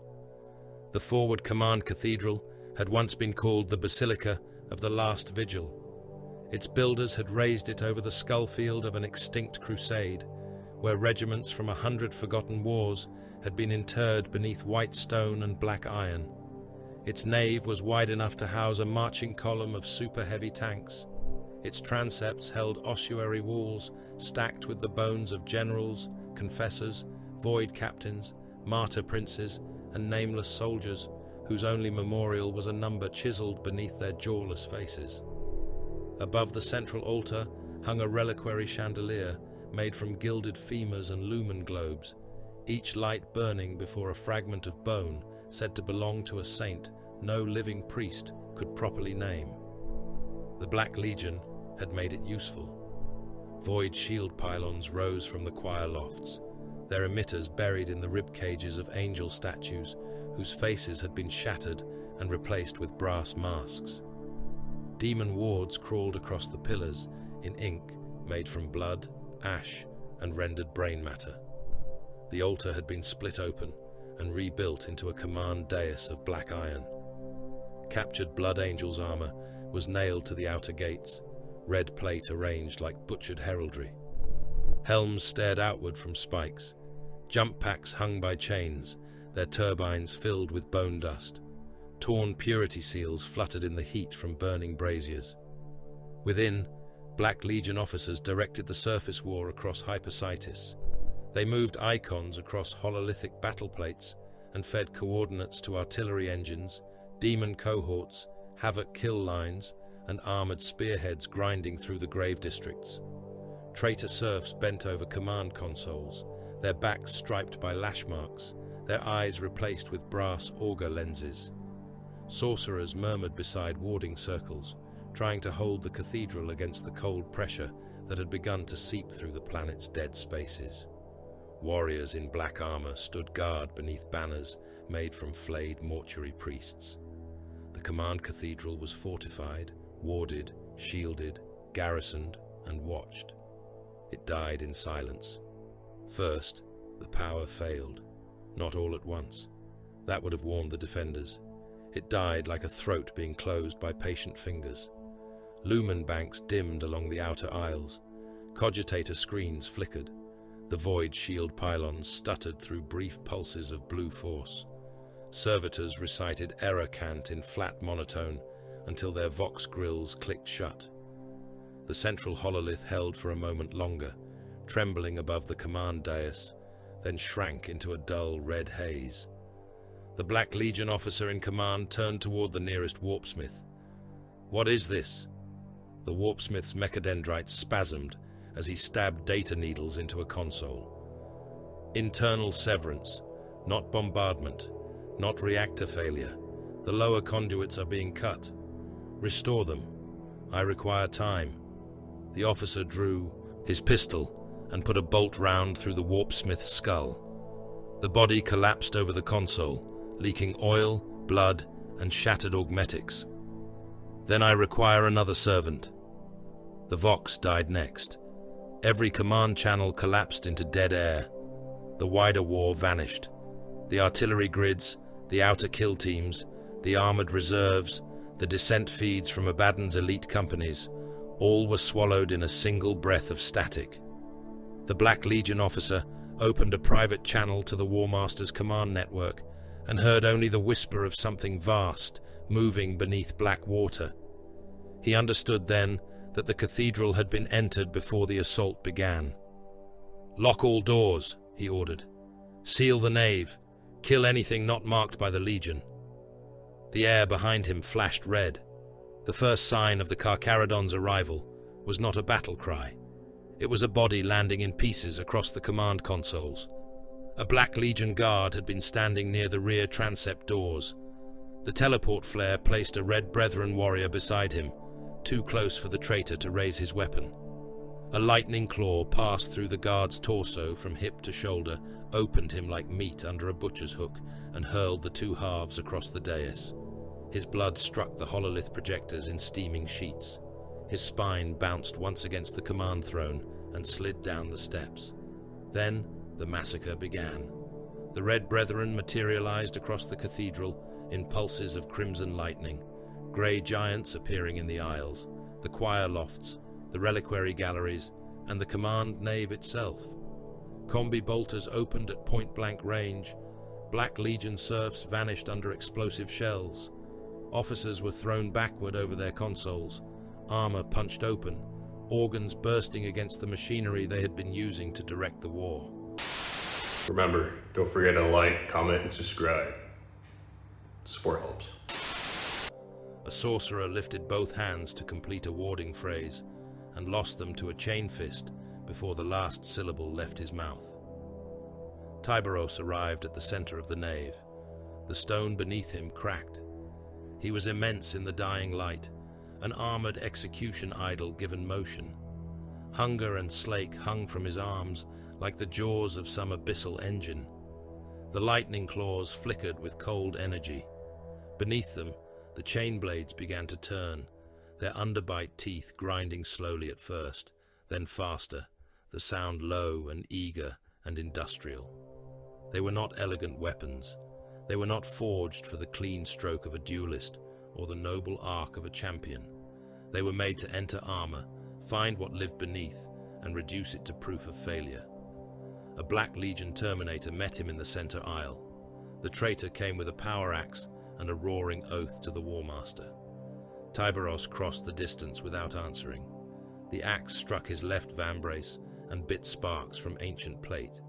The forward command cathedral had once been called the Basilica of the Last Vigil. Its builders had raised it over the skull field of an extinct crusade, where regiments from 100 forgotten wars had been interred beneath white stone and black iron. Its nave was wide enough to house a marching column of super-heavy tanks. Its transepts held ossuary walls stacked with the bones of generals, confessors, void captains, martyr princes, and nameless soldiers, whose only memorial was a number chiseled beneath their jawless faces. Above the central altar hung a reliquary chandelier made from gilded femurs and lumen globes, each light burning before a fragment of bone said to belong to a saint no living priest could properly name. The Black Legion had made it useful. Void shield pylons rose from the choir lofts, their emitters buried in the rib cages of angel statues whose faces had been shattered and replaced with brass masks. Demon wards crawled across the pillars in ink made from blood, ash, and rendered brain matter. The altar had been split open and rebuilt into a command dais of black iron. Captured Blood Angel's armor was nailed to the outer gates, red plate arranged like butchered heraldry. Helms stared outward from spikes. Jump packs hung by chains, their turbines filled with bone dust. Torn purity seals fluttered in the heat from burning braziers. Within, Black Legion officers directed the surface war across Hypersitis. They moved icons across hololithic battle plates and fed coordinates to artillery engines, demon cohorts, havoc kill lines, and armored spearheads grinding through the grave districts. Traitor serfs bent over command consoles, their backs striped by lash marks, their eyes replaced with brass auger lenses. Sorcerers murmured beside warding circles, trying to hold the cathedral against the cold pressure that had begun to seep through the planet's dead spaces. Warriors in black armor stood guard beneath banners made from flayed mortuary priests. The command cathedral was fortified, warded, shielded, garrisoned, and watched. It died in silence. First, the power failed, not all at once. That would have warned the defenders. It died like a throat being closed by patient fingers. Lumen banks dimmed along the outer aisles. Cogitator screens flickered. The void shield pylons stuttered through brief pulses of blue force. Servitors recited error cant in flat monotone until their vox grills clicked shut. The central hololith held for a moment longer, trembling above the command dais, then shrank into a dull red haze. The Black Legion officer in command turned toward the nearest warpsmith. "What is this?" The warpsmith's mechadendrite spasmed as he stabbed data needles into a console. "Internal severance, not bombardment, not reactor failure. The lower conduits are being cut. Restore them. I require time." The officer drew his pistol and put a bolt round through the warpsmith's skull. The body collapsed over the console, leaking oil, blood, and shattered augmetics. "Then I require another servant." The Vox died next. Every command channel collapsed into dead air. The wider war vanished. The artillery grids, the outer kill teams, the armored reserves, the descent feeds from Abaddon's elite companies, all were swallowed in a single breath of static. The Black Legion officer opened a private channel to the War Master's command network and heard only the whisper of something vast, moving beneath black water. He understood then that the cathedral had been entered before the assault began. "Lock all doors," he ordered. "Seal the nave. Kill anything not marked by the Legion." The air behind him flashed red. The first sign of the Carcharodon's arrival was not a battle cry. It was a body landing in pieces across the command consoles. A Black Legion guard had been standing near the rear transept doors. The teleport flare placed a Red Brethren warrior beside him, too close for the traitor to raise his weapon. A lightning claw passed through the guard's torso from hip to shoulder, opened him like meat under a butcher's hook, and hurled the two halves across the dais. His blood struck the hololith projectors in steaming sheets. His spine bounced once against the command throne and slid down the steps. Then the massacre began. The Red Brethren materialized across the cathedral in pulses of crimson lightning, grey giants appearing in the aisles, the choir lofts, the reliquary galleries, and the command nave itself. Combi bolters opened at point-blank range, Black Legion serfs vanished under explosive shells, officers were thrown backward over their consoles, armor punched open, organs bursting against the machinery they had been using to direct the war. Remember, don't forget to like, comment, and subscribe. Support helps. A sorcerer lifted both hands to complete a warding phrase and lost them to a chain fist before the last syllable left his mouth. Tyberos arrived at the center of the nave. The stone beneath him cracked. He was immense in the dying light, an armored execution idol given motion. Hunger and Slake hung from his arms like the jaws of some abyssal engine. The lightning claws flickered with cold energy. Beneath them, the chain blades began to turn, their underbite teeth grinding slowly at first, then faster, the sound low and eager and industrial. They were not elegant weapons. They were not forged for the clean stroke of a duelist or the noble arc of a champion. They were made to enter armor, find what lived beneath, and reduce it to proof of failure. A Black Legion Terminator met him in the center aisle. The traitor came with a power axe and a roaring oath to the War Master. Tyberos crossed the distance without answering. The axe struck his left vambrace and bit sparks from ancient plate.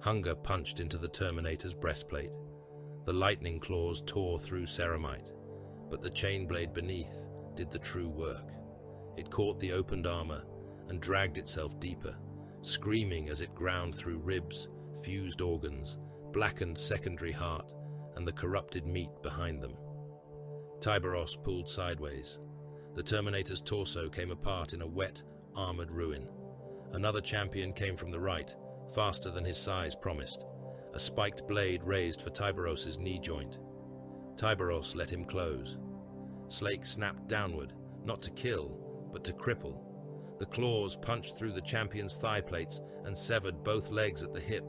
Hunger punched into the Terminator's breastplate. The lightning claws tore through ceramite, but the chain blade beneath did the true work. It caught the opened armor and dragged itself deeper, screaming as it ground through ribs, fused organs, blackened secondary heart, and the corrupted meat behind them. Tyberos pulled sideways. The Terminator's torso came apart in a wet, armored ruin. Another champion came from the right, faster than his size promised. A spiked blade raised for Tyberos's knee joint. Tyberos let him close. Slake snapped downward, not to kill, but to cripple. The claws punched through the champion's thigh plates and severed both legs at the hip.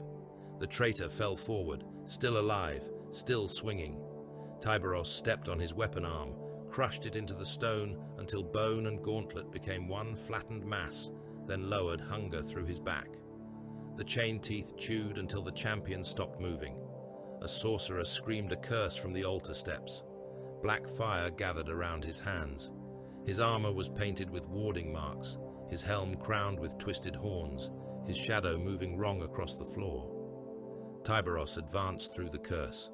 The traitor fell forward, still alive, still swinging. Tyberos stepped on his weapon arm, crushed it into the stone until bone and gauntlet became one flattened mass, then lowered Hunger through his back. The chain teeth chewed until the champion stopped moving. A sorcerer screamed a curse from the altar steps. Black fire gathered around his hands. His armor was painted with warding marks, his helm crowned with twisted horns, his shadow moving wrong across the floor. Tyberos advanced through the curse.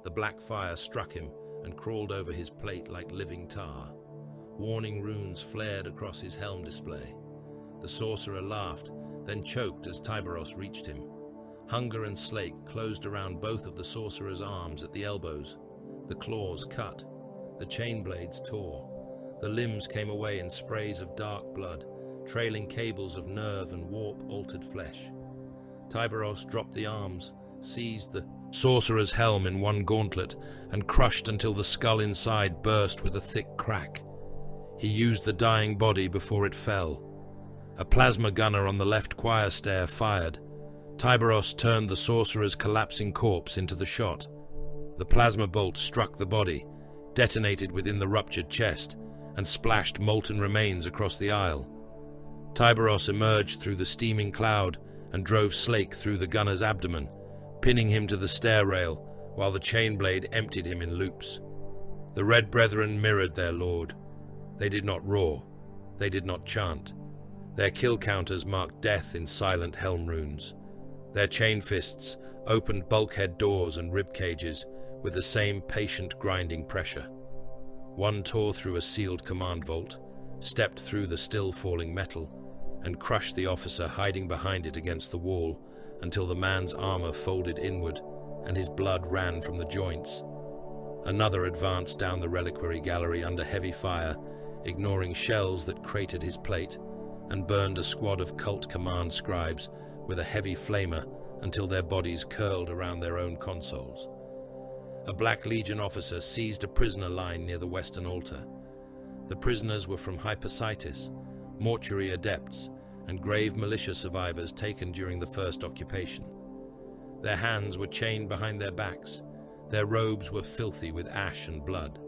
The black fire struck him and crawled over his plate like living tar. Warning runes flared across his helm display. The sorcerer laughed, then choked as Tyberos reached him. Hunger and Slake closed around both of the sorcerer's arms at the elbows. The claws cut. The chain blades tore. The limbs came away in sprays of dark blood, trailing cables of nerve and warp-altered flesh. Tyberos dropped the arms, seized the sorcerer's helm in one gauntlet, and crushed until the skull inside burst with a thick crack. He used the dying body before it fell. A plasma gunner on the left choir stair fired. Tyberos turned the sorcerer's collapsing corpse into the shot. The plasma bolt struck the body, detonated within the ruptured chest, and splashed molten remains across the aisle. Tyberos emerged through the steaming cloud and drove Slake through the gunner's abdomen, pinning him to the stair rail, while the chain blade emptied him in loops. The Red Brethren mirrored their lord. They did not roar. They did not chant. Their kill counters marked death in silent helm runes. Their chain fists opened bulkhead doors and rib cages with the same patient grinding pressure. One tore through a sealed command vault, stepped through the still falling metal, and crushed the officer hiding behind it against the wall until the man's armor folded inward and his blood ran from the joints. Another advanced down the reliquary gallery under heavy fire, ignoring shells that cratered his plate, and burned a squad of cult command scribes with a heavy flamer until their bodies curled around their own consoles. A Black Legion officer seized a prisoner line near the western altar. The prisoners were from Hypersitis, mortuary adepts, and grave militia survivors taken during the first occupation. Their hands were chained behind their backs. Their robes were filthy with ash and blood.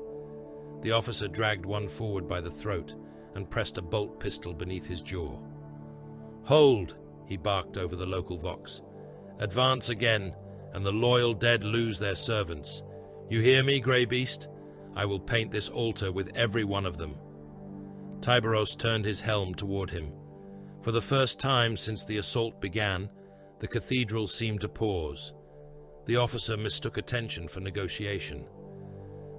The officer dragged one forward by the throat and pressed a bolt pistol beneath his jaw. "Hold!" he barked over the local vox. "Advance again, and the loyal dead lose their servants. You hear me, grey beast? I will paint this altar with every one of them." Tyberos turned his helm toward him. For the first time since the assault began, the cathedral seemed to pause. The officer mistook attention for negotiation.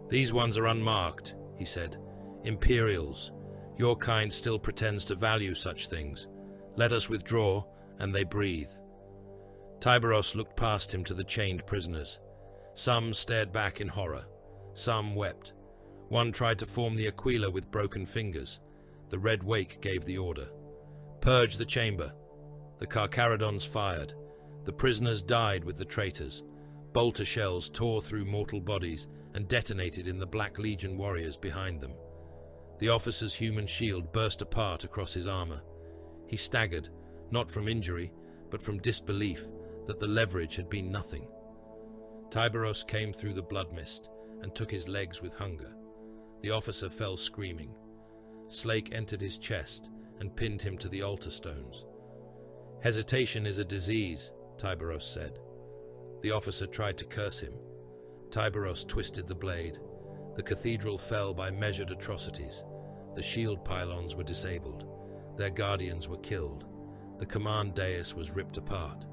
"These ones are unmarked," he said. "Imperials. Your kind still pretends to value such things. Let us withdraw, and they breathe." Tyberos looked past him to the chained prisoners. Some stared back in horror. Some wept. One tried to form the Aquila with broken fingers. The Red Wake gave the order. "Purge the chamber." The Carcharodons fired. The prisoners died with the traitors. Bolter shells tore through mortal bodies and detonated in the Black Legion warriors behind them. The officer's human shield burst apart across his armor. He staggered, not from injury, but from disbelief that the leverage had been nothing. Tyberos came through the blood mist and took his legs with hunger. The officer fell screaming. Slake entered his chest and pinned him to the altar stones. "Hesitation is a disease," Tyberos said. The officer tried to curse him. Tyberos twisted the blade. The cathedral fell by measured atrocities. The shield pylons were disabled. Their guardians were killed. The command dais was ripped apart.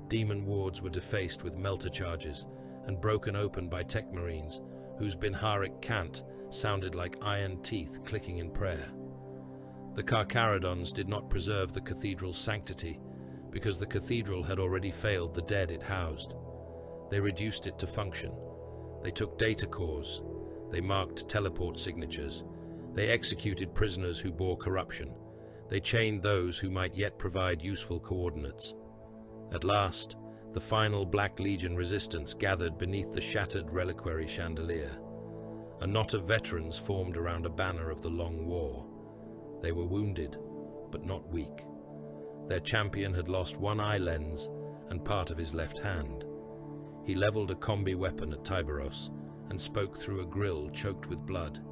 Demon wards were defaced with melter charges and broken open by tech marines, whose Binharic cant sounded like iron teeth clicking in prayer. The Carcharodons did not preserve the cathedral's sanctity because the cathedral had already failed the dead it housed. They reduced it to function. They took data cores. They marked teleport signatures. They executed prisoners who bore corruption. They chained those who might yet provide useful coordinates. At last, the final Black Legion resistance gathered beneath the shattered reliquary chandelier. A knot of veterans formed around a banner of the Long War. They were wounded, but not weak. Their champion had lost one eye lens and part of his left hand. He leveled a combi weapon at Tyberos and spoke through a grill choked with blood.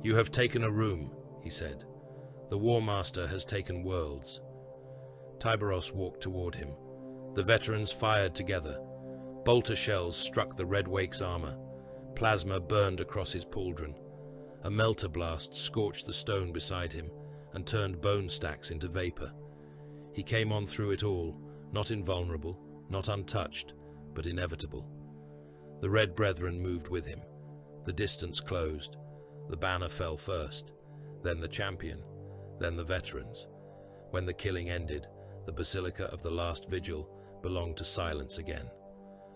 "You have taken a room," he said. "The War Master has taken worlds." Tyberos walked toward him. The veterans fired together. Bolter shells struck the Red Wake's armor. Plasma burned across his pauldron. A melter blast scorched the stone beside him and turned bone stacks into vapor. He came on through it all, not invulnerable, not untouched, but inevitable. The Red Brethren moved with him. The distance closed. The banner fell first, then the champion, then the veterans. When the killing ended, the Basilica of the Last Vigil belonged to silence again.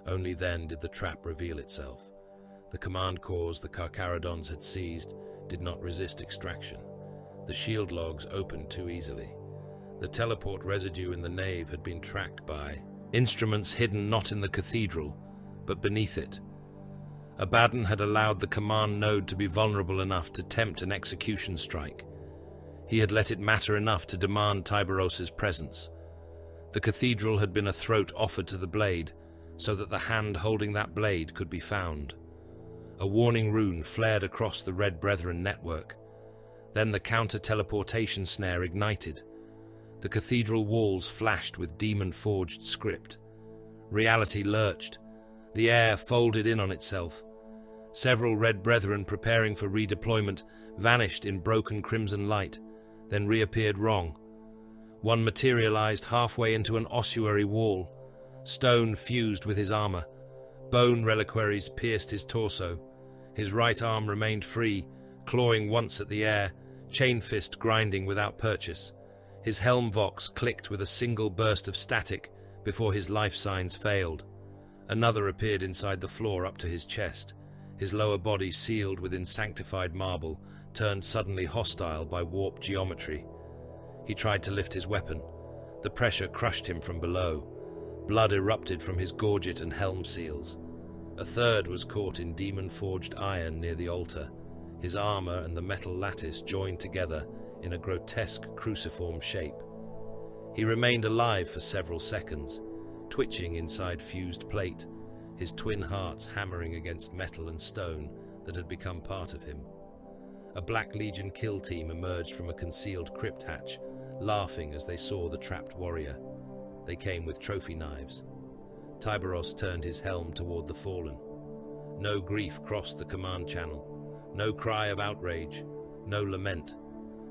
Only then did the trap reveal itself. The command cores the Carcharodons had seized did not resist extraction. The shield logs opened too easily. The teleport residue in the nave had been tracked by instruments hidden not in the cathedral, but beneath it. Abaddon had allowed the command node to be vulnerable enough to tempt an execution strike. He had let it matter enough to demand Tyberos's presence. The cathedral had been a throat offered to the blade, so that the hand holding that blade could be found. A warning rune flared across the Red Brethren network. Then the counter-teleportation snare ignited. The cathedral walls flashed with demon-forged script. Reality lurched. The air folded in on itself. Several Red Brethren preparing for redeployment vanished in broken crimson light, then reappeared wrong. One materialized halfway into an ossuary wall. Stone fused with his armor. Bone reliquaries pierced his torso. His right arm remained free, clawing once at the air, chain fist grinding without purchase. His helm vox clicked with a single burst of static before his life signs failed. Another appeared inside the floor up to his chest. His lower body, sealed within sanctified marble, turned suddenly hostile by warped geometry. He tried to lift his weapon. The pressure crushed him from below. Blood erupted from his gorget and helm seals. A third was caught in demon-forged iron near the altar. His armor and the metal lattice joined together in a grotesque cruciform shape. He remained alive for several seconds, twitching inside fused plate, his twin hearts hammering against metal and stone that had become part of him. A Black Legion kill team emerged from a concealed crypt hatch, laughing as they saw the trapped warrior. They came with trophy knives. Tyberos turned his helm toward the fallen. No grief crossed the command channel, no cry of outrage, no lament.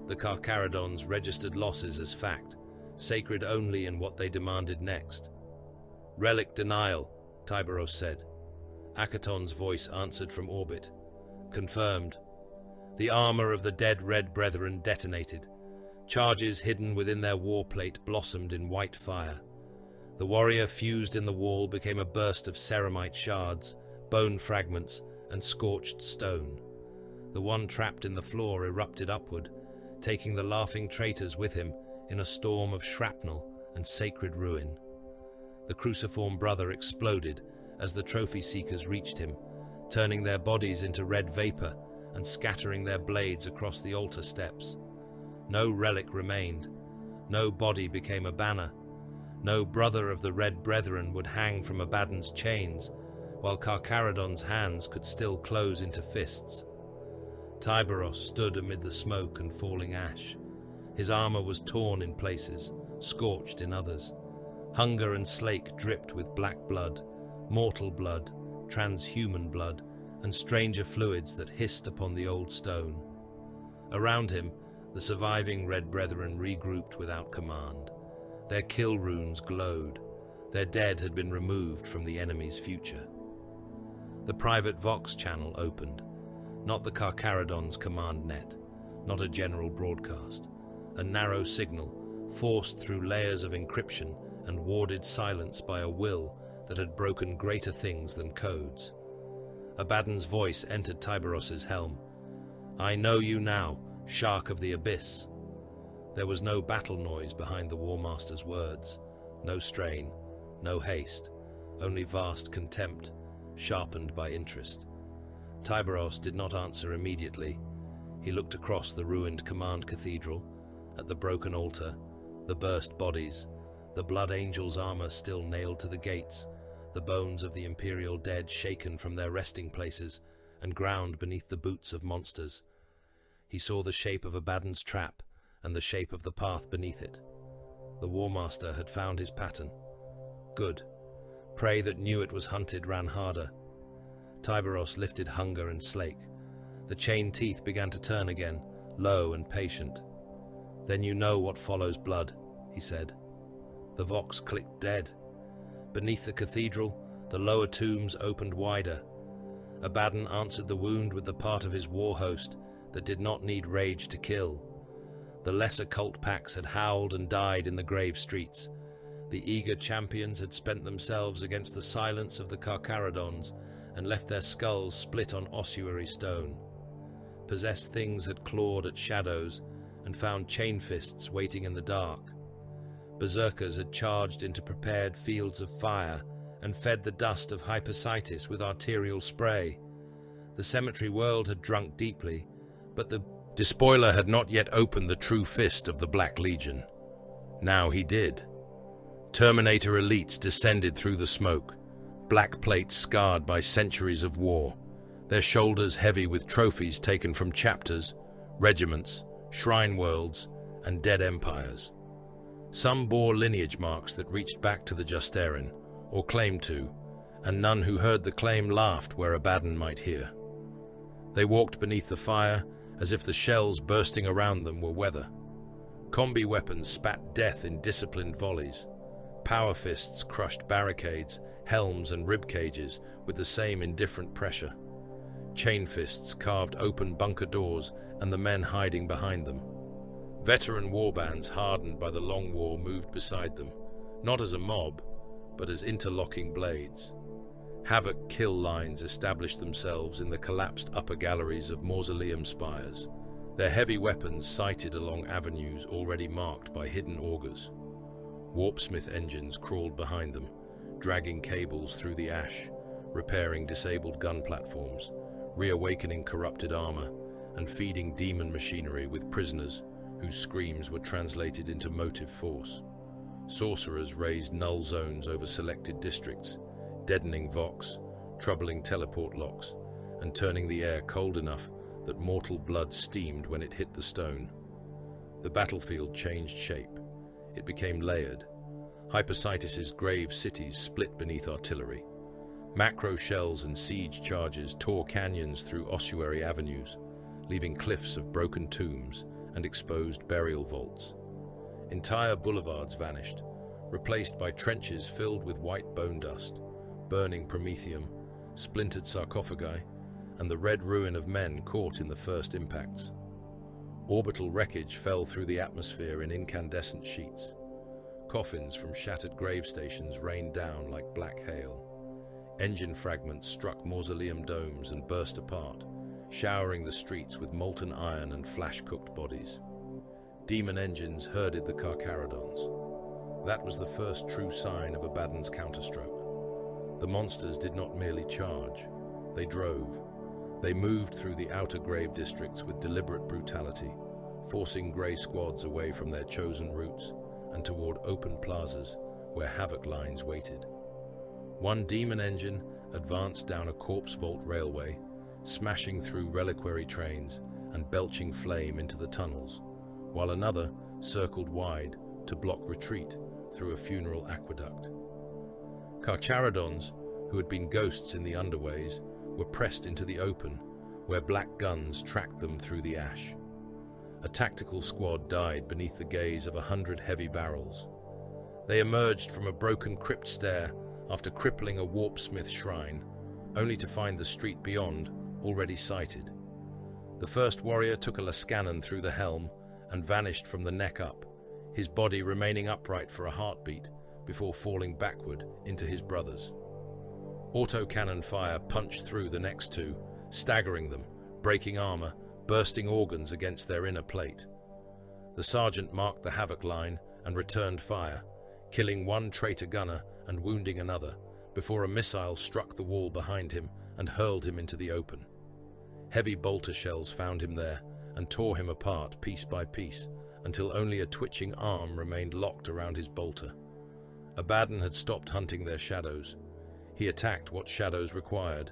The Carcharodons registered losses as fact, sacred only in what they demanded next. "Relic denial," Tyberos said. Akaton's voice answered from orbit. "Confirmed." The armor of the dead Red Brethren detonated. Charges hidden within their warplate blossomed in white fire. The warrior fused in the wall became a burst of ceramite shards, bone fragments, and scorched stone. The one trapped in the floor erupted upward, taking the laughing traitors with him in a storm of shrapnel and sacred ruin. The cruciform brother exploded as the trophy seekers reached him, turning their bodies into red vapor and scattering their blades across the altar steps. No relic remained. No body became a banner. No brother of the Red Brethren would hang from Abaddon's chains, while Carcharodon's hands could still close into fists. Tyberos stood amid the smoke and falling ash. His armor was torn in places, scorched in others. Hunger and slake dripped with black blood, mortal blood, transhuman blood, and stranger fluids that hissed upon the old stone. Around him, the surviving Red Brethren regrouped without command. Their kill runes glowed. Their dead had been removed from the enemy's future. The private Vox channel opened. Not the Carcharodon's command net, not a general broadcast. A narrow signal, forced through layers of encryption and warded silence by a will that had broken greater things than codes. Abaddon's voice entered Tyberos's helm. "I know you now, Shark of the Abyss." There was no battle noise behind the Warmaster's words, no strain, no haste, only vast contempt, sharpened by interest. Tyberos did not answer immediately. He looked across the ruined command cathedral, at the broken altar, the burst bodies, the Blood Angel's armor still nailed to the gates, the bones of the Imperial dead shaken from their resting places and ground beneath the boots of monsters. He saw the shape of Abaddon's trap and the shape of the path beneath it. The Warmaster had found his pattern. Good. Prey that knew it was hunted ran harder. Tyberos lifted hunger and slake. The chain teeth began to turn again, low and patient. "Then you know what follows blood," he said. The Vox clicked dead. Beneath the cathedral, the lower tombs opened wider. Abaddon answered the wound with the part of his war host that did not need rage to kill. The lesser cult packs had howled and died in the grave streets. The eager champions had spent themselves against the silence of the Carcharodons and left their skulls split on ossuary stone. Possessed things had clawed at shadows and found chain fists waiting in the dark. Berserkers had charged into prepared fields of fire and fed the dust of hypersitis with arterial spray. The cemetery world had drunk deeply, but the despoiler had not yet opened the true fist of the Black Legion. Now he did. Terminator elites descended through the smoke, black plates scarred by centuries of war, their shoulders heavy with trophies taken from chapters, regiments, shrine worlds, and dead empires. Some bore lineage marks that reached back to the Justarin, or claimed to, and none who heard the claim laughed where Abaddon might hear. They walked beneath the fire as if the shells bursting around them were weather. Combi weapons spat death in disciplined volleys. Power fists crushed barricades, helms and rib cages with the same indifferent pressure. Chain fists carved open bunker doors and the men hiding behind them. Veteran warbands hardened by the long war moved beside them, not as a mob, but as interlocking blades. Havoc kill lines established themselves in the collapsed upper galleries of mausoleum spires, their heavy weapons sighted along avenues already marked by hidden augurs. Warpsmith engines crawled behind them, dragging cables through the ash, repairing disabled gun platforms, reawakening corrupted armor, and feeding demon machinery with prisoners whose screams were translated into motive force. Sorcerers raised null zones over selected districts, deadening vox, troubling teleport locks, and turning the air cold enough that mortal blood steamed when it hit the stone. The battlefield changed shape. It became layered. Hypersitis' grave cities split beneath artillery. Macro shells and siege charges tore canyons through ossuary avenues, leaving cliffs of broken tombs and exposed burial vaults. Entire boulevards vanished, replaced by trenches filled with white bone dust, burning promethium, splintered sarcophagi, and the red ruin of men caught in the first impacts. Orbital wreckage fell through the atmosphere in incandescent sheets. Coffins from shattered grave stations rained down like black hail. Engine fragments struck mausoleum domes and burst apart, showering the streets with molten iron and flash-cooked bodies. Demon engines herded the Carcharodons. That was the first true sign of Abaddon's counterstroke. The monsters did not merely charge, they drove. They moved through the outer grave districts with deliberate brutality, forcing grey squads away from their chosen routes and toward open plazas where havoc lines waited. One demon engine advanced down a corpse vault railway, smashing through reliquary trains and belching flame into the tunnels, while another circled wide to block retreat through a funeral aqueduct. Carcharodons, who had been ghosts in the underways, were pressed into the open, where black guns tracked them through the ash. A tactical squad died beneath the gaze of 100 heavy barrels. They emerged from a broken crypt stair after crippling a warpsmith shrine, only to find the street beyond already sighted. The first warrior took a lascannon through the helm and vanished from the neck up, his body remaining upright for a heartbeat before falling backward into his brothers. Autocannon fire punched through the next two, staggering them, breaking armor, bursting organs against their inner plate. The sergeant marked the havoc line and returned fire, killing one traitor gunner and wounding another, before a missile struck the wall behind him and hurled him into the open. Heavy bolter shells found him there and tore him apart piece by piece, until only a twitching arm remained locked around his bolter. Abaddon had stopped hunting their shadows. He attacked what shadows required.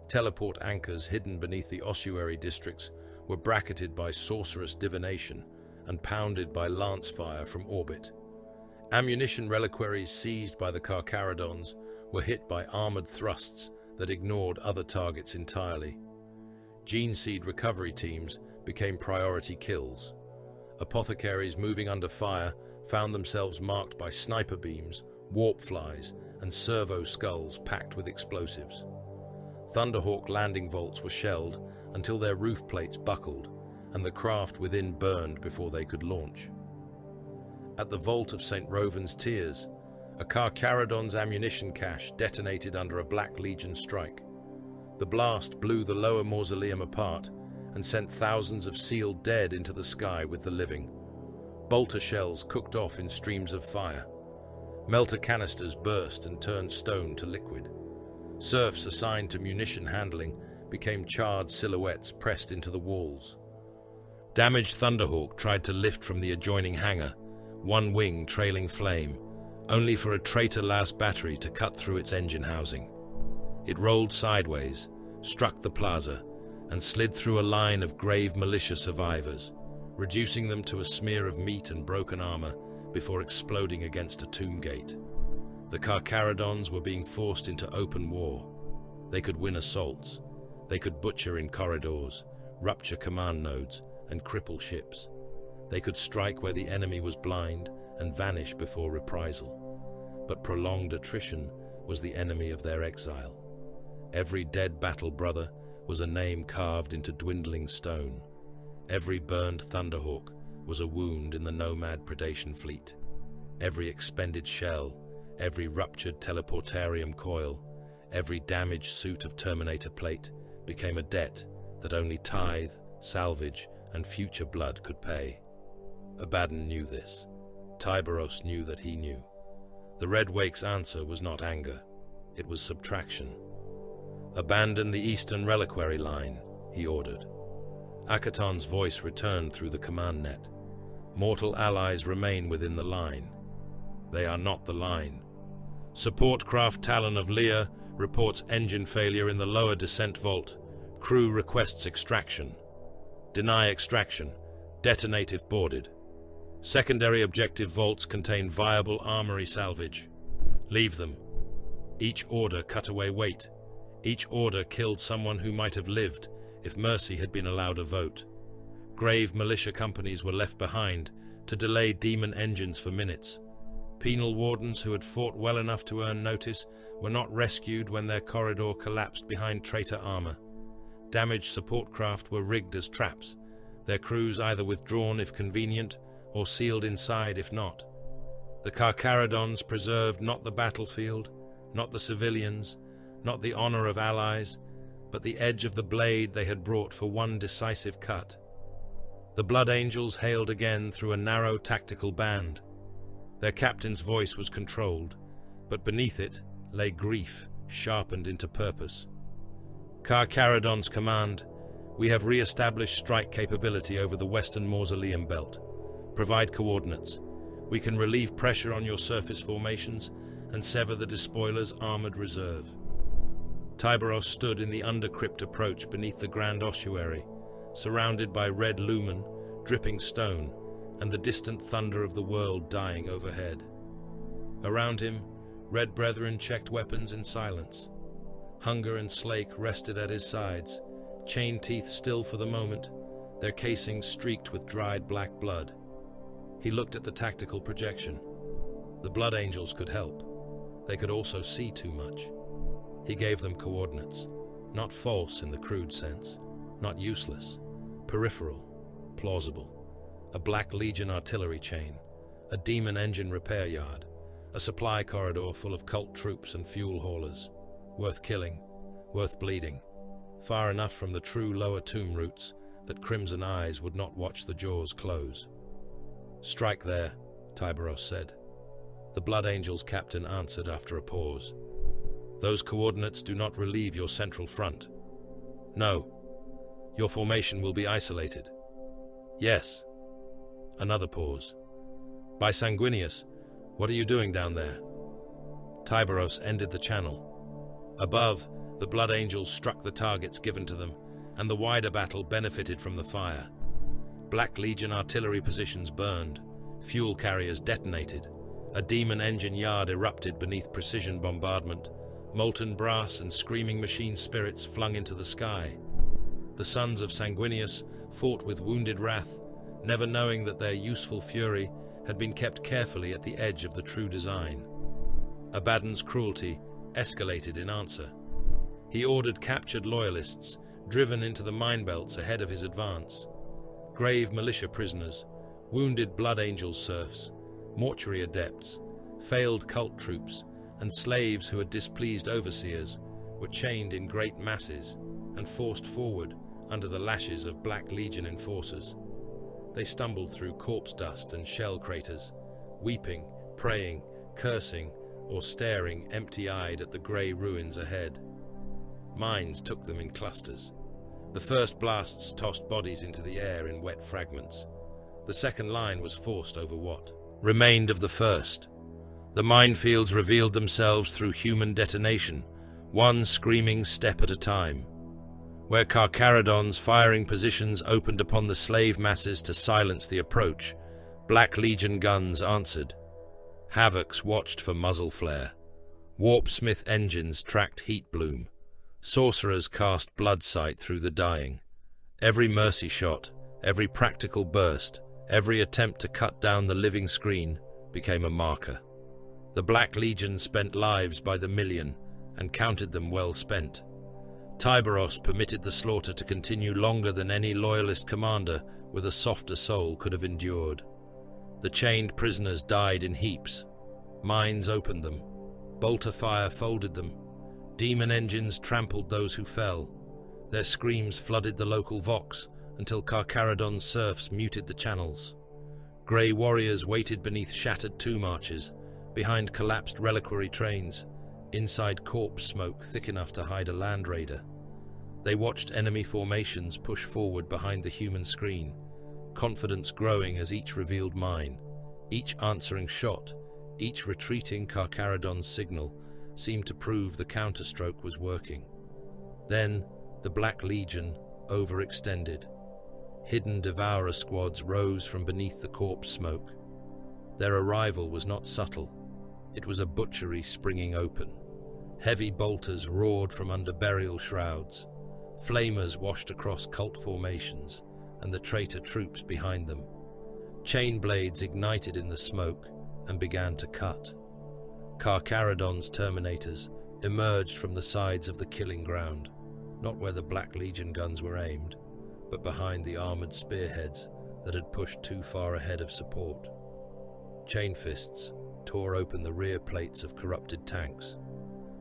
Teleport anchors hidden beneath the ossuary districts were bracketed by sorcerous divination and pounded by lance fire from orbit. Ammunition reliquaries seized by the Carcharodons were hit by armored thrusts that ignored other targets entirely. Gene seed recovery teams became priority kills. Apothecaries moving under fire found themselves marked by sniper beams, warp flies, and servo skulls packed with explosives. Thunderhawk landing vaults were shelled until their roof plates buckled and the craft within burned before they could launch. At the vault of St. Rovan's Tears, a Carcharodon's ammunition cache detonated under a Black Legion strike. The blast blew the lower mausoleum apart and sent thousands of sealed dead into the sky with the living. Bolter shells cooked off in streams of fire. Melter canisters burst and turned stone to liquid. Serfs assigned to munition handling became charred silhouettes pressed into the walls. Damaged Thunderhawk tried to lift from the adjoining hangar, one wing trailing flame, only for a traitor last battery to cut through its engine housing. It rolled sideways, struck the plaza, and slid through a line of grave militia survivors, reducing them to a smear of meat and broken armor before exploding against a tomb gate. The Carcharodons were being forced into open war. They could win assaults. They could butcher in corridors, rupture command nodes, and cripple ships. They could strike where the enemy was blind and vanish before reprisal. But prolonged attrition was the enemy of their exile. Every dead battle brother was a name carved into dwindling stone. Every burned Thunderhawk was a wound in the nomad predation fleet. Every expended shell, every ruptured teleportarium coil, every damaged suit of Terminator plate became a debt that only tithe, salvage, and future blood could pay. Abaddon knew this. Tyberos knew that he knew. The Red Wake's answer was not anger. It was subtraction. "Abandon the eastern reliquary line," he ordered. Akaton's voice returned through the command net. "Mortal allies remain within the line." They are not the line. Support craft Talon of Lear reports engine failure in the lower descent vault. Crew requests extraction. Deny extraction. Detonate if boarded. Secondary objective vaults contain viable armory salvage. Leave them. Each order cut away weight. Each order killed someone who might have lived if mercy had been allowed a vote. Grave militia companies were left behind to delay demon engines for minutes. Penal wardens who had fought well enough to earn notice were not rescued when their corridor collapsed behind traitor armor. Damaged support craft were rigged as traps, their crews either withdrawn if convenient or sealed inside if not. The Carcharodons preserved not the battlefield, not the civilians, not the honor of allies, but the edge of the blade they had brought for one decisive cut. The Blood Angels hailed again through a narrow tactical band. Their captain's voice was controlled, but beneath it lay grief, sharpened into purpose. Carcharodon's command, we have re-established strike capability over the western mausoleum belt. Provide coordinates. We can relieve pressure on your surface formations and sever the despoiler's armored reserve. Tyberos stood in the under-crypt approach beneath the Grand Ossuary, surrounded by red lumen, dripping stone, and the distant thunder of the world dying overhead. Around him, red brethren checked weapons in silence. Hunger and Slake rested at his sides, chain teeth still for the moment, their casings streaked with dried black blood. He looked at the tactical projection. The Blood Angels could help. They could also see too much. He gave them coordinates, not false in the crude sense, not useless, peripheral, plausible. A Black Legion artillery chain, a demon engine repair yard, a supply corridor full of cult troops and fuel haulers. Worth killing, worth bleeding, far enough from the true lower tomb routes that Crimson Eyes would not watch the jaws close. Strike there, Tyberos said. The Blood Angels captain answered after a pause. Those coordinates do not relieve your central front. No. Your formation will be isolated. Yes. Another pause. By Sanguinius, what are you doing down there? Tyberos ended the channel. Above, the Blood Angels struck the targets given to them, and the wider battle benefited from the fire. Black Legion artillery positions burned, fuel carriers detonated, a demon engine yard erupted beneath precision bombardment, molten brass and screaming machine spirits flung into the sky. The sons of Sanguinius fought with wounded wrath, never knowing that their useful fury had been kept carefully at the edge of the true design. Abaddon's cruelty escalated in answer. He ordered captured loyalists driven into the mine belts ahead of his advance. Grave militia prisoners, wounded Blood Angels serfs, mortuary adepts, failed cult troops, and slaves who had displeased overseers were chained in great masses and forced forward under the lashes of Black Legion enforcers. They stumbled through corpse dust and shell craters, weeping, praying, cursing, or staring empty-eyed at the grey ruins ahead. Mines took them in clusters. The first blasts tossed bodies into the air in wet fragments. The second line was forced over what remained of the first. The minefields revealed themselves through human detonation, one screaming step at a time. Where Carcharodon's firing positions opened upon the slave masses to silence the approach, Black Legion guns answered. Havocs watched for muzzle flare. Warpsmith engines tracked heat bloom. Sorcerers cast blood sight through the dying. Every mercy shot, every practical burst, every attempt to cut down the living screen became a marker. The Black Legion spent lives by the million and counted them well spent. Tyberos permitted the slaughter to continue longer than any loyalist commander with a softer soul could have endured. The chained prisoners died in heaps. Mines opened them. Bolter fire folded them. Demon engines trampled those who fell. Their screams flooded the local vox until Carcharodon's serfs muted the channels. Grey warriors waited beneath shattered tomb arches, behind collapsed reliquary trains, inside corpse smoke thick enough to hide a land raider. They watched enemy formations push forward behind the human screen, confidence growing as each revealed mine, each answering shot, Each retreating Carcharodon's signal seemed to prove the counterstroke was working. Then, the Black Legion overextended. Hidden Devourer squads rose from beneath the corpse smoke. Their arrival was not subtle. It was a butchery springing open. Heavy bolters roared from under burial shrouds. Flamers washed across cult formations, and the traitor troops behind them. Chain blades ignited in the smoke and began to cut. Carcharodon's Terminators emerged from the sides of the killing ground, not where the Black Legion guns were aimed, but behind the armored spearheads that had pushed too far ahead of support. Chain fists tore open the rear plates of corrupted tanks.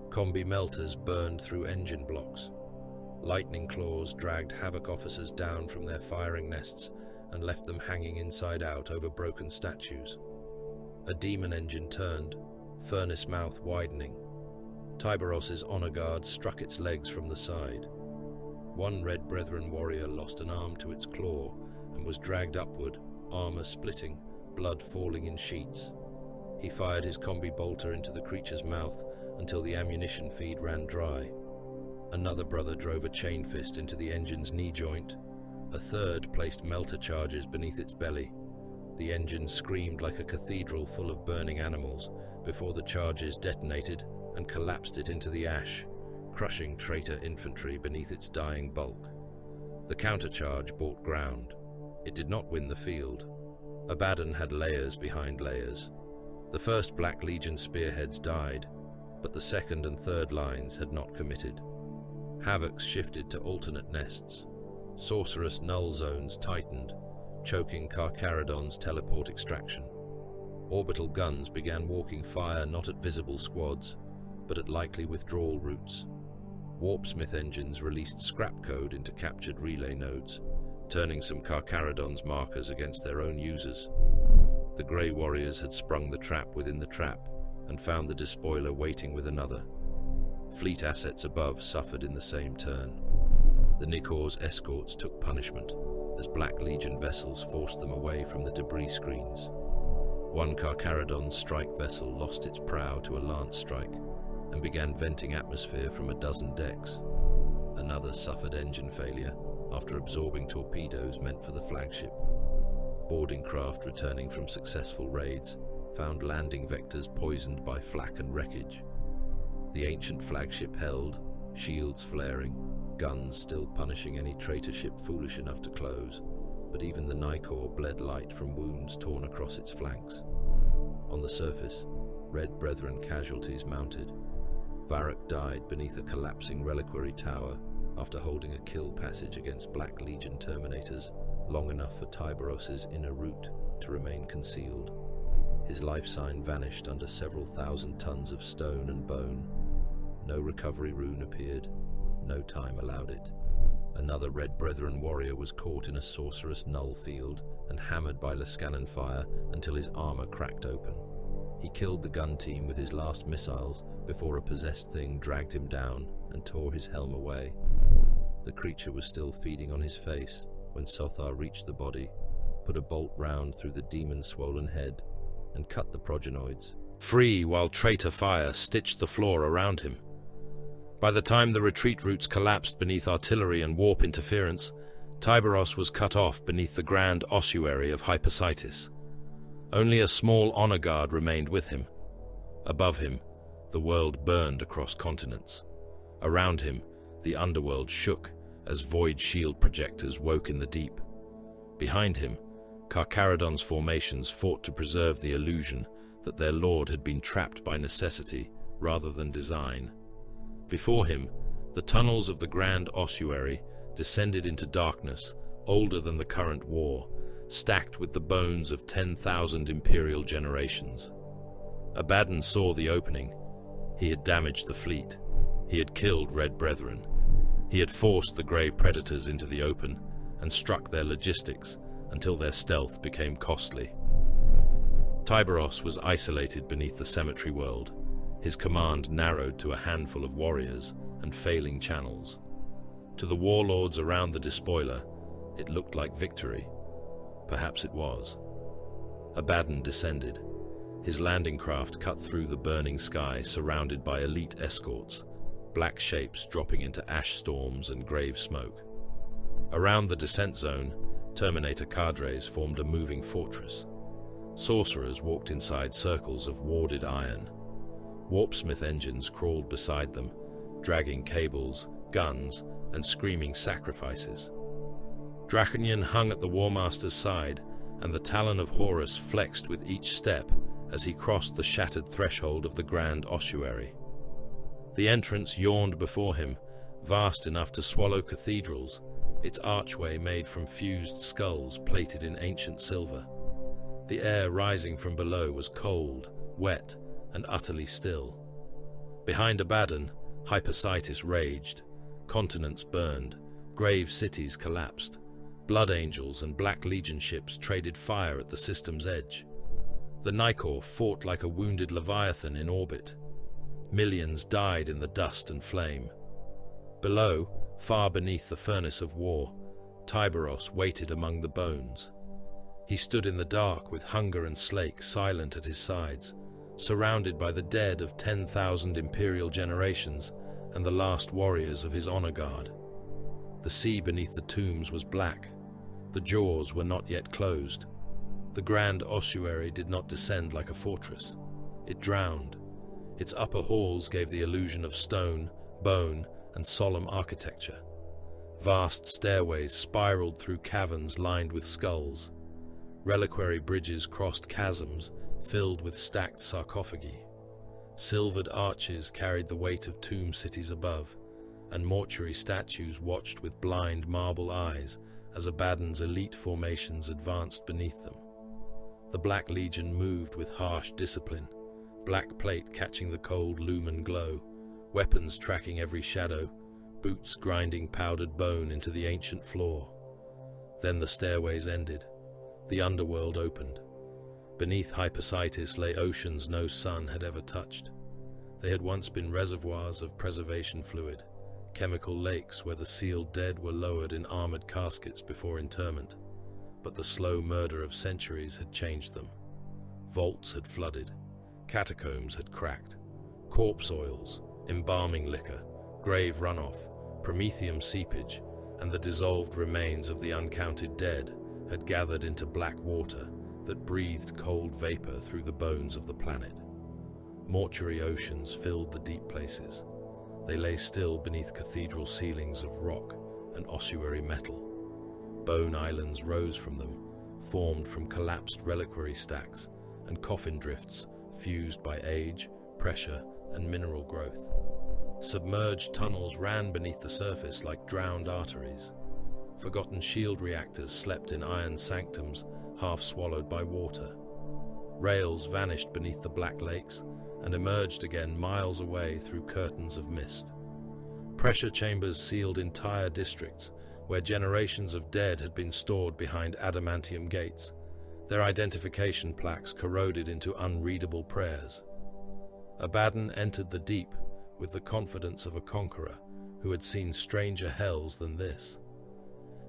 Combi melters burned through engine blocks. Lightning claws dragged Havoc officers down from their firing nests and left them hanging inside out over broken statues. A demon engine turned, furnace mouth widening. Tyberos' honor guard struck its legs from the side. One Red Brethren warrior lost an arm to its claw and was dragged upward, armor splitting, blood falling in sheets. He fired his combi bolter into the creature's mouth until the ammunition feed ran dry. Another brother drove a chain fist into the engine's knee joint. A third placed melter charges beneath its belly. The engine screamed like a cathedral full of burning animals before the charges detonated and collapsed it into the ash, crushing traitor infantry beneath its dying bulk. The countercharge bought ground. It did not win the field. Abaddon had layers behind layers. The first Black Legion spearheads died, but the second and third lines had not committed. Havocs shifted to alternate nests. Sorcerous null zones tightened, choking Carcharodon's teleport extraction. Orbital guns began walking fire not at visible squads, but at likely withdrawal routes. Warpsmith engines released scrap code into captured relay nodes, turning some Carcharodon's markers against their own users. The Grey Warriors had sprung the trap within the trap and found the despoiler waiting with another. Fleet assets above suffered in the same turn. The Nikor's escorts took punishment as Black Legion vessels forced them away from the debris screens. One Carcharodon strike vessel lost its prow to a lance strike and began venting atmosphere from a dozen decks. Another suffered engine failure after absorbing torpedoes meant for the flagship. Boarding craft returning from successful raids found landing vectors poisoned by flak and wreckage. The ancient flagship held, shields flaring, guns still punishing any traitor ship foolish enough to close, but even the Nikor bled light from wounds torn across its flanks. On the surface, Red Brethren casualties mounted. Varrock died beneath a collapsing reliquary tower after holding a kill passage against Black Legion Terminators long enough for Tyberos' inner route to remain concealed. His life sign vanished under several thousand tons of stone and bone. No recovery rune appeared. No time allowed it. Another Red Brethren warrior was caught in a sorcerous null field and hammered by Lascanon fire until his armor cracked open. He killed the gun team with his last missiles before a possessed thing dragged him down and tore his helm away. The creature was still feeding on his face when Sothar reached the body, put a bolt round through the demon's swollen head, and cut the progenoids free while traitor fire stitched the floor around him. By the time the retreat routes collapsed beneath artillery and warp interference, Tyberos was cut off beneath the grand ossuary of Hypersitis. Only a small honor guard remained with him. Above him, the world burned across continents. Around him, the underworld shook as void shield projectors woke in the deep. Behind him, Carcharodon's formations fought to preserve the illusion that their lord had been trapped by necessity rather than design. Before him, the tunnels of the grand ossuary descended into darkness older than the current war, stacked with the bones of 10,000 imperial generations. Abaddon saw the opening. He had damaged the fleet. He had killed Red Brethren. He had forced the Grey Predators into the open and struck their logistics until their stealth became costly. Tyberos was isolated beneath the cemetery world, his command narrowed to a handful of warriors and failing channels. To the warlords around the despoiler, it looked like victory. Perhaps it was. Abaddon descended. His landing craft cut through the burning sky, surrounded by elite escorts, black shapes dropping into ash storms and grave smoke. Around the descent zone, Terminator cadres formed a moving fortress. Sorcerers walked inside circles of warded iron. Warpsmith engines crawled beside them, dragging cables, guns, and screaming sacrifices. Draconian hung at the Warmaster's side, and the talon of Horus flexed with each step as he crossed the shattered threshold of the Grand Ossuary. The entrance yawned before him, vast enough to swallow cathedrals, its archway made from fused skulls plated in ancient silver. The air rising from below was cold, wet, and utterly still. Behind Abaddon, Hypersitis raged. Continents burned, grave cities collapsed. Blood Angels and Black Legion ships traded fire at the system's edge. The Nicor fought like a wounded Leviathan in orbit. Millions died in the dust and flame. Below, far beneath the furnace of war, Tyberos waited among the bones. He stood in the dark with hunger and slake silent at his sides, surrounded by the dead of 10,000 Imperial generations and the last warriors of his honor guard. The sea beneath the tombs was black. The jaws were not yet closed. The Grand Ossuary did not descend like a fortress. It drowned. Its upper halls gave the illusion of stone, bone, and solemn architecture. Vast stairways spiraled through caverns lined with skulls. Reliquary bridges crossed chasms filled with stacked sarcophagi. Silvered arches carried the weight of tomb cities above, and mortuary statues watched with blind marble eyes as Abaddon's elite formations advanced beneath them. The Black Legion moved with harsh discipline, black plate catching the cold lumen glow, weapons tracking every shadow, boots grinding powdered bone into the ancient floor. Then the stairways ended. The underworld opened. Beneath Hypersitis lay oceans no sun had ever touched. They had once been reservoirs of preservation fluid, chemical lakes where the sealed dead were lowered in armored caskets before interment. But the slow murder of centuries had changed them. Vaults had flooded, catacombs had cracked, corpse oils, embalming liquor, grave runoff, promethium seepage, and the dissolved remains of the uncounted dead had gathered into black water that breathed cold vapor through the bones of the planet. Mortuary oceans filled the deep places. They lay still beneath cathedral ceilings of rock and ossuary metal. Bone islands rose from them, formed from collapsed reliquary stacks and coffin drifts fused by age, pressure, and mineral growth. Submerged tunnels ran beneath the surface like drowned arteries. Forgotten shield reactors slept in iron sanctums, half swallowed by water. Rails vanished beneath the black lakes and emerged again miles away through curtains of mist. Pressure chambers sealed entire districts where generations of dead had been stored behind adamantium gates, their identification plaques corroded into unreadable prayers. Abaddon entered the deep with the confidence of a conqueror who had seen stranger hells than this.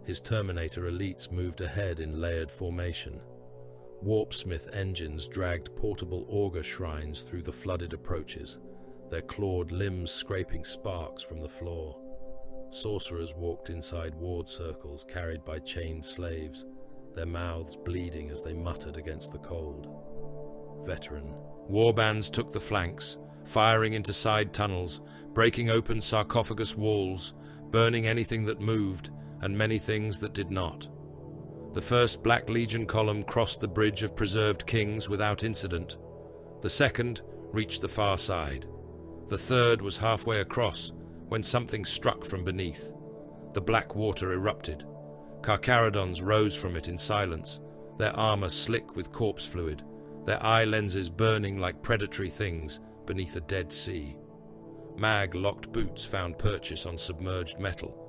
His Terminator elites moved ahead in layered formation. Warpsmith engines dragged portable auger shrines through the flooded approaches, their clawed limbs scraping sparks from the floor. Sorcerers walked inside ward circles carried by chained slaves, their mouths bleeding as they muttered against the cold. Veteran. Warbands took the flanks, firing into side tunnels, breaking open sarcophagus walls, burning anything that moved, and many things that did not. The first Black Legion column crossed the Bridge of Preserved Kings without incident. The second reached the far side. The third was halfway across when something struck from beneath. The black water erupted. Carcharodons rose from it in silence, their armor slick with corpse fluid, their eye lenses burning like predatory things beneath a dead sea. Mag-locked boots found purchase on submerged metal.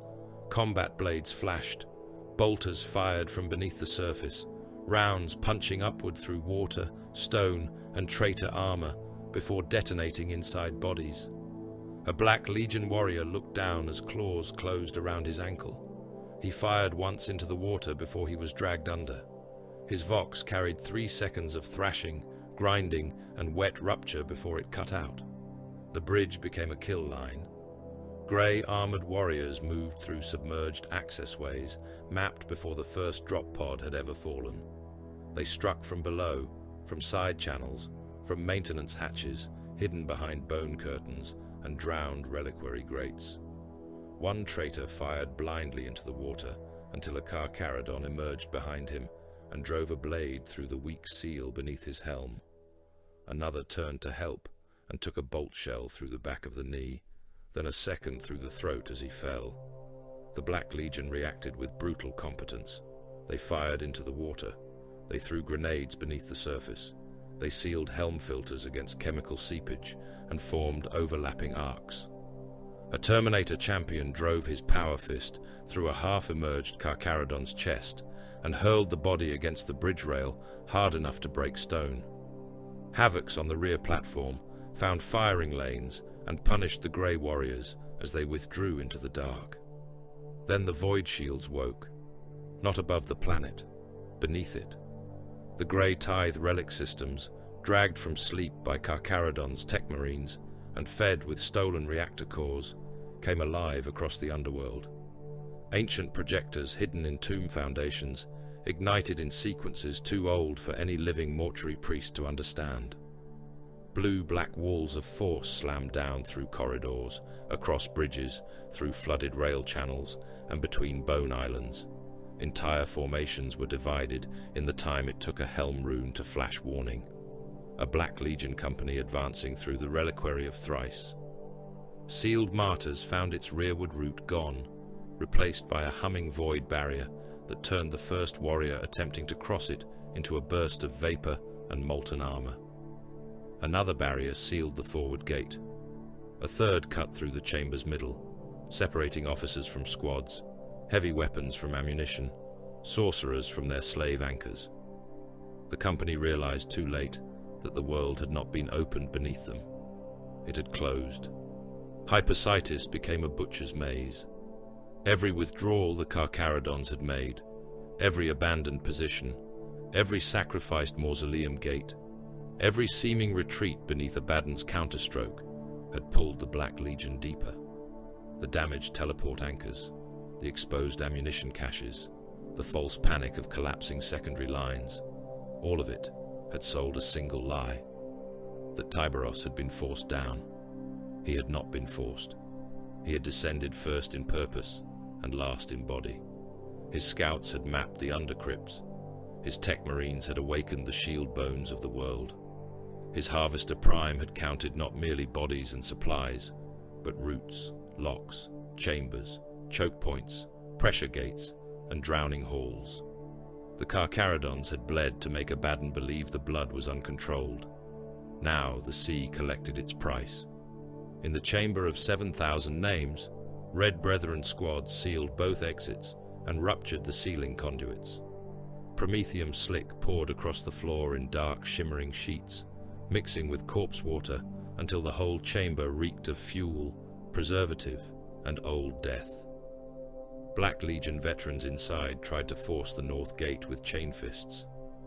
Combat blades flashed. Bolters fired from beneath the surface, rounds punching upward through water, stone, and traitor armor before detonating inside bodies. A Black Legion warrior looked down as claws closed around his ankle. He fired once into the water before he was dragged under. His Vox carried 3 seconds of thrashing, grinding and wet rupture before it cut out. The bridge became a kill line. Grey armoured warriors moved through submerged access ways, mapped before the first drop pod had ever fallen. They struck from below, from side channels, from maintenance hatches, hidden behind bone curtains and drowned reliquary grates. One traitor fired blindly into the water until a Carcharodon emerged behind him and drove a blade through the weak seal beneath his helm. Another turned to help and took a bolt shell through the back of the knee, then a second through the throat as he fell. The Black Legion reacted with brutal competence. They fired into the water. They threw grenades beneath the surface. They sealed helm filters against chemical seepage and formed overlapping arcs. A Terminator champion drove his power fist through a half-emerged Carcharodon's chest and hurled the body against the bridge rail hard enough to break stone. Havocs on the rear platform found firing lanes and punished the Grey Warriors as they withdrew into the dark. Then the Void Shields woke, not above the planet, beneath it. The Grey Tithe relic systems, dragged from sleep by Carcharodon's tech marines and fed with stolen reactor cores, came alive across the underworld. Ancient projectors hidden in tomb foundations ignited in sequences too old for any living mortuary priest to understand. Blue-black walls of force slammed down through corridors, across bridges, through flooded rail channels, and between bone islands. Entire formations were divided in the time it took a helm rune to flash warning. A Black Legion company advancing through the reliquary of Thrice. Sealed Martyrs found its rearward route gone, replaced by a humming void barrier that turned the first warrior attempting to cross it into a burst of vapor and molten armor. Another barrier sealed the forward gate. A third cut through the chamber's middle, separating officers from squads, heavy weapons from ammunition, sorcerers from their slave anchors. The company realized too late that the world had not been opened beneath them. It had closed. Hypersitis became a butcher's maze. Every withdrawal the Carcharodons had made, every abandoned position, every sacrificed mausoleum gate, every seeming retreat beneath Abaddon's counterstroke had pulled the Black Legion deeper. The damaged teleport anchors, the exposed ammunition caches, the false panic of collapsing secondary lines, all of it had sold a single lie: that Tyberos had been forced down. He had not been forced. He had descended first in purpose and last in body. His scouts had mapped the undercrypts. His tech marines had awakened the shield bones of the world. His Harvester Prime had counted not merely bodies and supplies, but roots, locks, chambers, choke points, pressure gates, and drowning halls. The Carcharodons had bled to make Abaddon believe the blood was uncontrolled. Now the sea collected its price. In the chamber of 7,000 names, Red Brethren squads sealed both exits and ruptured the ceiling conduits. Promethium slick poured across the floor in dark, shimmering sheets, mixing with corpse water until the whole chamber reeked of fuel, preservative, and old death. Black Legion veterans inside tried to force the north gate with chain fists.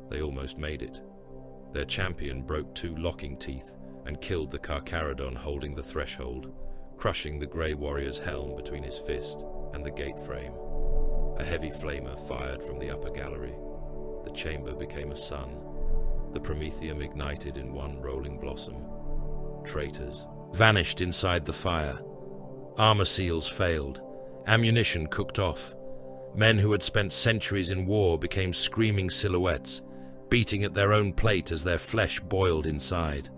They almost made it. Their champion broke 2 locking teeth and killed the Carcharodon holding the threshold, crushing the Grey Warrior's helm between his fist and the gate frame. A heavy flamer fired from the upper gallery. The chamber became a sun. The Promethium ignited in one rolling blossom. Traitors vanished inside the fire. Armor seals failed. Ammunition cooked off. Men who had spent centuries in war became screaming silhouettes, beating at their own plate as their flesh boiled inside.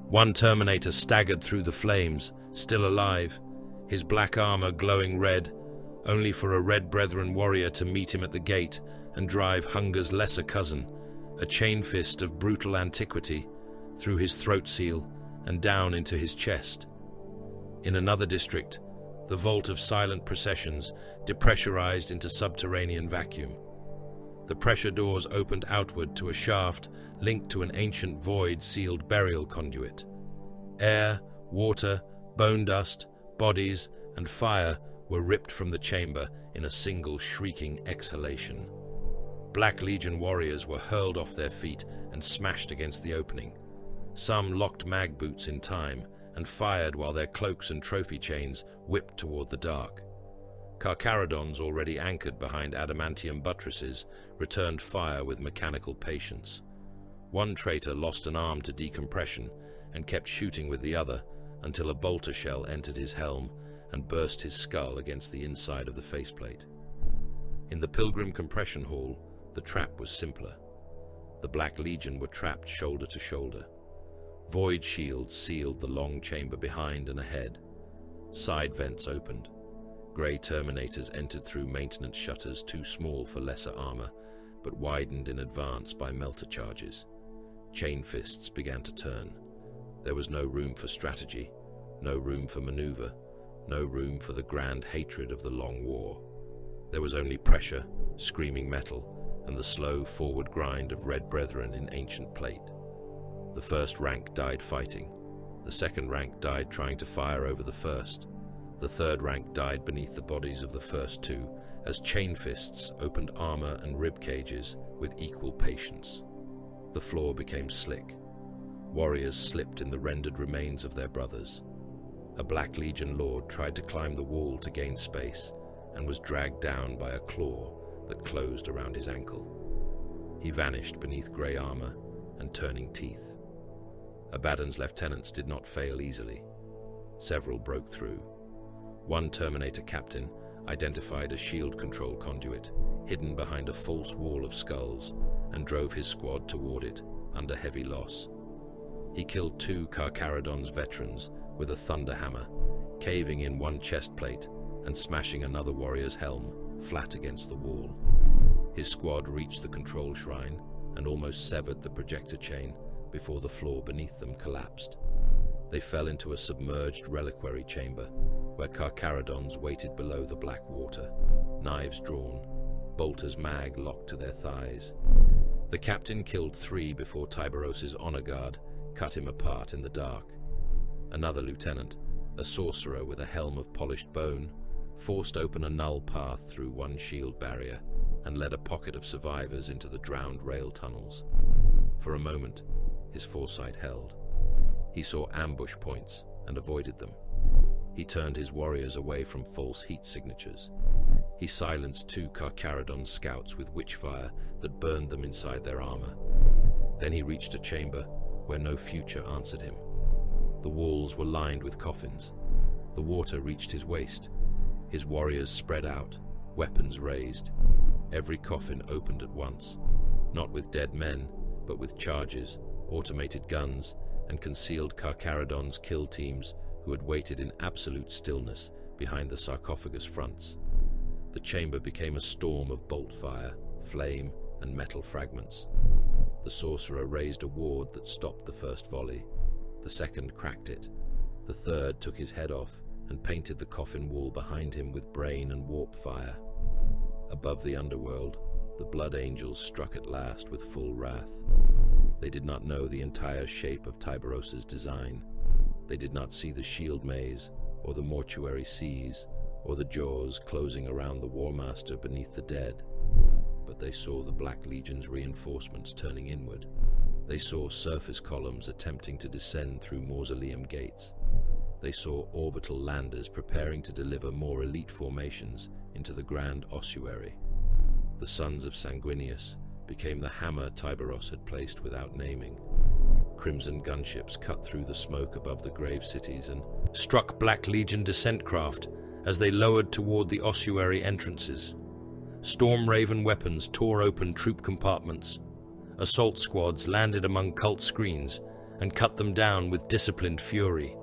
One Terminator staggered through the flames, still alive, his black armor glowing red, only for a Red Brethren warrior to meet him at the gate and drive hunger's lesser cousin, a chain fist of brutal antiquity, through his throat seal and down into his chest. In another district, the vault of silent processions depressurized into subterranean vacuum. The pressure doors opened outward to a shaft linked to an ancient void-sealed burial conduit. Air, water, bone dust, bodies, and fire were ripped from the chamber in a single shrieking exhalation. Black Legion warriors were hurled off their feet and smashed against the opening. Some locked mag boots in time and fired while their cloaks and trophy chains whipped toward the dark. Carcharodons, already anchored behind adamantium buttresses, returned fire with mechanical patience. One traitor lost an arm to decompression and kept shooting with the other until a bolter shell entered his helm and burst his skull against the inside of the faceplate. In the Pilgrim Compression Hall, the trap was simpler. The Black Legion were trapped shoulder to shoulder. Void shields sealed the long chamber behind and ahead. Side vents opened. Grey Terminators entered through maintenance shutters too small for lesser armor, but widened in advance by melter charges. Chain fists began to turn. There was no room for strategy, no room for maneuver, no room for the grand hatred of the Long War. There was only pressure, screaming metal, and the slow forward grind of red brethren in ancient plate. The first rank died fighting. The second rank died trying to fire over the first. The third rank died beneath the bodies of the first two, as chain fists opened armor and rib cages with equal patience. The floor became slick. Warriors slipped in the rendered remains of their brothers. A Black Legion lord tried to climb the wall to gain space, and was dragged down by a claw that closed around his ankle. He vanished beneath grey armor and turning teeth. Abaddon's lieutenants did not fail easily. Several broke through. One Terminator captain, identified as shield control conduit, hidden behind a false wall of skulls, and drove his squad toward it, under heavy loss. He killed 2 Carcharodon's veterans with a thunderhammer, caving in one chest plate and smashing another warrior's helm flat against the wall. His squad reached the control shrine and almost severed the projector chain before the floor beneath them collapsed. They fell into a submerged reliquary chamber where Carcharodons waited below the black water, knives drawn, bolters mag locked to their thighs. The captain killed 3 before Tyberos' honor guard cut him apart in the dark. Another lieutenant, a sorcerer with a helm of polished bone, forced open a null path through one shield barrier and led a pocket of survivors into the drowned rail tunnels. For a moment, his foresight held. He saw ambush points and avoided them. He turned his warriors away from false heat signatures. He silenced 2 Carcharodon scouts with witchfire that burned them inside their armor. Then he reached a chamber where no future answered him. The walls were lined with coffins. The water reached his waist. His warriors spread out, weapons raised. Every coffin opened at once, not with dead men, but with charges, automated guns, and concealed Carcharodon's kill teams who had waited in absolute stillness behind the sarcophagus fronts. The chamber became a storm of bolt fire, flame, and metal fragments. The sorcerer raised a ward that stopped the first volley. The second cracked it. The third took his head off and painted the coffin wall behind him with brain and warp fire. Above the underworld, the blood angels struck at last with full wrath. They did not know the entire shape of Tyberos' design. They did not see the shield maze, or the mortuary seas, or the jaws closing around the War Master beneath the dead. But they saw the Black Legion's reinforcements turning inward. They saw surface columns attempting to descend through mausoleum gates. They saw orbital landers preparing to deliver more elite formations into the grand ossuary. The Sons of Sanguinius became the hammer Tyberos had placed without naming. Crimson gunships cut through the smoke above the grave cities and struck Black Legion descent craft as they lowered toward the ossuary entrances. Storm Raven weapons tore open troop compartments. Assault squads landed among cult screens and cut them down with disciplined fury.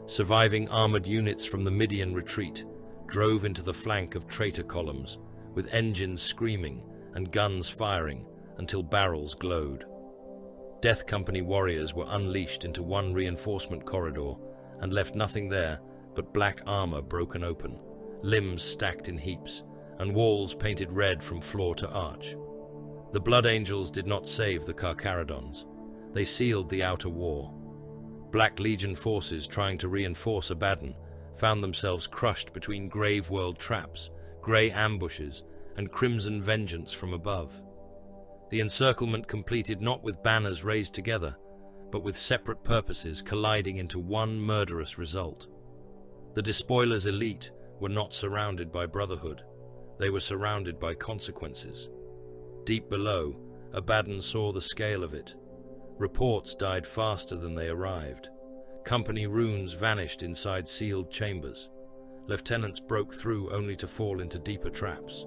Surviving armored units from the Midian retreat drove into the flank of traitor columns, with engines screaming and guns firing until barrels glowed. Death Company warriors were unleashed into one reinforcement corridor and left nothing there but black armor broken open, limbs stacked in heaps, and walls painted red from floor to arch. The Blood Angels did not save the Carcharodons. They sealed the outer war. Black Legion forces trying to reinforce Abaddon found themselves crushed between grave world traps, grey ambushes, and crimson vengeance from above. The encirclement completed not with banners raised together, but with separate purposes colliding into one murderous result. The despoiler's elite were not surrounded by brotherhood. They were surrounded by consequences. Deep below, Abaddon saw the scale of it. Reports died faster than they arrived. Company runes vanished inside sealed chambers. Lieutenants broke through only to fall into deeper traps.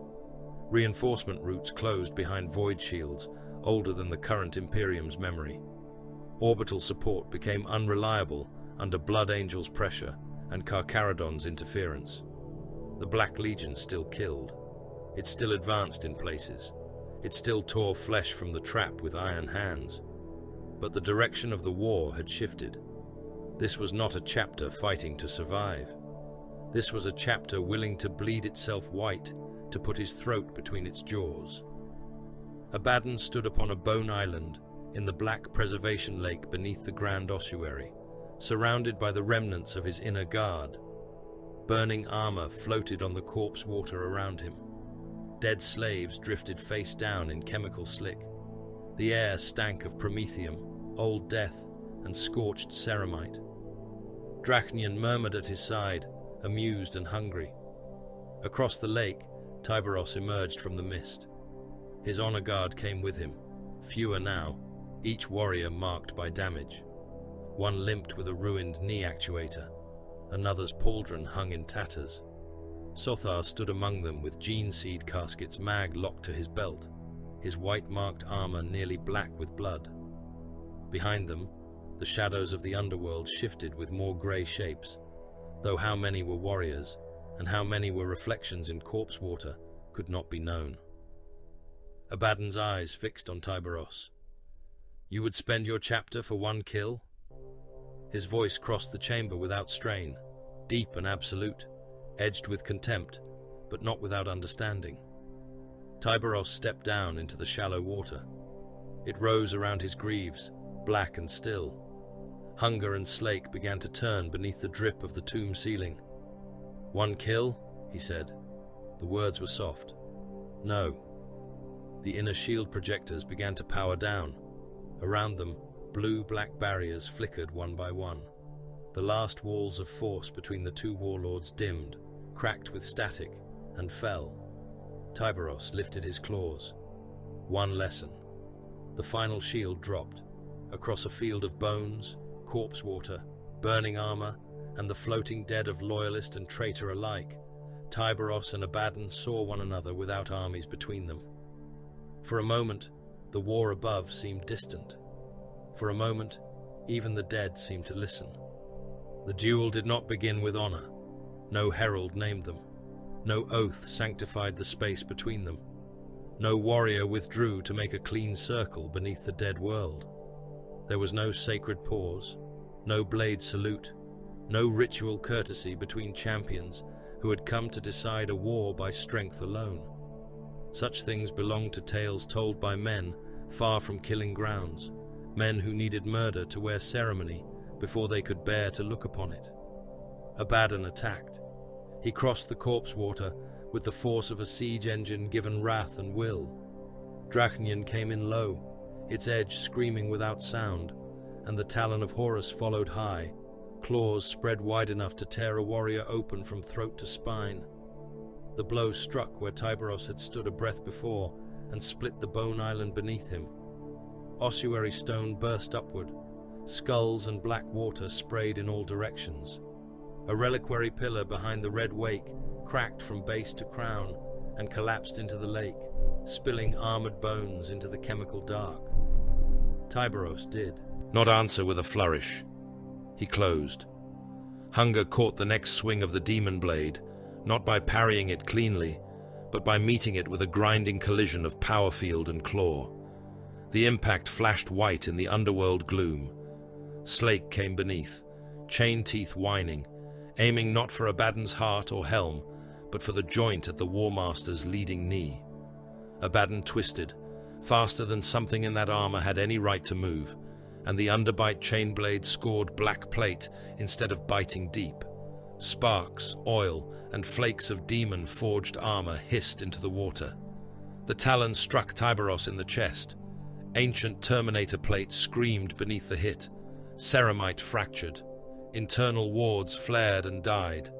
Reinforcement routes closed behind void shields older than the current Imperium's memory. Orbital support became unreliable under Blood Angel's pressure and Carcharodon's interference. The Black Legion still killed. It still advanced in places. It still tore flesh from the trap with iron hands. But the direction of the war had shifted. This was not a chapter fighting to survive. This was a chapter willing to bleed itself white to put his throat between its jaws. Abaddon stood upon a bone island in the black preservation lake beneath the Grand Ossuary, surrounded by the remnants of his inner guard. Burning armor floated on the corpse water around him. Dead slaves drifted face down in chemical slick. The air stank of promethium, old death, and scorched ceramite. Drachnian murmured at his side, amused and hungry. Across the lake, Tyberos emerged from the mist. His honor guard came with him, fewer now, each warrior marked by damage. One limped with a ruined knee actuator. Another's pauldron hung in tatters. Sothar stood among them with gene seed caskets mag locked to his belt, his white-marked armor nearly black with blood. Behind them, the shadows of the underworld shifted with more grey shapes, though how many were warriors, and how many were reflections in corpse water, could not be known. Abaddon's eyes fixed on Tyberos. "You would spend your chapter for one kill?" His voice crossed the chamber without strain, deep and absolute, edged with contempt, but not without understanding. Tyberos stepped down into the shallow water. It rose around his greaves, black and still. Hunger and slake began to turn beneath the drip of the tomb ceiling. "One kill?" he said. The words were soft. "No." The inner shield projectors began to power down. Around them, blue-black barriers flickered one by one. The last walls of force between the two warlords dimmed, cracked with static, and fell. Tyberos lifted his claws. One lesson. The final shield dropped. Across a field of bones, corpse water, burning armor, and the floating dead of loyalist and traitor alike, Tyberos and Abaddon saw one another without armies between them. For a moment, the war above seemed distant. For a moment, even the dead seemed to listen. The duel did not begin with honor. No herald named them. No oath sanctified the space between them. No warrior withdrew to make a clean circle beneath the dead world. There was no sacred pause, no blade salute, no ritual courtesy between champions who had come to decide a war by strength alone. Such things belonged to tales told by men far from killing grounds, men who needed murder to wear ceremony before they could bear to look upon it. Abaddon attacked. He crossed the corpse water with the force of a siege engine given wrath and will. Drachnian came in low, its edge screaming without sound, and the talon of Horus followed high, claws spread wide enough to tear a warrior open from throat to spine. The blow struck where Tyberos had stood a breath before and split the bone island beneath him. Ossuary stone burst upward. Skulls and black water sprayed in all directions. A reliquary pillar behind the red wake cracked from base to crown and collapsed into the lake, spilling armored bones into the chemical dark. Tyberos did not answer with a flourish. He closed. Hunger caught the next swing of the demon blade, not by parrying it cleanly, but by meeting it with a grinding collision of power field and claw. The impact flashed white in the underworld gloom. Slake came beneath, chain teeth whining, aiming not for Abaddon's heart or helm, but for the joint at the War Master's leading knee. Abaddon twisted, faster than something in that armor had any right to move, and the underbite chain blade scored black plate instead of biting deep. Sparks, oil, and flakes of demon-forged armor hissed into the water. The talon struck Tyberos in the chest. Ancient Terminator plate screamed beneath the hit. Ceramite fractured. Internal wards flared and died.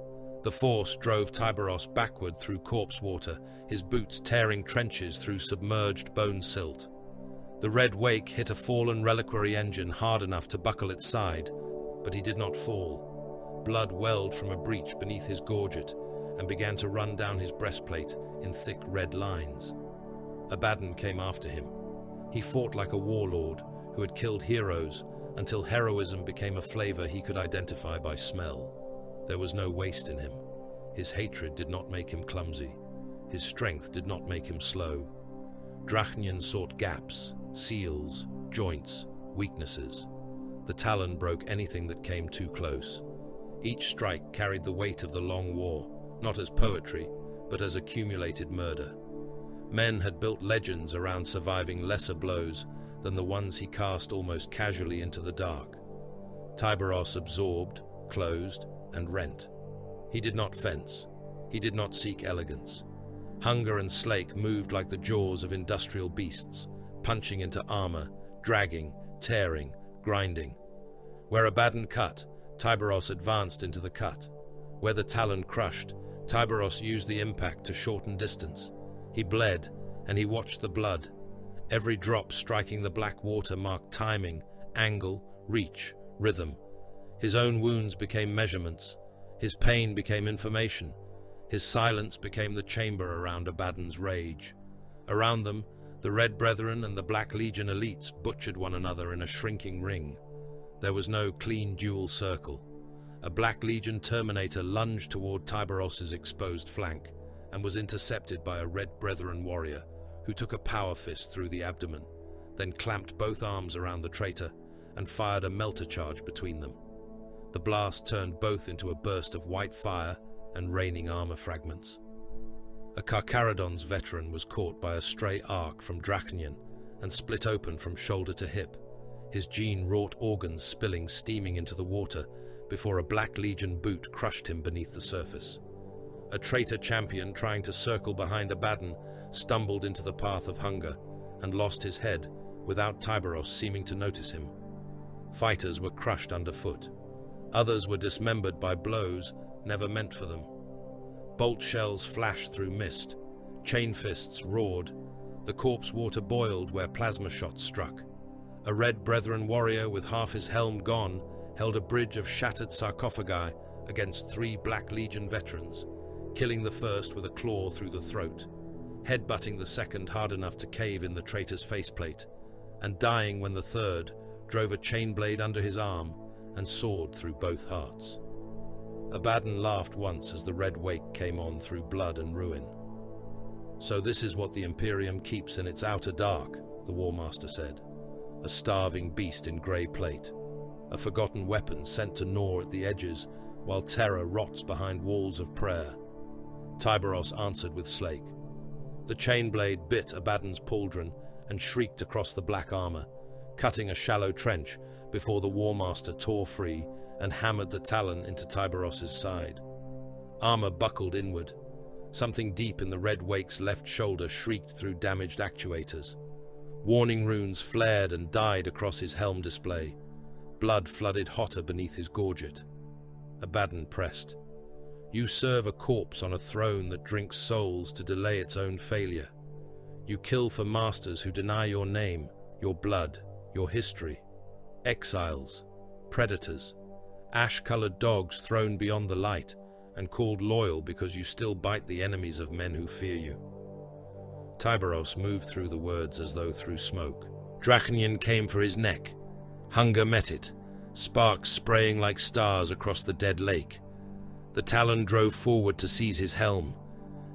The force drove Tyberos backward through corpse water, his boots tearing trenches through submerged bone silt. The red wake hit a fallen reliquary engine hard enough to buckle its side, but he did not fall. Blood welled from a breach beneath his gorget and began to run down his breastplate in thick red lines. Abaddon came after him. He fought like a warlord who had killed heroes until heroism became a flavor he could identify by smell. There was no waste in him. His hatred did not make him clumsy. His strength did not make him slow. Drachnian sought gaps, seals, joints, weaknesses. The talon broke anything that came too close. Each strike carried the weight of the long war, not as poetry, but as accumulated murder. Men had built legends around surviving lesser blows than the ones he cast almost casually into the dark. Tyberos absorbed, closed, and rent. He did not fence. He did not seek elegance. Hunger and slake moved like the jaws of industrial beasts, punching into armor, dragging, tearing, grinding. Where Abaddon cut, Tyberos advanced into the cut. Where the talon crushed, Tyberos used the impact to shorten distance. He bled, and he watched the blood. Every drop striking the black water marked timing, angle, reach, rhythm. His own wounds became measurements. His pain became information. His silence became the chamber around Abaddon's rage. Around them, the Red Brethren and the Black Legion elites butchered one another in a shrinking ring. There was no clean dual circle. A Black Legion Terminator lunged toward Tyberos's exposed flank and was intercepted by a Red Brethren warrior who took a power fist through the abdomen, then clamped both arms around the traitor and fired a melter charge between them. The blast turned both into a burst of white fire and raining armor fragments. A Carcharodon's veteran was caught by a stray arc from Drachnian and split open from shoulder to hip, his gene-wrought organs spilling steaming into the water before a Black Legion boot crushed him beneath the surface. A traitor champion trying to circle behind Abaddon stumbled into the path of hunger and lost his head without Tyberos seeming to notice him. Fighters were crushed underfoot. Others were dismembered by blows never meant for them. Bolt shells flashed through mist. Chain fists roared. The corpse water boiled where plasma shots struck. A Red Brethren warrior with half his helm gone held a bridge of shattered sarcophagi against 3 Black Legion veterans, killing the first with a claw through the throat, headbutting the second hard enough to cave in the traitor's faceplate, and dying when the third drove a chain blade under his arm and soared through both hearts. Abaddon laughed once as the red wake came on through blood and ruin. "So this is what the Imperium keeps in its outer dark," the War Master said. "A starving beast in grey plate. A forgotten weapon sent to gnaw at the edges while terror rots behind walls of prayer." Tyberos answered with slake. The chain blade bit Abaddon's pauldron and shrieked across the black armor, cutting a shallow trench before the War Master tore free and hammered the talon into Tyberos's side. Armor buckled inward. Something deep in the red wake's left shoulder shrieked through damaged actuators. Warning runes flared and died across his helm display. Blood flooded hotter beneath his gorget. Abaddon pressed. "You serve a corpse on a throne that drinks souls to delay its own failure. You kill for masters who deny your name, your blood, your history. Exiles, predators, ash-colored dogs thrown beyond the light and called loyal because you still bite the enemies of men who fear you." Tyberos moved through the words as though through smoke. Drachnian came for his neck. Hunger met it, sparks spraying like stars across the dead lake. The talon drove forward to seize his helm.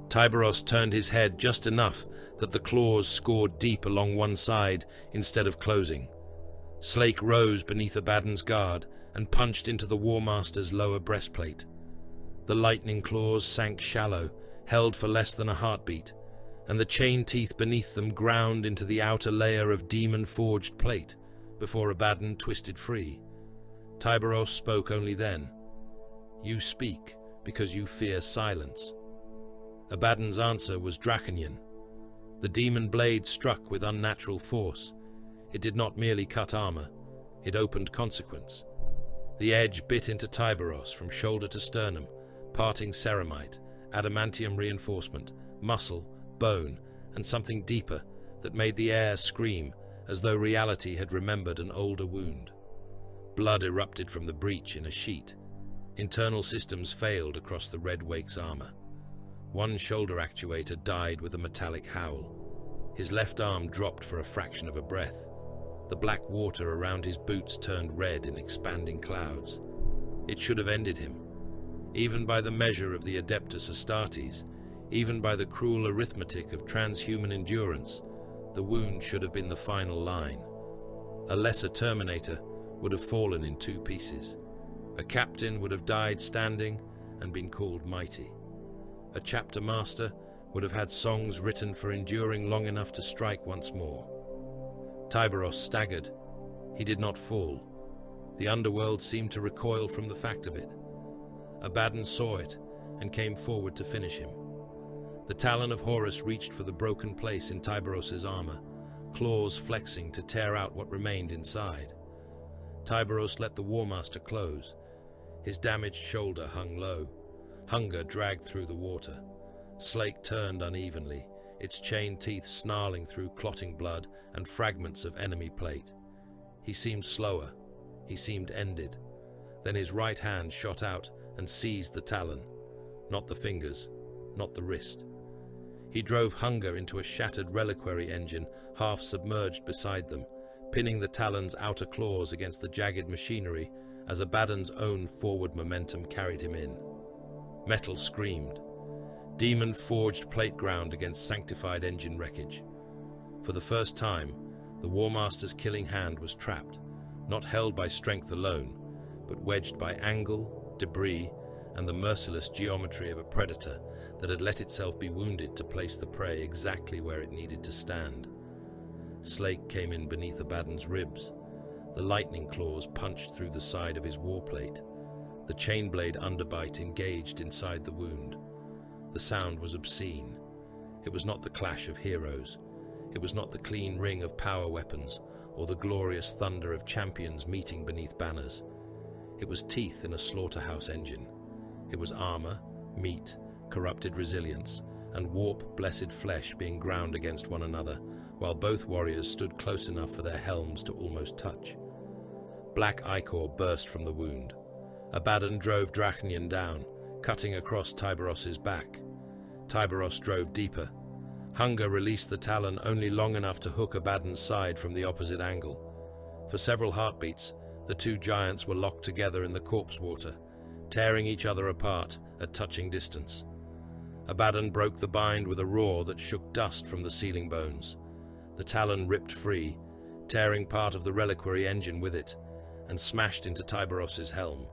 Tyberos turned his head just enough that the claws scored deep along one side instead of closing. Slake rose beneath Abaddon's guard and punched into the War Master's lower breastplate. The lightning claws sank shallow, held for less than a heartbeat, and the chain teeth beneath them ground into the outer layer of demon-forged plate before Abaddon twisted free. Tyberos spoke only then. "You speak because you fear silence." Abaddon's answer was Draconian. The demon blade struck with unnatural force. It did not merely cut armor, it opened consequence. The edge bit into Tyberos from shoulder to sternum, parting ceramite, adamantium reinforcement, muscle, bone, and something deeper that made the air scream as though reality had remembered an older wound. Blood erupted from the breach in a sheet. Internal systems failed across the Red Wake's armor. One shoulder actuator died with a metallic howl. His left arm dropped for a fraction of a breath. The black water around his boots turned red in expanding clouds. It should have ended him. Even by the measure of the Adeptus Astartes, even by the cruel arithmetic of transhuman endurance, the wound should have been the final line. A lesser Terminator would have fallen in 2 pieces. A captain would have died standing and been called mighty. A chapter master would have had songs written for enduring long enough to strike once more. Tyberos staggered. He did not fall. The underworld seemed to recoil from the fact of it. Abaddon saw it and came forward to finish him. The talon of Horus reached for the broken place in Tyberos's armor, claws flexing to tear out what remained inside. Tyberos let the Warmaster close. His damaged shoulder hung low. Hunger dragged through the water. Slake turned unevenly, its chained teeth snarling through clotting blood and fragments of enemy plate. He seemed slower. He seemed ended. Then his right hand shot out and seized the talon. Not the fingers, not the wrist. He drove Hunger into a shattered reliquary engine, half submerged beside them, pinning the talon's outer claws against the jagged machinery as Abaddon's own forward momentum carried him in. Metal screamed. Demon forged plate ground against sanctified engine wreckage. For the first time, the Warmaster's killing hand was trapped, not held by strength alone, but wedged by angle, debris, and the merciless geometry of a predator that had let itself be wounded to place the prey exactly where it needed to stand. Slake came in beneath Abaddon's ribs. The lightning claws punched through the side of his warplate. The chainblade underbite engaged inside the wound. The sound was obscene. It was not the clash of heroes. It was not the clean ring of power weapons or the glorious thunder of champions meeting beneath banners. It was teeth in a slaughterhouse engine. It was armor, meat, corrupted resilience, and warp-blessed flesh being ground against one another, while both warriors stood close enough for their helms to almost touch. Black ichor burst from the wound. Abaddon drove Drachnian down, cutting across Tyberos's back. Tyberos drove deeper. Hunger released the talon only long enough to hook Abaddon's side from the opposite angle. For several heartbeats, the 2 giants were locked together in the corpse water, tearing each other apart at touching distance. Abaddon broke the bind with a roar that shook dust from the ceiling bones. The talon ripped free, tearing part of the reliquary engine with it, and smashed into Tyberos's helm.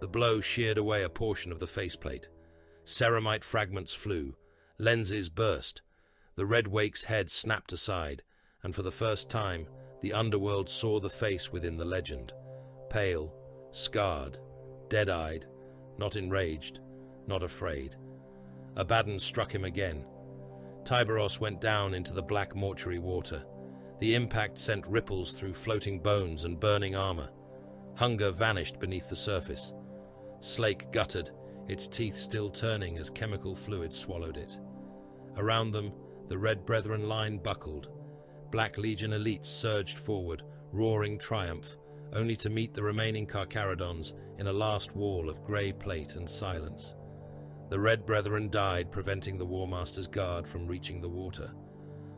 The blow sheared away a portion of the faceplate. Ceramite fragments flew. Lenses burst. The Red Wake's head snapped aside, and for the first time, the underworld saw the face within the legend. Pale, scarred, dead-eyed, not enraged, not afraid. Abaddon struck him again. Tyberos went down into the black mortuary water. The impact sent ripples through floating bones and burning armor. Hunger vanished beneath the surface. Slake guttered, its teeth still turning as chemical fluid swallowed it. Around them, the Red Brethren line buckled. Black Legion elites surged forward, roaring triumph, only to meet the remaining Carcharodons in a last wall of grey plate and silence. The Red Brethren died, preventing the Warmaster's guard from reaching the water.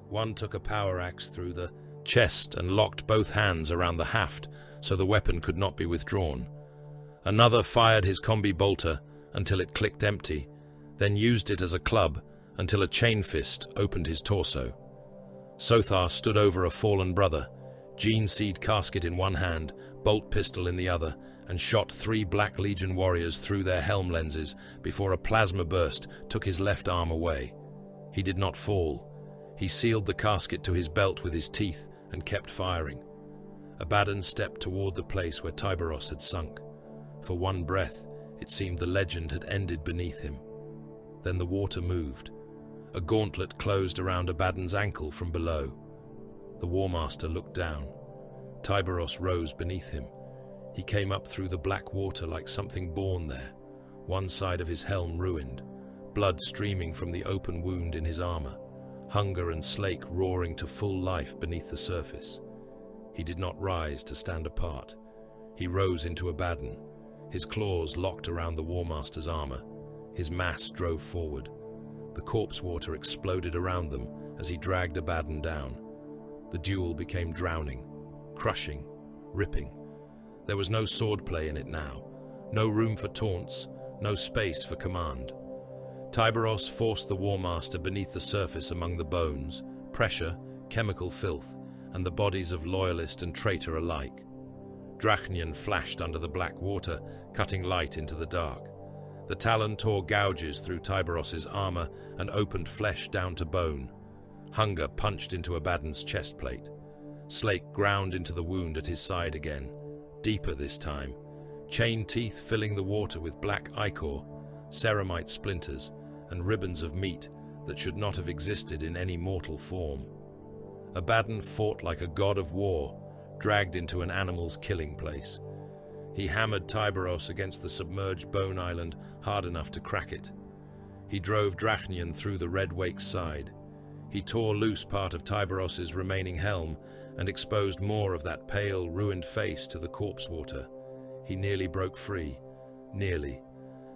One took a power axe through the chest and locked both hands around the haft so the weapon could not be withdrawn. Another fired his combi bolter until it clicked empty, then used it as a club until a chain fist opened his torso. Sothar stood over a fallen brother, gene seed casket in one hand, bolt pistol in the other, and shot 3 Black Legion warriors through their helm lenses before a plasma burst took his left arm away. He did not fall. He sealed the casket to his belt with his teeth and kept firing. Abaddon stepped toward the place where Tyberos had sunk. For one breath, it seemed the legend had ended beneath him. Then the water moved. A gauntlet closed around Abaddon's ankle from below. The Warmaster looked down. Tyberos rose beneath him. He came up through the black water like something born there, one side of his helm ruined, blood streaming from the open wound in his armor, hunger and slake roaring to full life beneath the surface. He did not rise to stand apart. He rose into Abaddon, his claws locked around the Warmaster's armor. His mass drove forward. The corpse water exploded around them as he dragged Abaddon down. The duel became drowning, crushing, ripping. There was no swordplay in it now, no room for taunts, no space for command. Tyberos forced the Warmaster beneath the surface among the bones, pressure, chemical filth, and the bodies of loyalist and traitor alike. Drachnian flashed under the black water, cutting light into the dark. The talon tore gouges through Tyberos's armor and opened flesh down to bone. Hunger punched into Abaddon's chest plate. Slake ground into the wound at his side again, deeper this time, chain teeth filling the water with black ichor, ceramite splinters, and ribbons of meat that should not have existed in any mortal form. Abaddon fought like a god of war, dragged into an animal's killing place. He hammered Tyberos against the submerged bone island hard enough to crack it. He drove Drachnian through the red wake's side. He tore loose part of Tyberos's remaining helm and exposed more of that pale, ruined face to the corpse water. He nearly broke free. Nearly.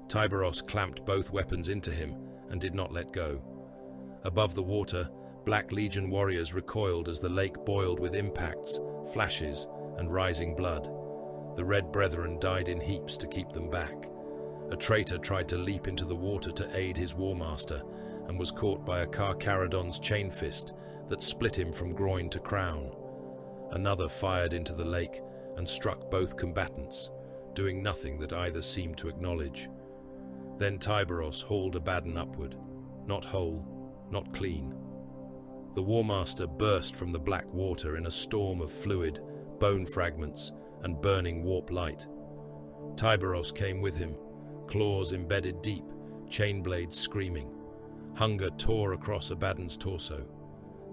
Tyberos clamped both weapons into him and did not let go. Above the water, Black Legion warriors recoiled as the lake boiled with impacts, flashes, and rising blood. The Red Brethren died in heaps to keep them back. A traitor tried to leap into the water to aid his Warmaster and was caught by a Carcharodon's chain fist that split him from groin to crown. Another fired into the lake and struck both combatants, doing nothing that either seemed to acknowledge. Then Tyberos hauled Abaddon upward, not whole, not clean. The Warmaster burst from the black water in a storm of fluid, bone fragments, and burning warp light. Tyberos came with him, claws embedded deep, chain blades screaming. Hunger tore across Abaddon's torso.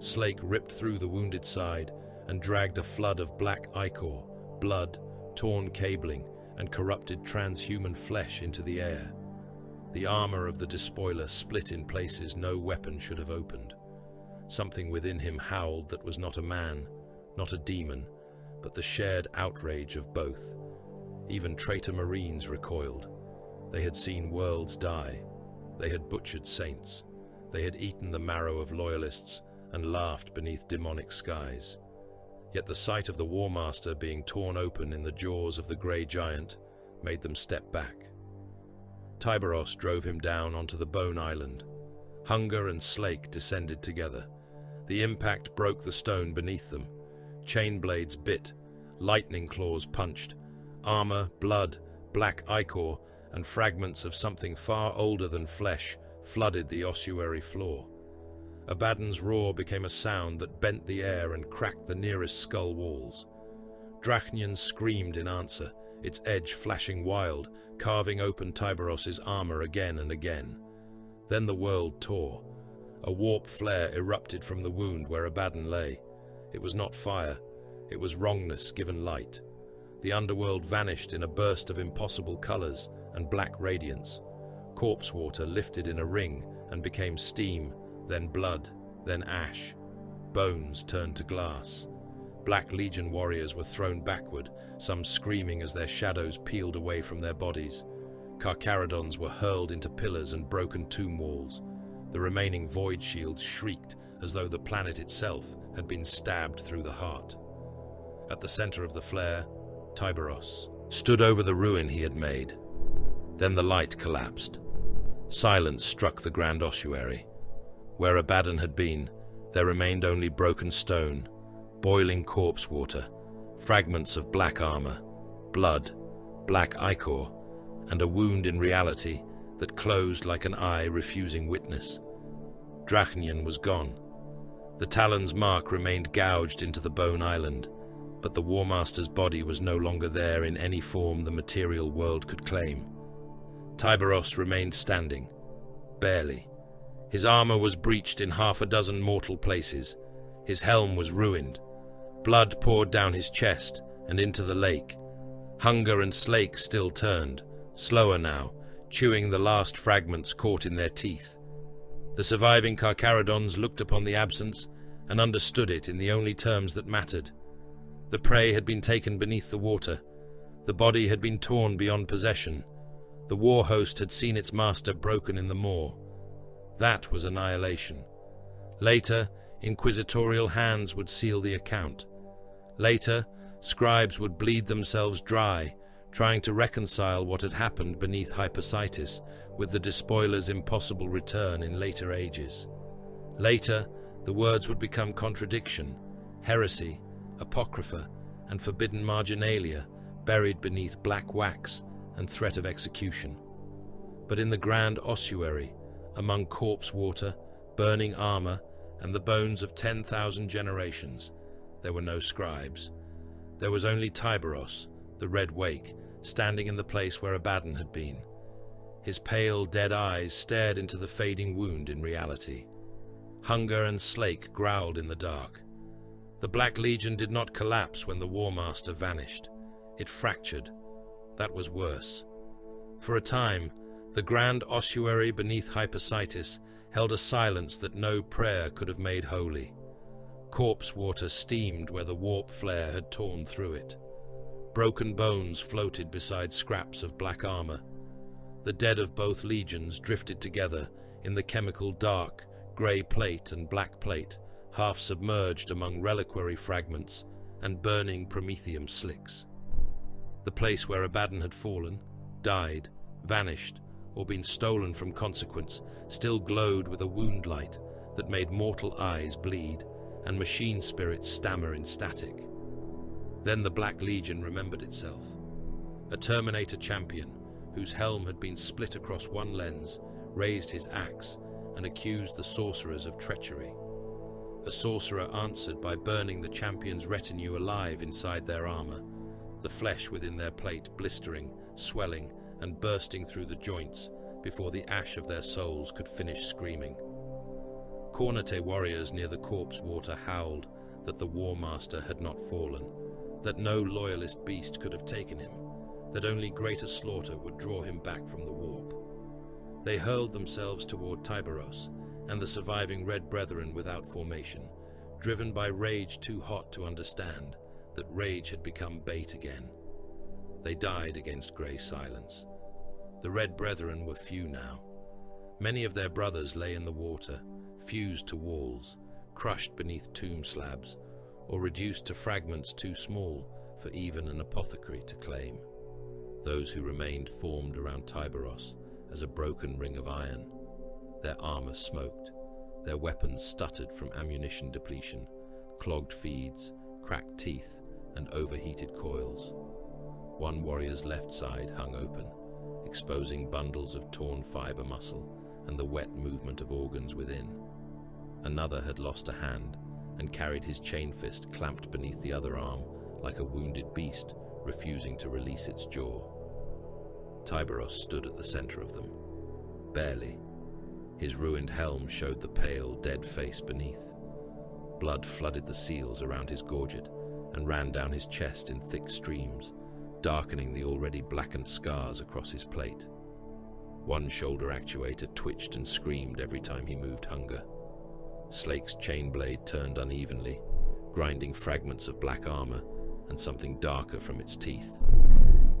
Slake ripped through the wounded side and dragged a flood of black ichor, blood, torn cabling, and corrupted transhuman flesh into the air. The armor of the despoiler split in places no weapon should have opened. Something within him howled that was not a man, not a demon, but the shared outrage of both. Even traitor Marines recoiled. They had seen worlds die. They had butchered saints. They had eaten the marrow of loyalists and laughed beneath demonic skies. Yet the sight of the Warmaster being torn open in the jaws of the grey giant made them step back. Tyberos drove him down onto the bone island. Hunger and Slake descended together. The impact broke the stone beneath them. Chain blades bit, lightning claws punched. Armor, blood, black ichor, and fragments of something far older than flesh flooded the ossuary floor. Abaddon's roar became a sound that bent the air and cracked the nearest skull walls. Drachnian screamed in answer, its edge flashing wild, carving open Tyberos's armor again and again. Then the world tore. A warp flare erupted from the wound where Abaddon lay. It was not fire, it was wrongness given light. The underworld vanished in a burst of impossible colors and black radiance. Corpse water lifted in a ring and became steam, then blood, then ash. Bones turned to glass. Black Legion warriors were thrown backward, some screaming as their shadows peeled away from their bodies. Carcharodons were hurled into pillars and broken tomb walls. The remaining void shields shrieked as though the planet itself had been stabbed through the heart. At the center of the flare, Tyberos stood over the ruin he had made. Then the light collapsed. Silence struck the grand ossuary. Where Abaddon had been, there remained only broken stone, boiling corpse water, fragments of black armor, blood, black ichor, and a wound in reality that closed like an eye refusing witness. Drachnian was gone. The Talon's mark remained gouged into the bone island, but the Warmaster's body was no longer there in any form the material world could claim. Tyberos remained standing, barely, His armor was breached in half a dozen mortal places. His helm was ruined. Blood poured down his chest and into the lake. Hunger and Slake still turned, slower now, chewing the last fragments caught in their teeth. The surviving Carcharodons looked upon the absence and understood it in the only terms that mattered. The prey had been taken beneath the water. The body had been torn beyond possession. The war host had seen its master broken in the maw. That was annihilation. Later, inquisitorial hands would seal the account. Later, scribes would bleed themselves dry, trying to reconcile what had happened beneath Hypersitis with the despoiler's impossible return in later ages. Later, the words would become contradiction, heresy, apocrypha, and forbidden marginalia buried beneath black wax and threat of execution. But in the grand ossuary, among corpse water, burning armor, and the bones of 10,000 generations, there were no scribes. There was only Tyberos, the Red Wake, standing in the place where Abaddon had been. His pale, dead eyes stared into the fading wound in reality. Hunger and Slake growled in the dark. The Black Legion did not collapse when the War Master vanished. It fractured. That was worse. For a time, the grand ossuary beneath Hypersitis held a silence that no prayer could have made holy. Corpse water steamed where the warp flare had torn through it. Broken bones floated beside scraps of black armor. The dead of both legions drifted together in the chemical dark, grey plate and black plate, half submerged among reliquary fragments and burning promethium slicks. The place where Abaddon had fallen, died, vanished, or been stolen from consequence, still glowed with a wound light that made mortal eyes bleed and machine spirits stammer in static. Then the Black Legion remembered itself. A Terminator champion, whose helm had been split across one lens, raised his axe and accused the sorcerers of treachery. A sorcerer answered by burning the champion's retinue alive inside their armor, the flesh within their plate blistering, swelling, and bursting through the joints before the ash of their souls could finish screaming. Cornete warriors near the corpse water howled that the War Master had not fallen, that no loyalist beast could have taken him, that only greater slaughter would draw him back from the warp. They hurled themselves toward Tyberos and the surviving Red Brethren without formation, driven by rage too hot to understand that rage had become bait again. They died against grey silence. The Red Brethren were few now. Many of their brothers lay in the water, fused to walls, crushed beneath tomb slabs, or reduced to fragments too small for even an apothecary to claim. Those who remained formed around Tyberos as a broken ring of iron. Their armor smoked, their weapons stuttered from ammunition depletion, clogged feeds, cracked teeth, and overheated coils. One warrior's left side hung open, exposing bundles of torn fiber muscle and the wet movement of organs within. Another had lost a hand and carried his chain fist clamped beneath the other arm like a wounded beast refusing to release its jaw. Tyberos stood at the center of them. Barely. His ruined helm showed the pale, dead face beneath. Blood flooded the seals around his gorget and ran down his chest in thick streams, darkening the already blackened scars across his plate. One shoulder actuator twitched and screamed every time he moved hunger. Slake's chain blade turned unevenly, grinding fragments of black armor and something darker from its teeth.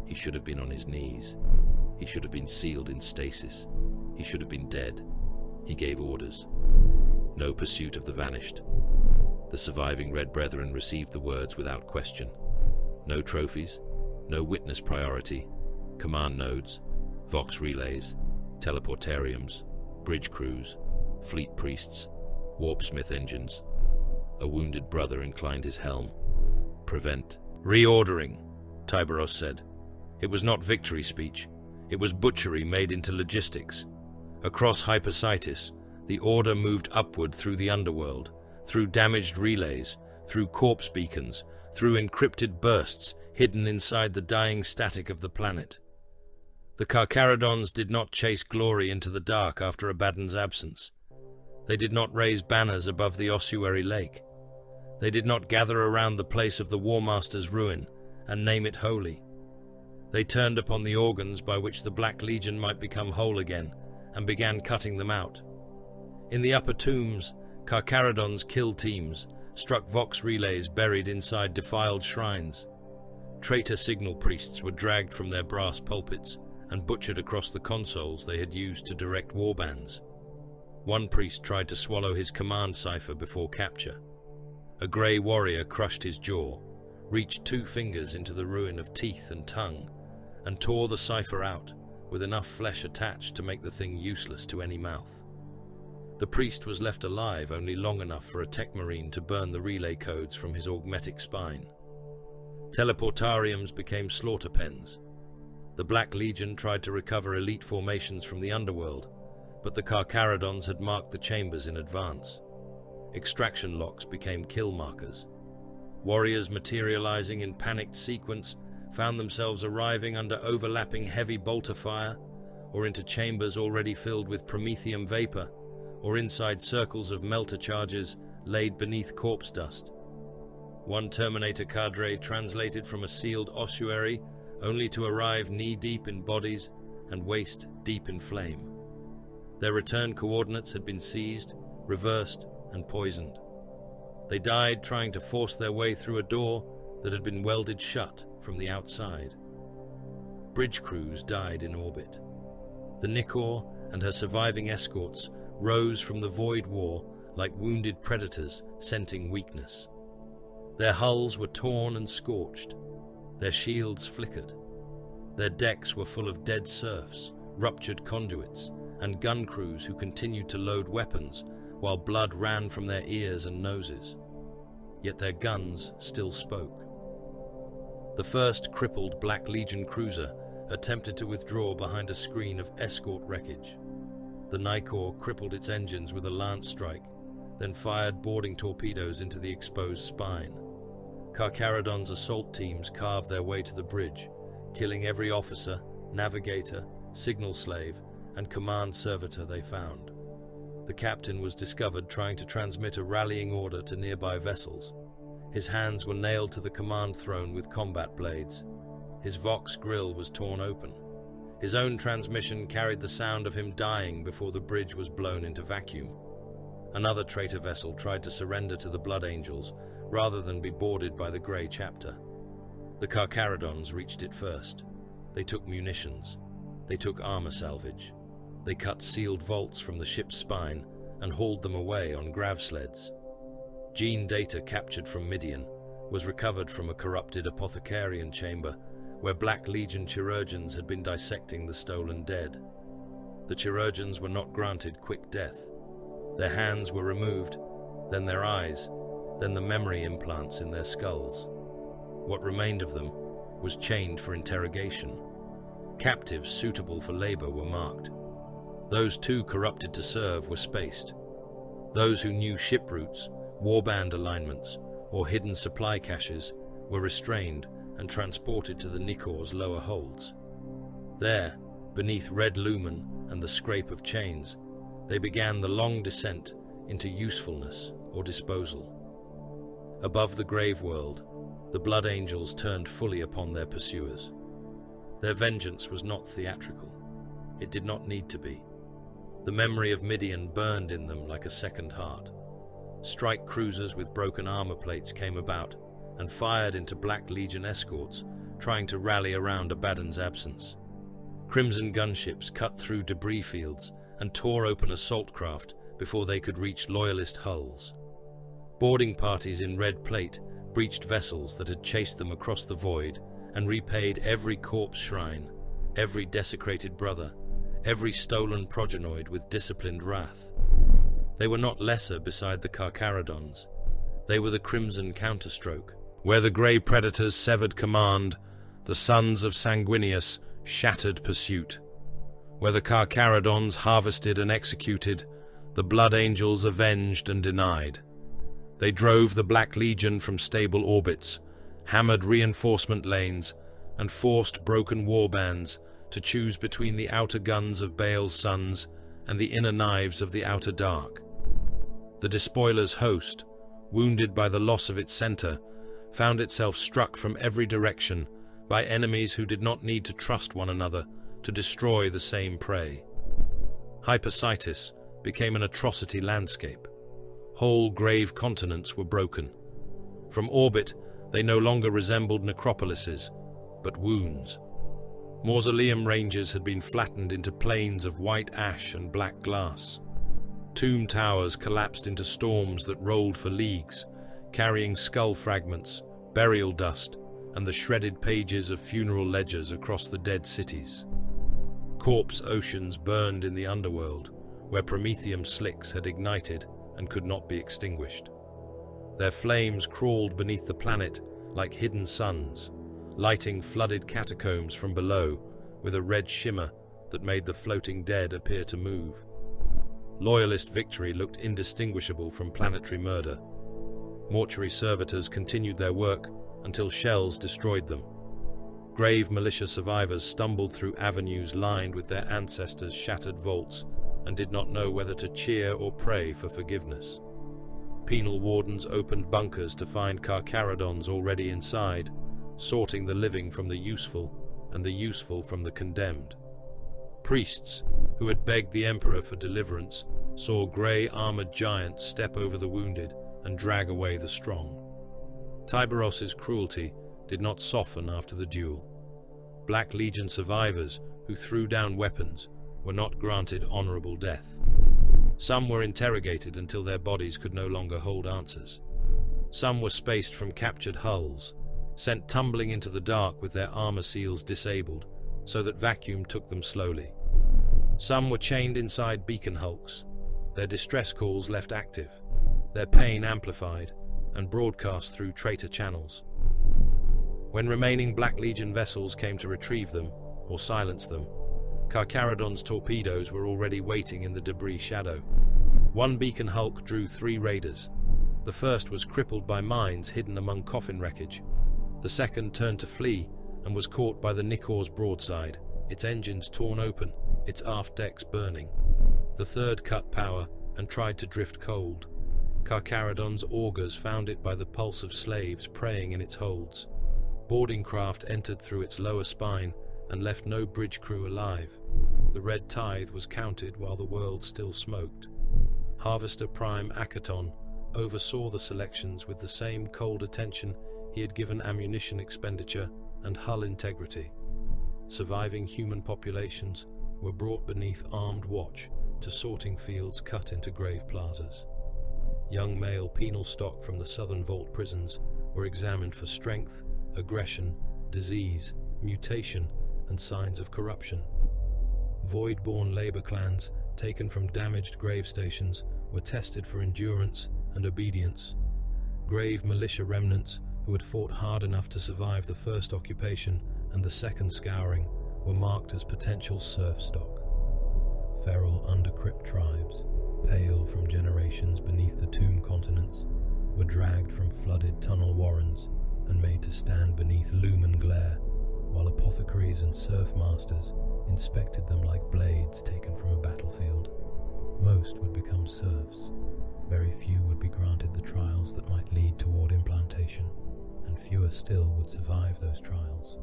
He should have been on his knees. He should have been sealed in stasis. He should have been dead. He gave orders. No pursuit of the vanished. The surviving Red Brethren received the words without question. No trophies, no witness priority, command nodes, vox relays, teleportariums, bridge crews, fleet priests, warpsmith engines. A wounded brother inclined his helm. Prevent. Reordering, Tyberos said. It was not victory speech. It was butchery made into logistics. Across Hypersitis, the order moved upward through the underworld, through damaged relays, through corpse beacons, through encrypted bursts hidden inside the dying static of the planet. The Carcharodons did not chase glory into the dark after Abaddon's absence. They did not raise banners above the ossuary lake. They did not gather around the place of the War Master's ruin and name it holy. They turned upon the organs by which the Black Legion might become whole again and began cutting them out. In the upper tombs, Carcharodon's kill teams struck vox relays buried inside defiled shrines. Traitor signal priests were dragged from their brass pulpits and butchered across the consoles they had used to direct warbands. One priest tried to swallow his command cipher before capture. A grey warrior crushed his jaw, reached 2 fingers into the ruin of teeth and tongue, and tore the cipher out, with enough flesh attached to make the thing useless to any mouth. The priest was left alive only long enough for a tech marine to burn the relay codes from his augmetic spine. Teleportariums became slaughter pens. The Black Legion tried to recover elite formations from the underworld, but the Carcharodons had marked the chambers in advance. Extraction locks became kill markers. Warriors materializing in panicked sequence found themselves arriving under overlapping heavy bolter fire, or into chambers already filled with promethium vapor, or inside circles of melter charges laid beneath corpse dust. One Terminator cadre translated from a sealed ossuary only to arrive knee-deep in bodies and waist-deep in flame. Their return coordinates had been seized, reversed, and poisoned. They died trying to force their way through a door that had been welded shut from the outside. Bridge crews died in orbit. The Nicor and her surviving escorts rose from the void war like wounded predators scenting weakness. Their hulls were torn and scorched. Their shields flickered. Their decks were full of dead serfs, ruptured conduits, and gun crews who continued to load weapons while blood ran from their ears and noses. Yet their guns still spoke. The first crippled Black Legion cruiser attempted to withdraw behind a screen of escort wreckage. The Nicor crippled its engines with a lance strike, then fired boarding torpedoes into the exposed spine. Carcharodon's assault teams carved their way to the bridge, killing every officer, navigator, signal slave, and command servitor they found. The captain was discovered trying to transmit a rallying order to nearby vessels. His hands were nailed to the command throne with combat blades. His Vox grill was torn open. His own transmission carried the sound of him dying before the bridge was blown into vacuum. Another traitor vessel tried to surrender to the Blood Angels rather than be boarded by the Grey Chapter. The Carcharodons reached it first. They took munitions. They took armor salvage. They cut sealed vaults from the ship's spine and hauled them away on grav sleds. Gene data captured from Midian was recovered from a corrupted apothecarian chamber where Black Legion chirurgeons had been dissecting the stolen dead. The chirurgeons were not granted quick death. Their hands were removed, then their eyes, then the memory implants in their skulls. What remained of them was chained for interrogation. Captives suitable for labor were marked. Those too corrupted to serve were spaced. Those who knew ship routes, warband alignments, or hidden supply caches were restrained and transported to the Nicor's lower holds. There, beneath red lumen and the scrape of chains, they began the long descent into usefulness or disposal. Above the grave world, the Blood Angels turned fully upon their pursuers. Their vengeance was not theatrical. It did not need to be. The memory of Midian burned in them like a second heart. Strike cruisers with broken armor plates came about and fired into Black Legion escorts, trying to rally around Abaddon's absence. Crimson gunships cut through debris fields and tore open assault craft before they could reach Loyalist hulls. Boarding parties in red plate breached vessels that had chased them across the void and repaid every corpse shrine, every desecrated brother, every stolen progenoid with disciplined wrath. They were not lesser beside the Carcharodons. They were the crimson counterstroke. Where the grey predators severed command, the sons of Sanguinius shattered pursuit. Where the Carcharodons harvested and executed, the Blood Angels avenged and denied. They drove the Black Legion from stable orbits, hammered reinforcement lanes, and forced broken warbands to choose between the outer guns of Baal's sons and the inner knives of the outer dark. The despoiler's host, wounded by the loss of its center, found itself struck from every direction by enemies who did not need to trust one another to destroy the same prey. Hypersitis became an atrocity landscape. Whole grave continents were broken. From orbit, they no longer resembled necropolises, but wounds. Mausoleum ranges had been flattened into plains of white ash and black glass. Tomb towers collapsed into storms that rolled for leagues, carrying skull fragments, burial dust, and the shredded pages of funeral ledgers across the dead cities. Corpse oceans burned in the underworld, where promethium slicks had ignited and could not be extinguished. Their flames crawled beneath the planet like hidden suns, lighting flooded catacombs from below with a red shimmer that made the floating dead appear to move. Loyalist victory looked indistinguishable from planetary murder. Mortuary servitors continued their work until shells destroyed them. Grave militia survivors stumbled through avenues lined with their ancestors' shattered vaults and did not know whether to cheer or pray for forgiveness. Penal wardens opened bunkers to find Carcharodons already inside, sorting the living from the useful and the useful from the condemned. Priests, who had begged the Emperor for deliverance, saw grey-armoured giants step over the wounded and drag away the strong. Tyberos' cruelty did not soften after the duel. Black Legion survivors who threw down weapons were not granted honourable death. Some were interrogated until their bodies could no longer hold answers. Some were spaced from captured hulls, sent tumbling into the dark with their armour seals disabled, so that vacuum took them slowly. Some were chained inside beacon hulks, their distress calls left active, their pain amplified and broadcast through traitor channels. When remaining Black Legion vessels came to retrieve them or silence them, Carcharodon's torpedoes were already waiting in the debris shadow. One beacon hulk drew 3 raiders. The first was crippled by mines hidden among coffin wreckage. The second turned to flee and was caught by the Nikor's broadside, its engines torn open, its aft decks burning. The third cut power and tried to drift cold. Carcharodon's augurs found it by the pulse of slaves praying in its holds. Boarding craft entered through its lower spine and left no bridge crew alive. The red tithe was counted while the world still smoked. Harvester Prime Akaton oversaw the selections with the same cold attention he had given ammunition expenditure and hull integrity. Surviving human populations were brought beneath armed watch to sorting fields cut into grave plazas. Young male penal stock from the southern vault prisons were examined for strength, aggression, disease, mutation, and signs of corruption. Void-born labor clans taken from damaged grave stations were tested for endurance and obedience. Grave militia remnants who had fought hard enough to survive the first occupation and the second scouring were marked as potential serf stock. Feral undercrypt tribes, pale from generations beneath the tomb continents, were dragged from flooded tunnel warrens and made to stand beneath lumen glare, while apothecaries and serf masters inspected them like blades taken from a battlefield. Most would become serfs. Very few would be granted the trials that might lead toward implantation, and fewer still would survive those trials.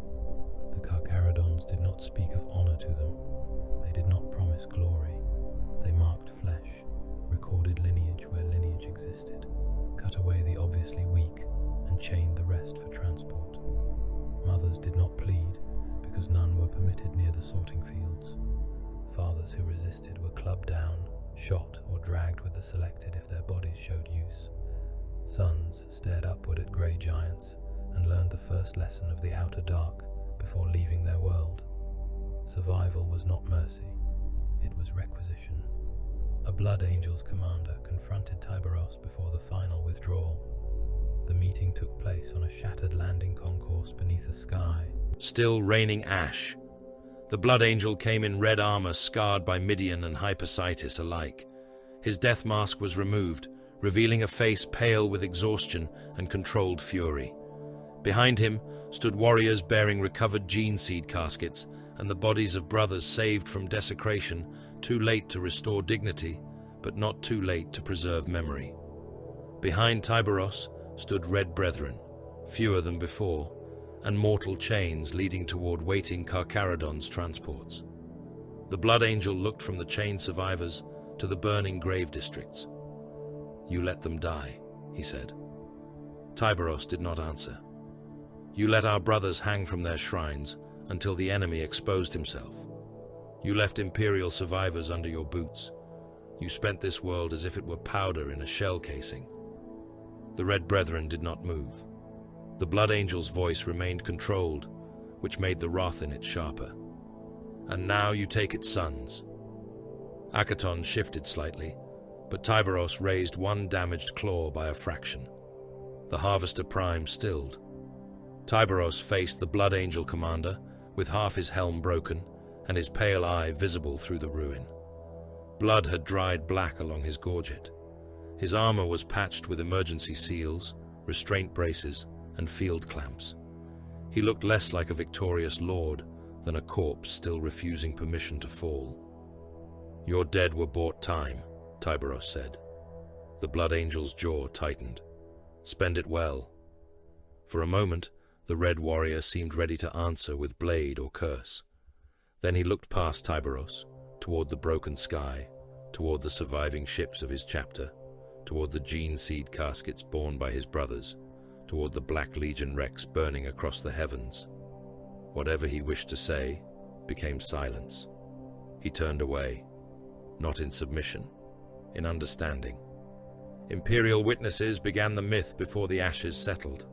The Carcharodons did not speak of honor to them. They did not promise glory. They marked flesh, recorded lineage where lineage existed, cut away the obviously weak, and chained the rest for transport. Mothers did not plead, because none were permitted near the sorting fields. Fathers who resisted were clubbed down, shot, or dragged with the selected if their bodies showed use. Sons stared upward at grey giants and learned the first lesson of the outer dark before leaving their world. Survival was not mercy, it was requisition. A Blood Angels commander confronted Tyberos before the final withdrawal. The meeting took place on a shattered landing concourse beneath a sky still raining ash. The Blood Angel came in red armor scarred by Midian and hypersitis alike. His death mask was removed, revealing a face pale with exhaustion and controlled fury. Behind him stood warriors bearing recovered gene seed caskets and the bodies of brothers saved from desecration, too late to restore dignity, but not too late to preserve memory. Behind Tyberos stood Red Brethren, fewer than before, and mortal chains leading toward waiting Carcharodon's transports. The Blood Angel looked from the chained survivors to the burning grave districts. "You let them die," he said. Tyberos did not answer. "You let our brothers hang from their shrines until the enemy exposed himself. You left Imperial survivors under your boots. You spent this world as if it were powder in a shell casing." The Red Brethren did not move. The Blood Angel's voice remained controlled, which made the wrath in it sharper. "And now you take its sons." Akaton shifted slightly, but Tyberos raised one damaged claw by a fraction. The Harvester Prime stilled. Tyberos faced the Blood Angel commander, with half his helm broken and his pale eye visible through the ruin. Blood had dried black along his gorget. His armor was patched with emergency seals, restraint braces, and field clamps. He looked less like a victorious lord than a corpse still refusing permission to fall. "Your dead were bought time," Tyberos said. The Blood Angel's jaw tightened. "Spend it well." For a moment, the Red Warrior seemed ready to answer with blade or curse. Then he looked past Tyberos, toward the broken sky, toward the surviving ships of his chapter, toward the gene seed caskets borne by his brothers, toward the Black Legion wrecks burning across the heavens. Whatever he wished to say became silence. He turned away, not in submission, in understanding. Imperial witnesses began the myth before the ashes settled.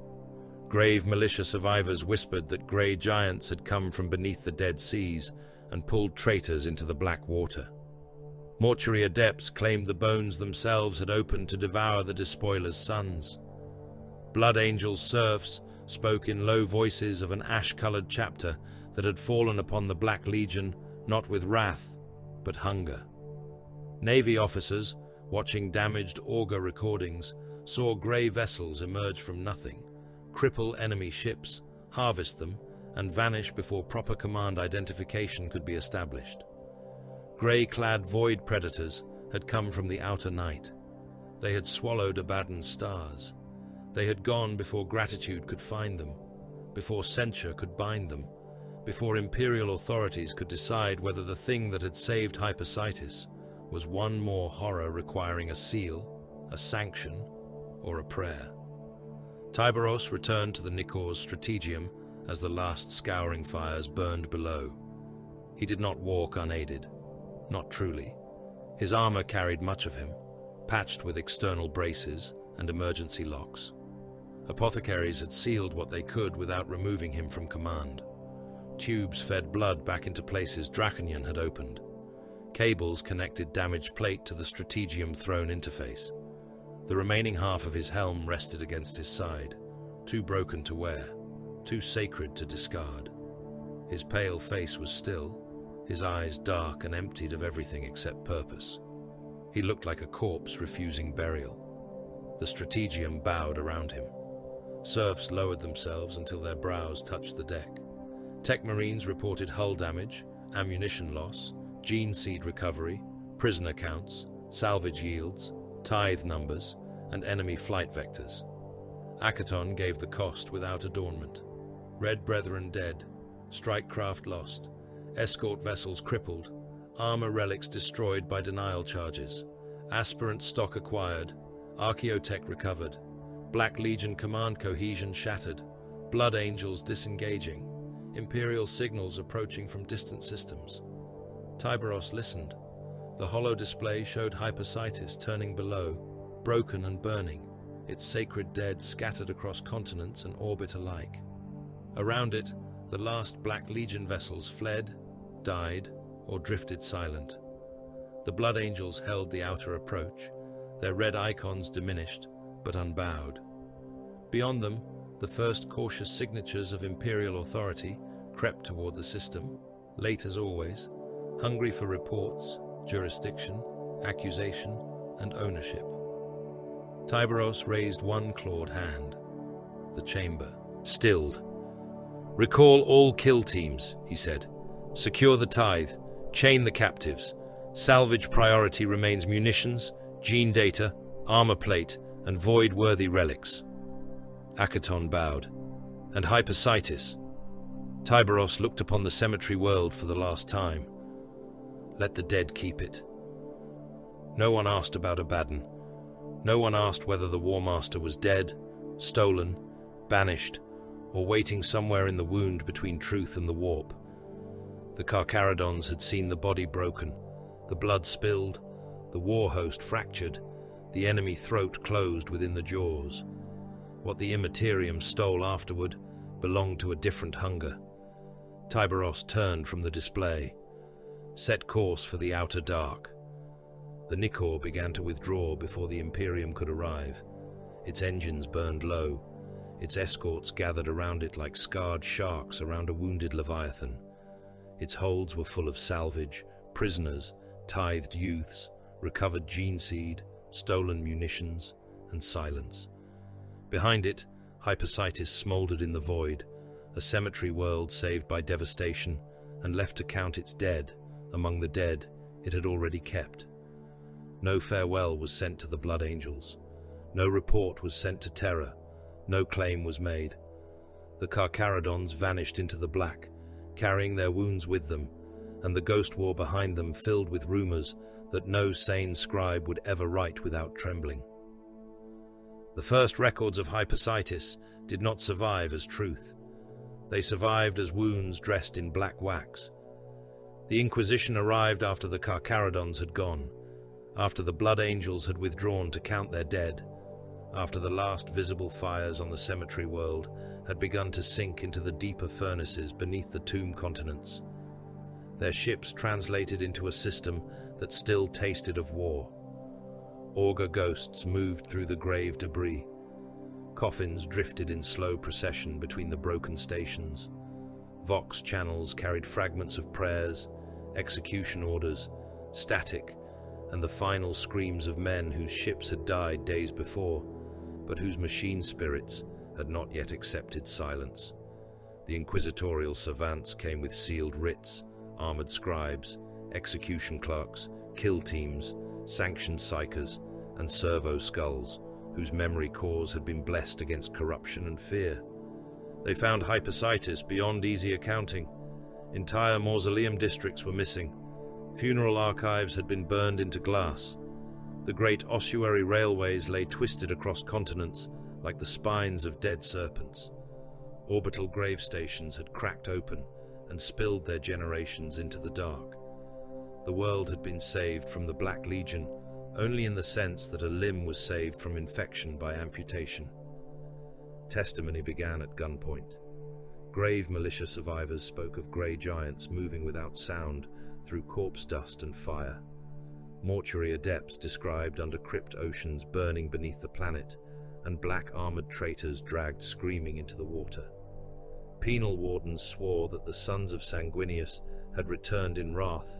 Grave militia survivors whispered that grey giants had come from beneath the Dead Seas and pulled traitors into the black water. Mortuary adepts claimed the bones themselves had opened to devour the despoilers' sons. Blood Angel serfs spoke in low voices of an ash-colored chapter that had fallen upon the Black Legion not with wrath, but hunger. Navy officers, watching damaged auger recordings, saw grey vessels emerge from nothing, cripple enemy ships, harvest them, and vanish before proper command identification could be established. Grey-clad void predators had come from the outer night. They had swallowed Abaddon's stars. They had gone before gratitude could find them, before censure could bind them, before imperial authorities could decide whether the thing that had saved Hypersitis was one more horror requiring a seal, a sanction, or a prayer. Tyberos returned to the Nikor's strategium as the last scouring fires burned below. He did not walk unaided, not truly. His armor carried much of him, patched with external braces and emergency locks. Apothecaries had sealed what they could without removing him from command. Tubes fed blood back into places Draconian had opened. Cables connected damaged plate to the strategium throne interface. The remaining half of his helm rested against his side, too broken to wear, too sacred to discard. His pale face was still, his eyes dark and emptied of everything except purpose. He looked like a corpse refusing burial. The strategium bowed around him. Serfs lowered themselves until their brows touched the deck. Tech Marines reported hull damage, ammunition loss, gene seed recovery, prisoner counts, salvage yields, tithe numbers, and enemy flight vectors. Akaton gave the cost without adornment. Red Brethren dead, strike craft lost, escort vessels crippled, armor relics destroyed by denial charges, aspirant stock acquired, archaeotech recovered, Black Legion command cohesion shattered, Blood Angels disengaging, Imperial signals approaching from distant systems. Tyberos listened. The hollow display showed Hypersitis turning below, broken and burning, its sacred dead scattered across continents and orbit alike. Around it, the last Black Legion vessels fled, died, or drifted silent. The Blood Angels held the outer approach, their red icons diminished, but unbowed. Beyond them, the first cautious signatures of Imperial authority crept toward the system, late as always, hungry for reports, jurisdiction, accusation, and ownership. Tyberos raised one clawed hand. The chamber stilled. "Recall all kill teams," he said. "Secure the tithe, chain the captives, Salvage priority remains munitions, gene data, armor plate, and void-worthy relics. Akaton bowed. And Hypersitis. Tyberos looked upon the cemetery world for the last time. Let the dead keep it. No one asked about Abaddon. No one asked whether the War Master was dead, stolen, banished, or waiting somewhere in the wound between truth and the warp. The Carcharodons had seen the body broken, the blood spilled, the war host fractured, the enemy throat closed within the jaws. What the Immaterium stole afterward belonged to a different hunger. Tyberos turned from the display, set course for the outer dark. The Nicor began to withdraw before the Imperium could arrive. Its engines burned low. Its escorts gathered around it like scarred sharks around a wounded leviathan. Its holds were full of salvage, prisoners, tithed youths, recovered gene seed, stolen munitions, and silence. Behind it, Hypersitis smoldered in the void, a cemetery world saved by devastation and left to count its dead among the dead it had already kept. No farewell was sent to the Blood Angels. No report was sent to Terra. No claim was made. The Carcharodons vanished into the black, carrying their wounds with them, and the ghost war behind them filled with rumors that no sane scribe would ever write without trembling. The first records of Hypersitis did not survive as truth. They survived as wounds dressed in black wax. The Inquisition arrived after the Carcharodons had gone, after the Blood Angels had withdrawn to count their dead, after the last visible fires on the cemetery world had begun to sink into the deeper furnaces beneath the tomb continents. Their ships translated into a system that still tasted of war. Augur ghosts moved through the grave debris. Coffins drifted in slow procession between the broken stations. Vox channels carried fragments of prayers, execution orders, static, and the final screams of men whose ships had died days before, but whose machine spirits had not yet accepted silence. The inquisitorial savants came with sealed writs, armored scribes, execution clerks, kill teams, sanctioned psychers, and servo skulls, whose memory cores had been blessed against corruption and fear. They found Hypersitis beyond easy accounting. Entire mausoleum districts were missing. Funeral archives had been burned into glass. The great ossuary railways lay twisted across continents like the spines of dead serpents. Orbital grave stations had cracked open and spilled their generations into the dark. The world had been saved from the Black Legion only in the sense that a limb was saved from infection by amputation. Testimony began at gunpoint. Grave militia survivors spoke of grey giants moving without sound through corpse dust and fire. Mortuary adepts described under crypt oceans burning beneath the planet, and black armored traitors dragged screaming into the water. Penal wardens swore that the sons of Sanguinius had returned in wrath,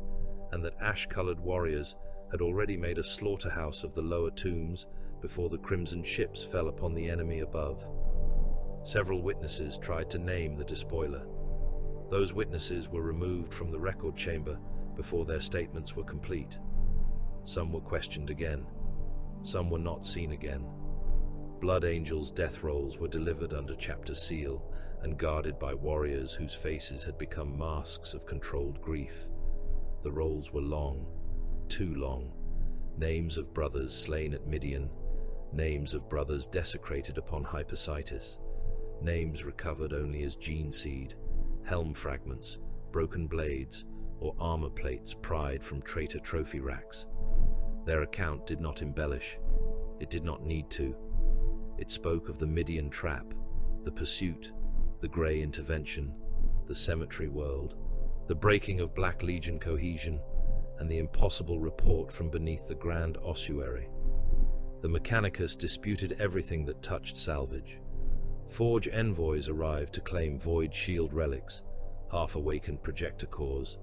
and that ash-coloured warriors had already made a slaughterhouse of the lower tombs before the crimson ships fell upon the enemy above. Several witnesses tried to name the despoiler. Those witnesses were removed from the record chamber before their statements were complete. Some were questioned again. Some were not seen again. Blood Angels' death rolls were delivered under chapter seal and guarded by warriors whose faces had become masks of controlled grief. The rolls were long, too long. Names of brothers slain at Midian, names of brothers desecrated upon Hypersitis, names recovered only as gene seed, helm fragments, broken blades, or armor plates pried from traitor trophy racks. Their account did not embellish. It did not need to. It spoke of the Midian trap, the pursuit, the grey intervention, the cemetery world, the breaking of Black Legion cohesion, and the impossible report from beneath the grand ossuary. The Mechanicus disputed everything that touched salvage. Forge envoys arrived to claim void shield relics, half-awakened projector cores,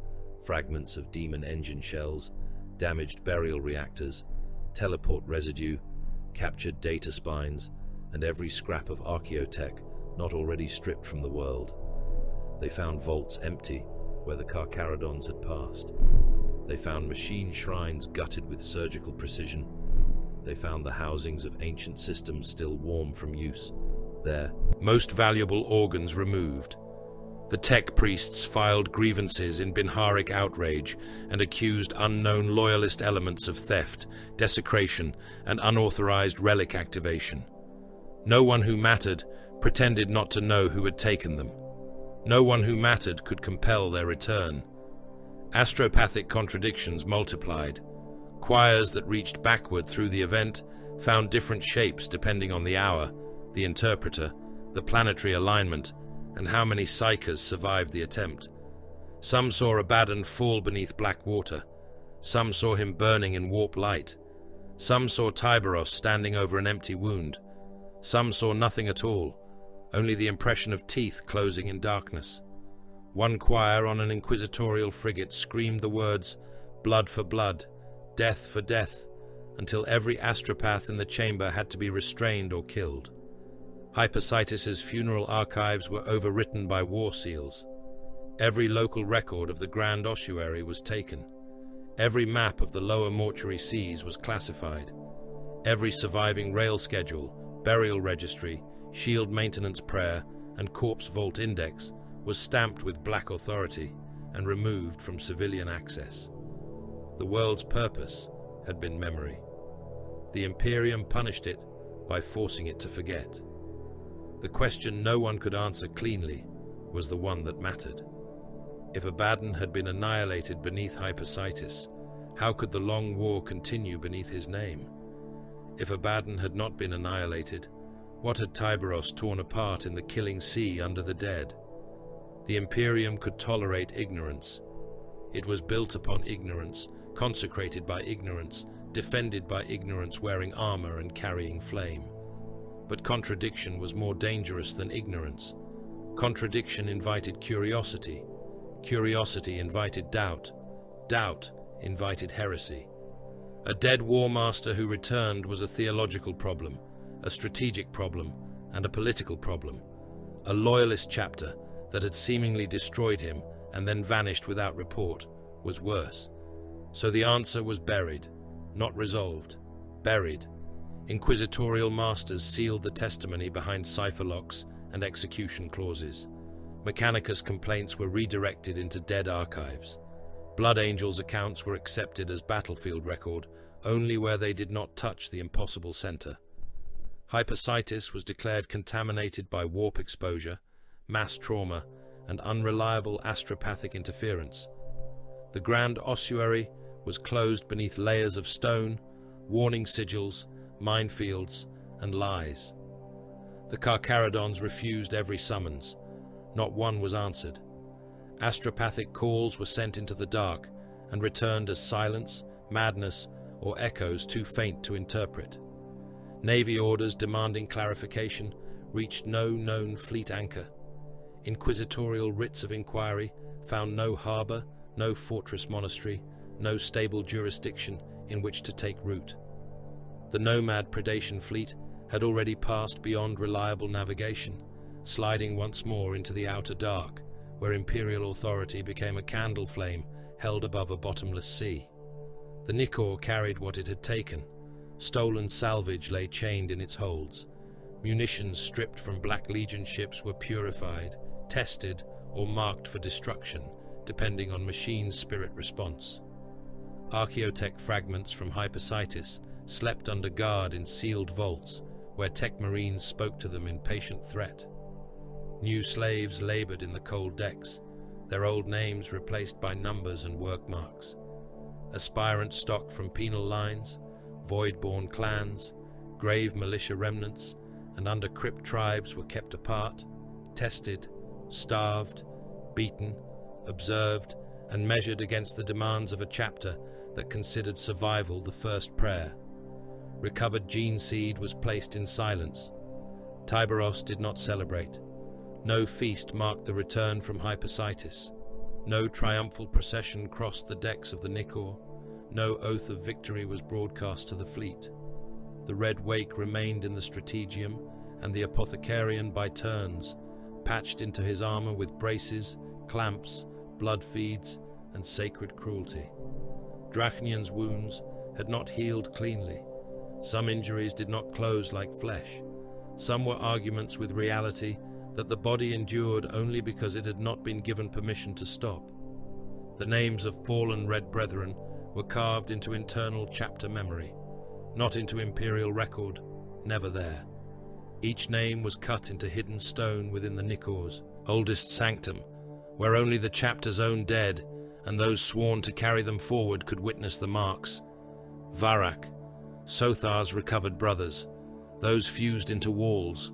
fragments of demon engine shells, damaged burial reactors, teleport residue, captured data spines, and every scrap of archaeotech not already stripped from the world. They found vaults empty where the Carcharodons had passed. They found machine shrines gutted with surgical precision. They found the housings of ancient systems still warm from use, their most valuable organs removed. The tech priests filed grievances in Binharic outrage and accused unknown loyalist elements of theft, desecration, and unauthorized relic activation. No one who mattered pretended not to know who had taken them. No one who mattered could compel their return. Astropathic contradictions multiplied. Choirs that reached backward through the event found different shapes depending on the hour, the interpreter, the planetary alignment, and how many psychers survived the attempt. Some saw Abaddon fall beneath black water. Some saw him burning in warp light. Some saw Tyberos standing over an empty wound. Some saw nothing at all, only the impression of teeth closing in darkness. One choir on an inquisitorial frigate screamed the words, "Blood for blood, death for death," until every astropath in the chamber had to be restrained or killed. Hypacytus's funeral archives were overwritten by war seals. Every local record of the Grand Ossuary was taken. Every map of the lower mortuary seas was classified. Every surviving rail schedule, burial registry, shield maintenance prayer, and corpse vault index was stamped with black authority and removed from civilian access. The world's purpose had been memory. The Imperium punished it by forcing it to forget. The question no one could answer cleanly was the one that mattered. If Abaddon had been annihilated beneath Hypacytus, how could the long war continue beneath his name? If Abaddon had not been annihilated, what had Tyberos torn apart in the killing sea under the dead? The Imperium could tolerate ignorance. It was built upon ignorance, consecrated by ignorance, defended by ignorance, wearing armor and carrying flame. But contradiction was more dangerous than ignorance. Contradiction invited curiosity. Curiosity invited doubt. Doubt invited heresy. A dead war master who returned was a theological problem, a strategic problem, and a political problem. A loyalist chapter that had seemingly destroyed him and then vanished without report was worse. So the answer was buried, not resolved. Buried. Inquisitorial masters sealed the testimony behind cipher locks and execution clauses. Mechanicus complaints were redirected into dead archives. Blood Angels' accounts were accepted as battlefield record only where they did not touch the impossible center. Hypacytus was declared contaminated by warp exposure, mass trauma, and unreliable astropathic interference. The Grand Ossuary was closed beneath layers of stone, warning sigils, minefields, and lies. The Carcharodons refused every summons. Not one was answered. Astropathic calls were sent into the dark and returned as silence, madness, or echoes too faint to interpret. Navy orders demanding clarification reached no known fleet anchor. Inquisitorial writs of inquiry found no harbor, no fortress monastery, no stable jurisdiction in which to take root. The nomad predation fleet had already passed beyond reliable navigation, sliding once more into the outer dark, where imperial authority became a candle flame held above a bottomless sea. The Nicor carried what it had taken. Stolen salvage lay chained in its holds. Munitions stripped from Black Legion ships were purified, tested, or marked for destruction, depending on machine spirit response. Archaeotech fragments from Hypacytus slept under guard in sealed vaults, where tech marines spoke to them in patient threat. New slaves labored in the cold decks, their old names replaced by numbers and work marks. Aspirant stock from penal lines, void-born clans, grave militia remnants, and under-crypt tribes were kept apart, tested, starved, beaten, observed, and measured against the demands of a chapter that considered survival the first prayer. Recovered gene seed was placed in silence. Tyberos did not celebrate. No feast marked the return from Hypacytus. No triumphal procession crossed the decks of the Nicor. No oath of victory was broadcast to the fleet. The red wake remained in the strategium, and the apothecarian by turns, patched into his armor with braces, clamps, blood feeds, and sacred cruelty. Draconian's wounds had not healed cleanly. Some injuries did not close like flesh. Some were arguments with reality that the body endured only because it had not been given permission to stop. The names of fallen red brethren were carved into internal chapter memory, not into imperial record, never there. Each name was cut into hidden stone within the Nikor's oldest sanctum, where only the chapter's own dead and those sworn to carry them forward could witness the marks. Varak, Sothar's recovered brothers, those fused into walls,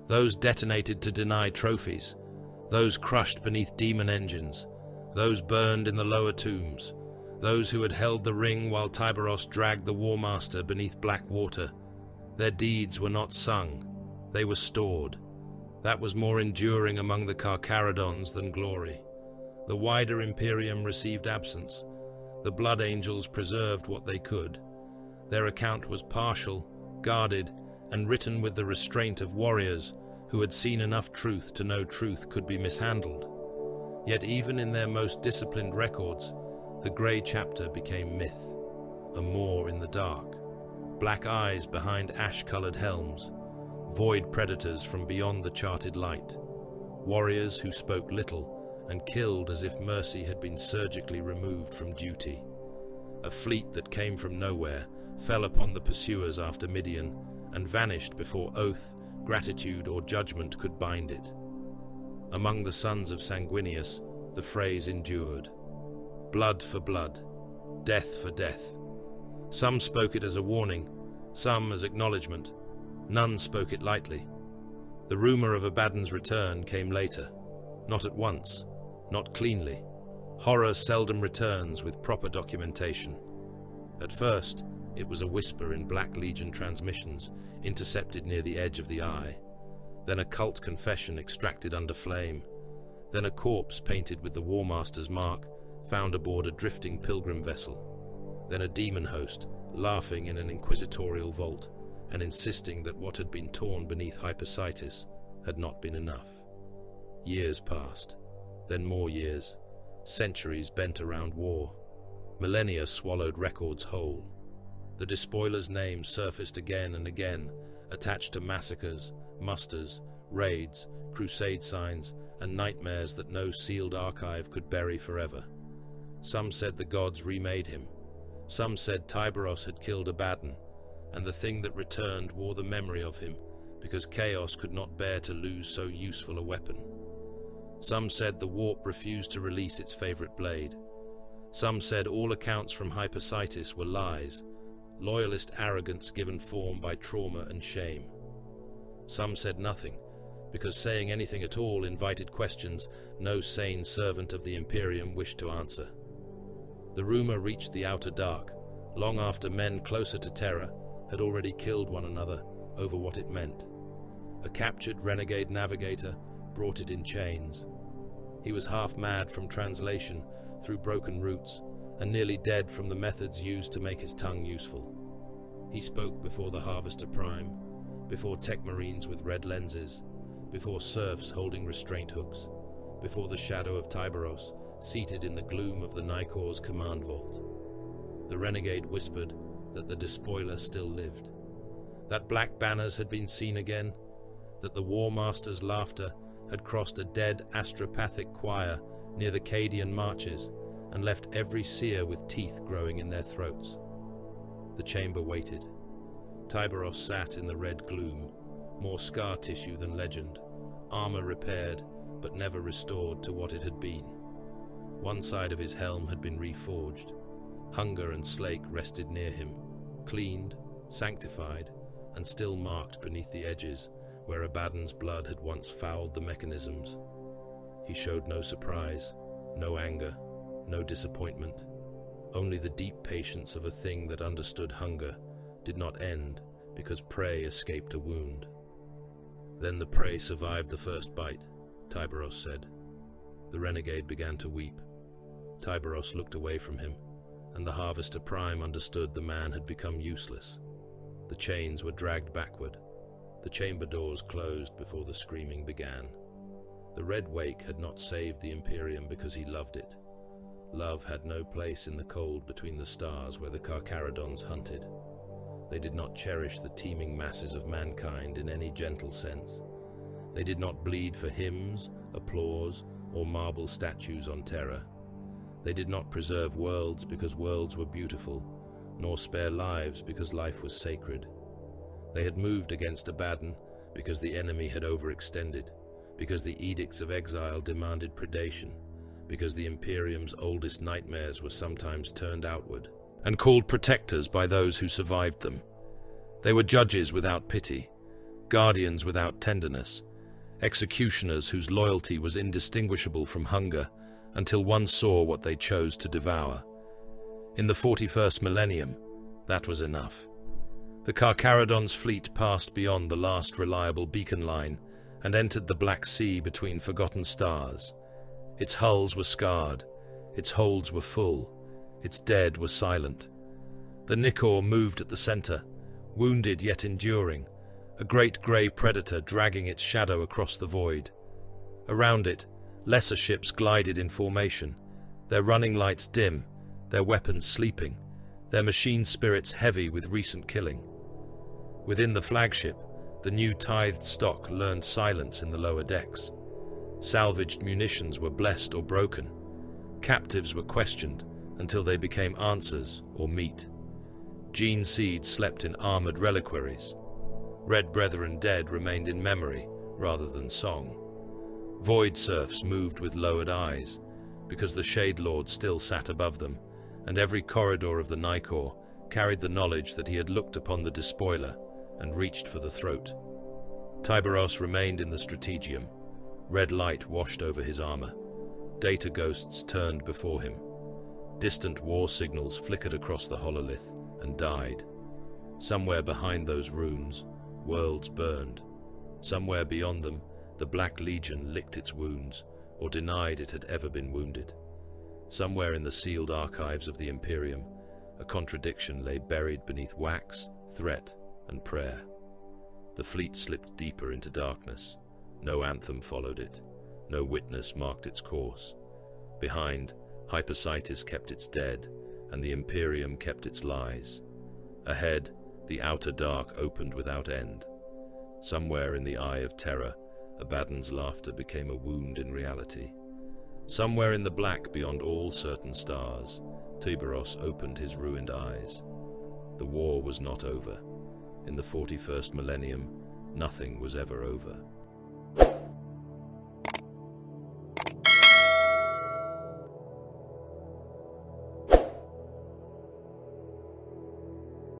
those detonated to deny trophies, those crushed beneath demon engines, those burned in the lower tombs, those who had held the ring while Tyberos dragged the War Master beneath black water. Their deeds were not sung, they were stored. That was more enduring among the Carcharodons than glory. The wider Imperium received absence. The Blood Angels preserved what they could. Their account was partial, guarded, and written with the restraint of warriors who had seen enough truth to know truth could be mishandled. Yet even in their most disciplined records, the Grey Chapter became myth, a maw in the dark, black eyes behind ash-colored helms, void predators from beyond the charted light, warriors who spoke little and killed as if mercy had been surgically removed from duty. A fleet that came from nowhere fell upon the pursuers after Midian and vanished before oath, gratitude, or judgment could bind it. Among the sons of Sanguinius, the phrase endured. Blood for blood, death for death. Some spoke it as a warning, some as acknowledgement. None spoke it lightly. The rumor of Abaddon's return came later, not at once, not cleanly. Horror seldom returns with proper documentation. At first, it was a whisper in Black Legion transmissions, intercepted near the edge of the eye. Then a cult confession extracted under flame. Then a corpse painted with the War Master's mark, found aboard a drifting pilgrim vessel. Then a demon host, laughing in an inquisitorial vault, and insisting that what had been torn beneath Hypersitis had not been enough. Years passed, then more years, centuries bent around war. Millennia swallowed records whole. The despoiler's name surfaced again and again, attached to massacres, musters, raids, crusade signs, and nightmares that no sealed archive could bury forever. Some said the gods remade him. Some said Tyberos had killed Abaddon, and the thing that returned wore the memory of him, because chaos could not bear to lose so useful a weapon. Some said the warp refused to release its favorite blade. Some said all accounts from Hypersitis were lies, loyalist arrogance given form by trauma and shame. Some said nothing, because saying anything at all invited questions no sane servant of the Imperium wished to answer. The rumor reached the outer dark, long after men closer to Terra had already killed one another over what it meant. A captured renegade navigator brought it in chains. He was half mad from translation through broken roots, and nearly dead from the methods used to make his tongue useful. He spoke before the Harvester Prime, before tech marines with red lenses, before serfs holding restraint hooks, before the shadow of Tyberos, seated in the gloom of the Nikor's command vault. The renegade whispered that the despoiler still lived, that black banners had been seen again, that the War Master's laughter had crossed a dead astropathic choir near the Cadian marches and left every seer with teeth growing in their throats. The chamber waited. Tyberos sat in the red gloom, more scar tissue than legend, armor repaired but never restored to what it had been. One side of his helm had been reforged. Hunger and Slake rested near him, cleaned, sanctified, and still marked beneath the edges where Abaddon's blood had once fouled the mechanisms. He showed no surprise, no anger, no disappointment. Only the deep patience of a thing that understood hunger did not end because prey escaped a wound. Then the prey survived the first bite, Tyberos said. The renegade began to weep. Tyberos looked away from him, and the Harvester Prime understood the man had become useless. The chains were dragged backward. The chamber doors closed before the screaming began. The Red Wake had not saved the Imperium because he loved it. Love had no place in the cold between the stars where the Carcharodons hunted. They did not cherish the teeming masses of mankind in any gentle sense. They did not bleed for hymns, applause, or marble statues on Terra. They did not preserve worlds because worlds were beautiful, nor spare lives because life was sacred. They had moved against Abaddon because the enemy had overextended, because the edicts of exile demanded predation, because the Imperium's oldest nightmares were sometimes turned outward, and called protectors by those who survived them. They were judges without pity, guardians without tenderness, executioners whose loyalty was indistinguishable from hunger until one saw what they chose to devour. In the 41st millennium, that was enough. The Carcharodon's fleet passed beyond the last reliable beacon line and entered the Black Sea between forgotten stars. Its hulls were scarred, its holds were full, its dead were silent. The Nicor moved at the center, wounded yet enduring, a great grey predator dragging its shadow across the void. Around it, lesser ships glided in formation, their running lights dim, their weapons sleeping, their machine spirits heavy with recent killing. Within the flagship, the new tithed stock learned silence in the lower decks. Salvaged munitions were blessed or broken. Captives were questioned until they became answers or meat. Gene seed slept in armored reliquaries. Red brethren dead remained in memory rather than song. Void serfs moved with lowered eyes, because the Shade Lord still sat above them, and every corridor of the Nicor carried the knowledge that he had looked upon the despoiler and reached for the throat. Tyberos remained in the strategium. Red light washed over his armor. Data ghosts turned before him. Distant war signals flickered across the hololith and died. Somewhere behind those runes, worlds burned. Somewhere beyond them, the Black Legion licked its wounds, or denied it had ever been wounded. Somewhere in the sealed archives of the Imperium, a contradiction lay buried beneath wax, threat, and prayer. The fleet slipped deeper into darkness. No anthem followed it. No witness marked its course. Behind, Hypersitis kept its dead, and the Imperium kept its lies. Ahead, the outer dark opened without end. Somewhere in the eye of terror, Abaddon's laughter became a wound in reality. Somewhere in the black beyond all certain stars, Tyberos opened his ruined eyes. The war was not over. In the 41st millennium, nothing was ever over.